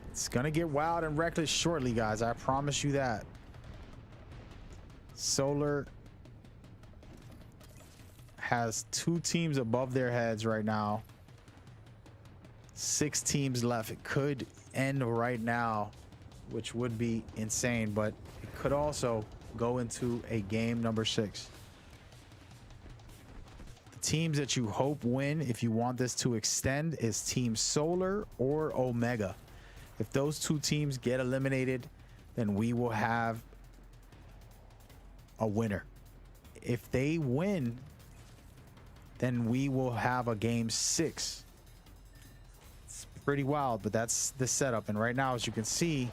It's gonna get wild and reckless shortly, guys. I promise you that. Solar has 2 teams above their heads right now. 6 teams left. It could end right now, which would be insane, but it could also go into a game number 6. The teams that you hope win, if you want this to extend, is Team Solar or Omega. If those 2 teams get eliminated, then we will have a winner. If they win, then we will have a game 6. It's pretty wild, but that's the setup. And right now, as you can see,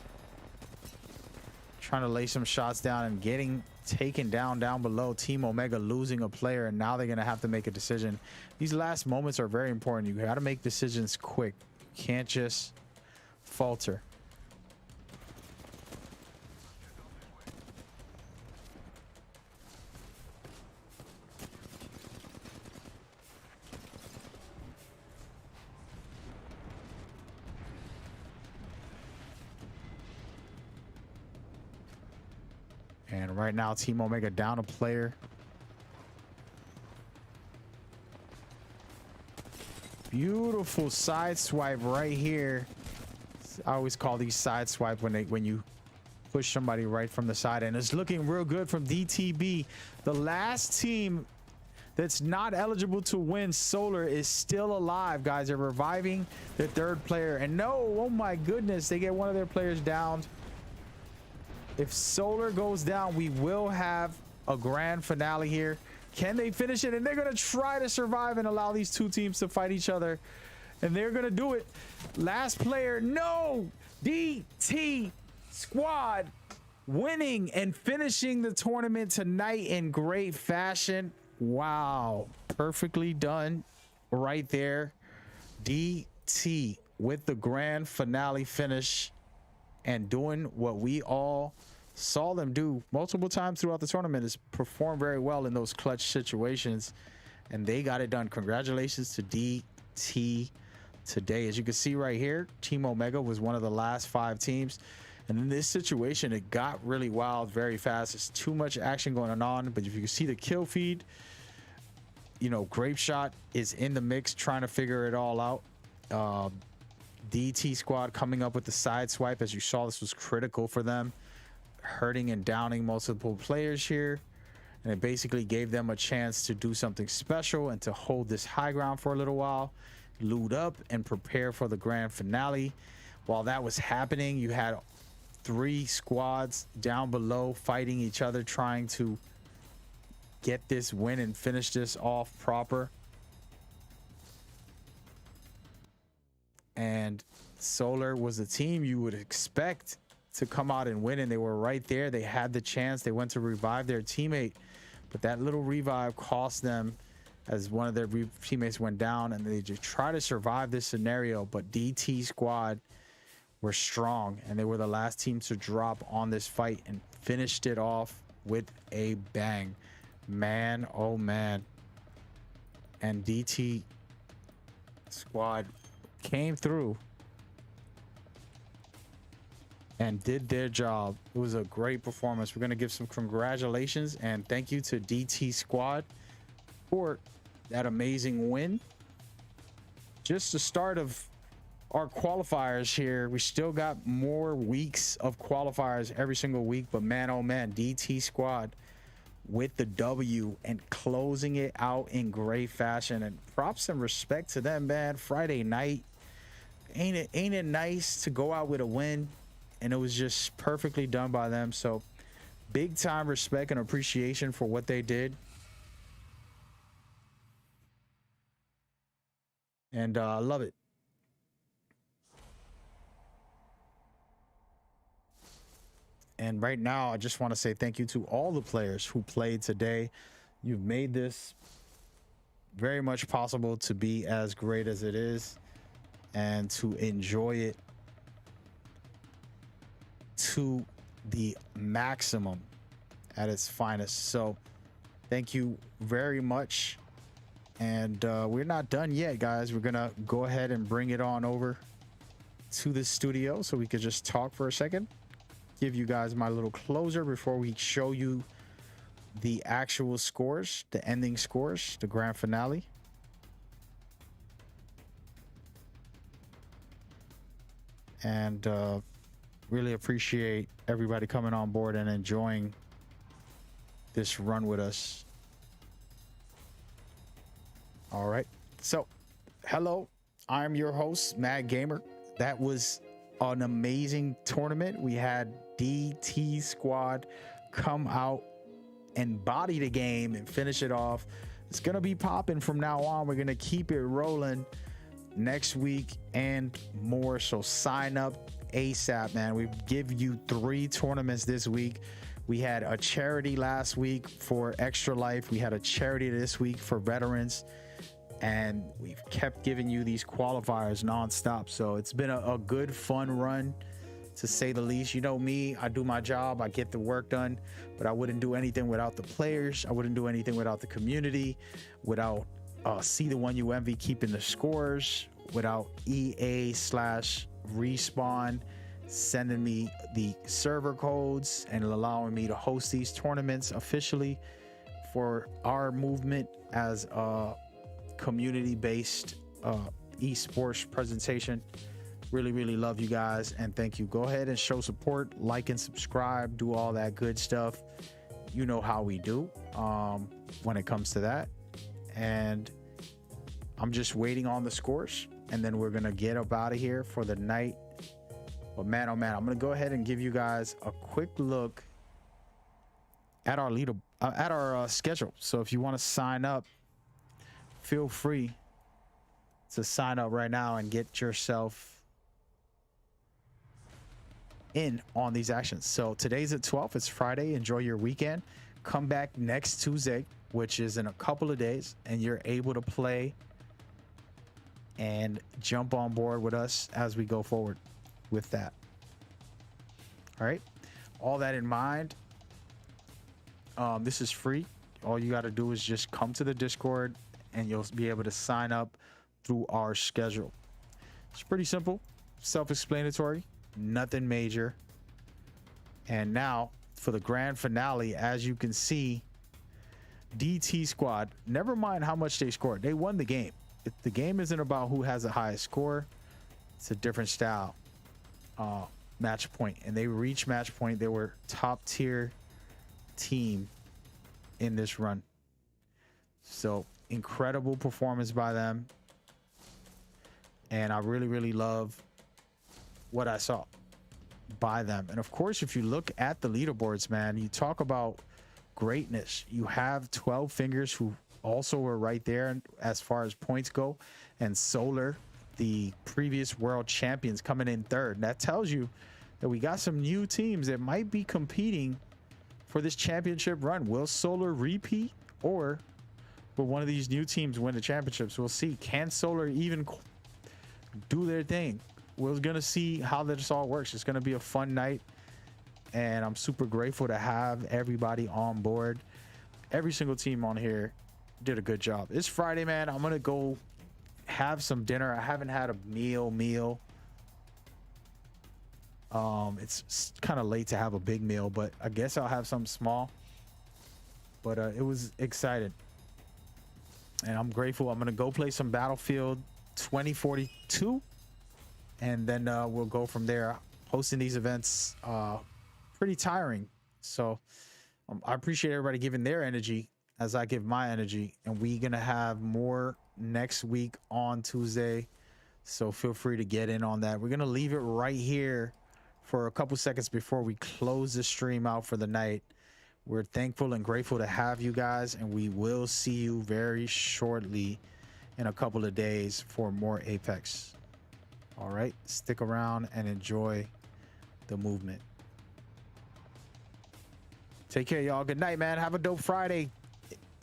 trying to lay some shots down and getting taken down below. Team Omega losing a player, and now they're going to have to make a decision. These last moments are very important. You got to make decisions quick. You can't just falter. And right now, Team Omega down a player. Beautiful side swipe right here. I always call these side swipe when you push somebody right from the side, and it's looking real good from DTB. The last team that's not eligible to win, Solar, is still alive, guys. They're reviving their 3rd player, and no, oh my goodness, they get one of their players down. If Solar goes down, we will have a grand finale here. Can they finish it? And they're going to try to survive and allow these 2 teams to fight each other. And they're going to do it. Last player, no! DT Squad winning and finishing the tournament tonight in great fashion. Wow. Perfectly done right there. DT with the grand finale finish and doing what we all saw them do multiple times throughout the tournament, is perform very well in those clutch situations, and they got it done. Congratulations to DT today. As you can see right here, Team Omega was one of the last 5 teams, and in this situation it got really wild very fast. There's too much action going on, but if you can see the kill feed, you know, Grape Shot is in the mix trying to figure it all out. DT Squad coming up with the side swipe. As you saw, this was critical for them, hurting and downing multiple players here, and it basically gave them a chance to do something special and to hold this high ground for a little while, loot up and prepare for the grand finale. While that was happening, you had 3 squads down below fighting each other, trying to get this win and finish this off proper. And Solar was a team you would expect to come out and win, and they were right there. They had the chance. They went to revive their teammate, but that little revive cost them, as one of their teammates went down, and they just try to survive this scenario. But DT Squad were strong, and they were the last team to drop on this fight and finished it off with a bang. Man, oh man. And DT Squad came through and did their job. It was a great performance. We're going to give some congratulations and thank you to DT Squad for that amazing win. Just the start of our qualifiers here. We still got more weeks of qualifiers every single week, but man, oh man, DT Squad with the W and closing it out in great fashion. And props and respect to them, man. Friday night, ain't it nice to go out with a win? And it was just perfectly done by them. So big time respect and appreciation for what they did. And I love it. And right now, I just want to say thank you to all the players who played today. You've made this very much possible to be as great as it is. and to enjoy it to the maximum at its finest. So thank you very much. And we're not done yet, guys. We're gonna go ahead and bring it on over to the studio so we could just talk for a second, give you guys my little closer before we show you the actual scores, the ending scores, the grand finale. And really appreciate everybody coming on board and enjoying this run with us. All right, so hello, I'm your host, Mad Gamer. That was an amazing tournament. We had DT Squad come out and body the game and finish it off. It's gonna be popping from now on. We're gonna keep it rolling next week and more, so sign up ASAP, man. We give you 3 tournaments this week. We had a charity last week for Extra Life. We had a charity this week for veterans, and we've kept giving you these qualifiers nonstop. So it's been a good, fun run, to say the least. You know me, I do my job, I get the work done, but I wouldn't do anything without the players. I wouldn't do anything without the community, without See the One You Envy keeping the scores, without EA/Respawn sending me the server codes and allowing me to host these tournaments officially for our movement as a community-based esports presentation. Really love you guys, and thank you. Go ahead and show support, like and subscribe, do all that good stuff. You know how we do when it comes to that. And I'm just waiting on the scores, and then we're gonna get up out of here for the night. But man, oh man, I'm gonna go ahead and give you guys a quick look at our schedule. So if you want to sign up, feel free to sign up right now and get yourself in on these actions. So today's at 12. It's Friday. Enjoy your weekend. Come back next Tuesday, which is in a couple of days, and you're able to play and jump on board with us as we go forward with that. All right, all that in mind, this is free. All you got to do is just come to the Discord and you'll be able to sign up through our schedule. It's pretty simple, self-explanatory, nothing major. And now for the grand finale, as you can see, DT Squad, never mind how much they scored, they won the game. The game isn't about who has the highest score. It's a different style match point, and they reached match point. They were top tier team in this run. So incredible performance by them, and I really love what I saw by them. And of course, if you look at the leaderboards, man, you talk about greatness. You have 12 Fingers, who also were right there as far as points go, and Solar, the previous world champions, coming in third. And that tells you that we got some new teams that might be competing for this championship run. Will Solar repeat, or will one of these new teams win the championships? We'll see. Can Solar even do their thing? We're gonna see how this all works. It's gonna be a fun night, and I'm super grateful to have everybody on board. Every single team on here did a good job. It's Friday, man. I'm gonna go have some dinner. I haven't had a meal. It's kind of late to have a big meal, but I guess I'll have something small. But it was exciting, and I'm grateful. I'm gonna go play some Battlefield 2042, and then we'll go from there. Hosting these events pretty tiring, so I appreciate everybody giving their energy as I give my energy, and we're gonna have more next week on Tuesday, so feel free to get in on that. We're gonna leave it right here for a couple seconds before we close the stream out for the night. We're thankful and grateful to have you guys, and we will see you very shortly in a couple of days for more Apex. All right, stick around and enjoy the movement. Take care, y'all. Good night, man. Have a dope Friday.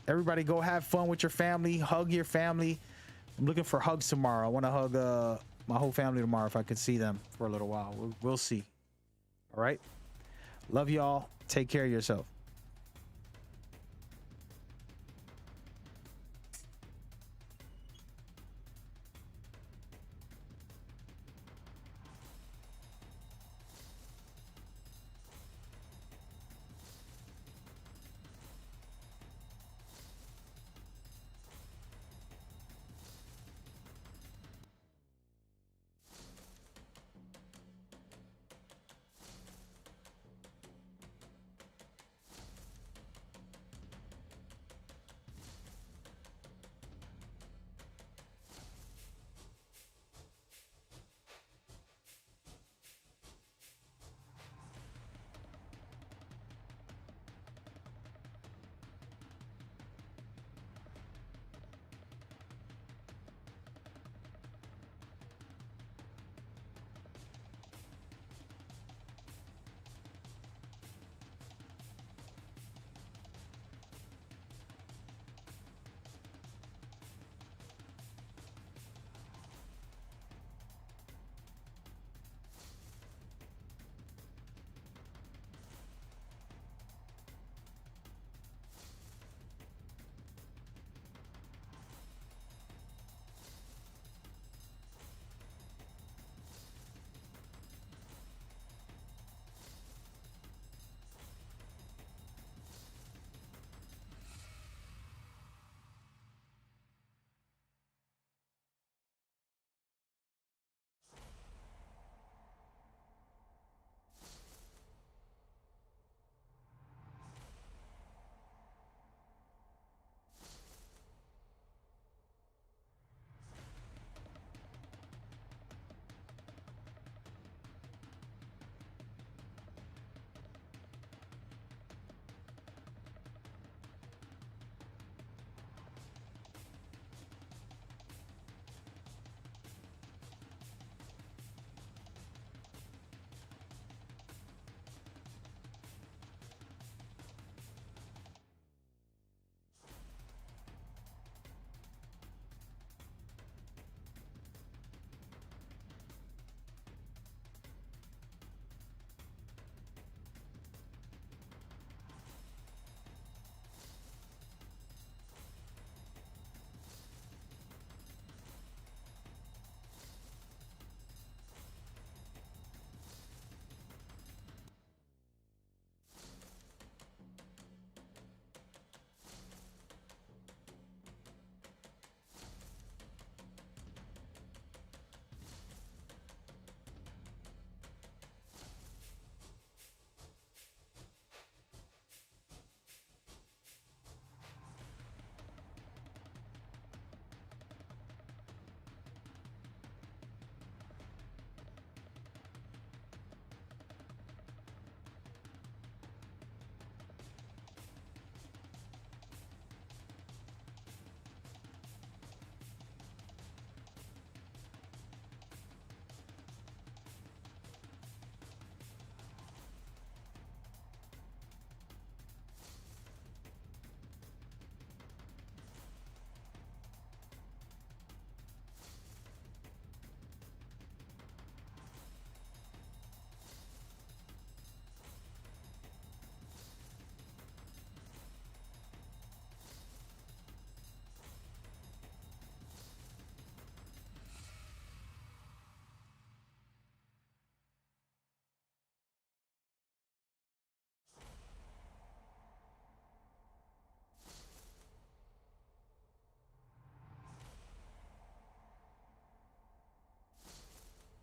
Everybody go have fun with your family. Hug your family. I'm looking for hugs tomorrow. I want to hug my whole family tomorrow if I could see them for a little while. We'll see. All right. Love y'all. Take care of yourself.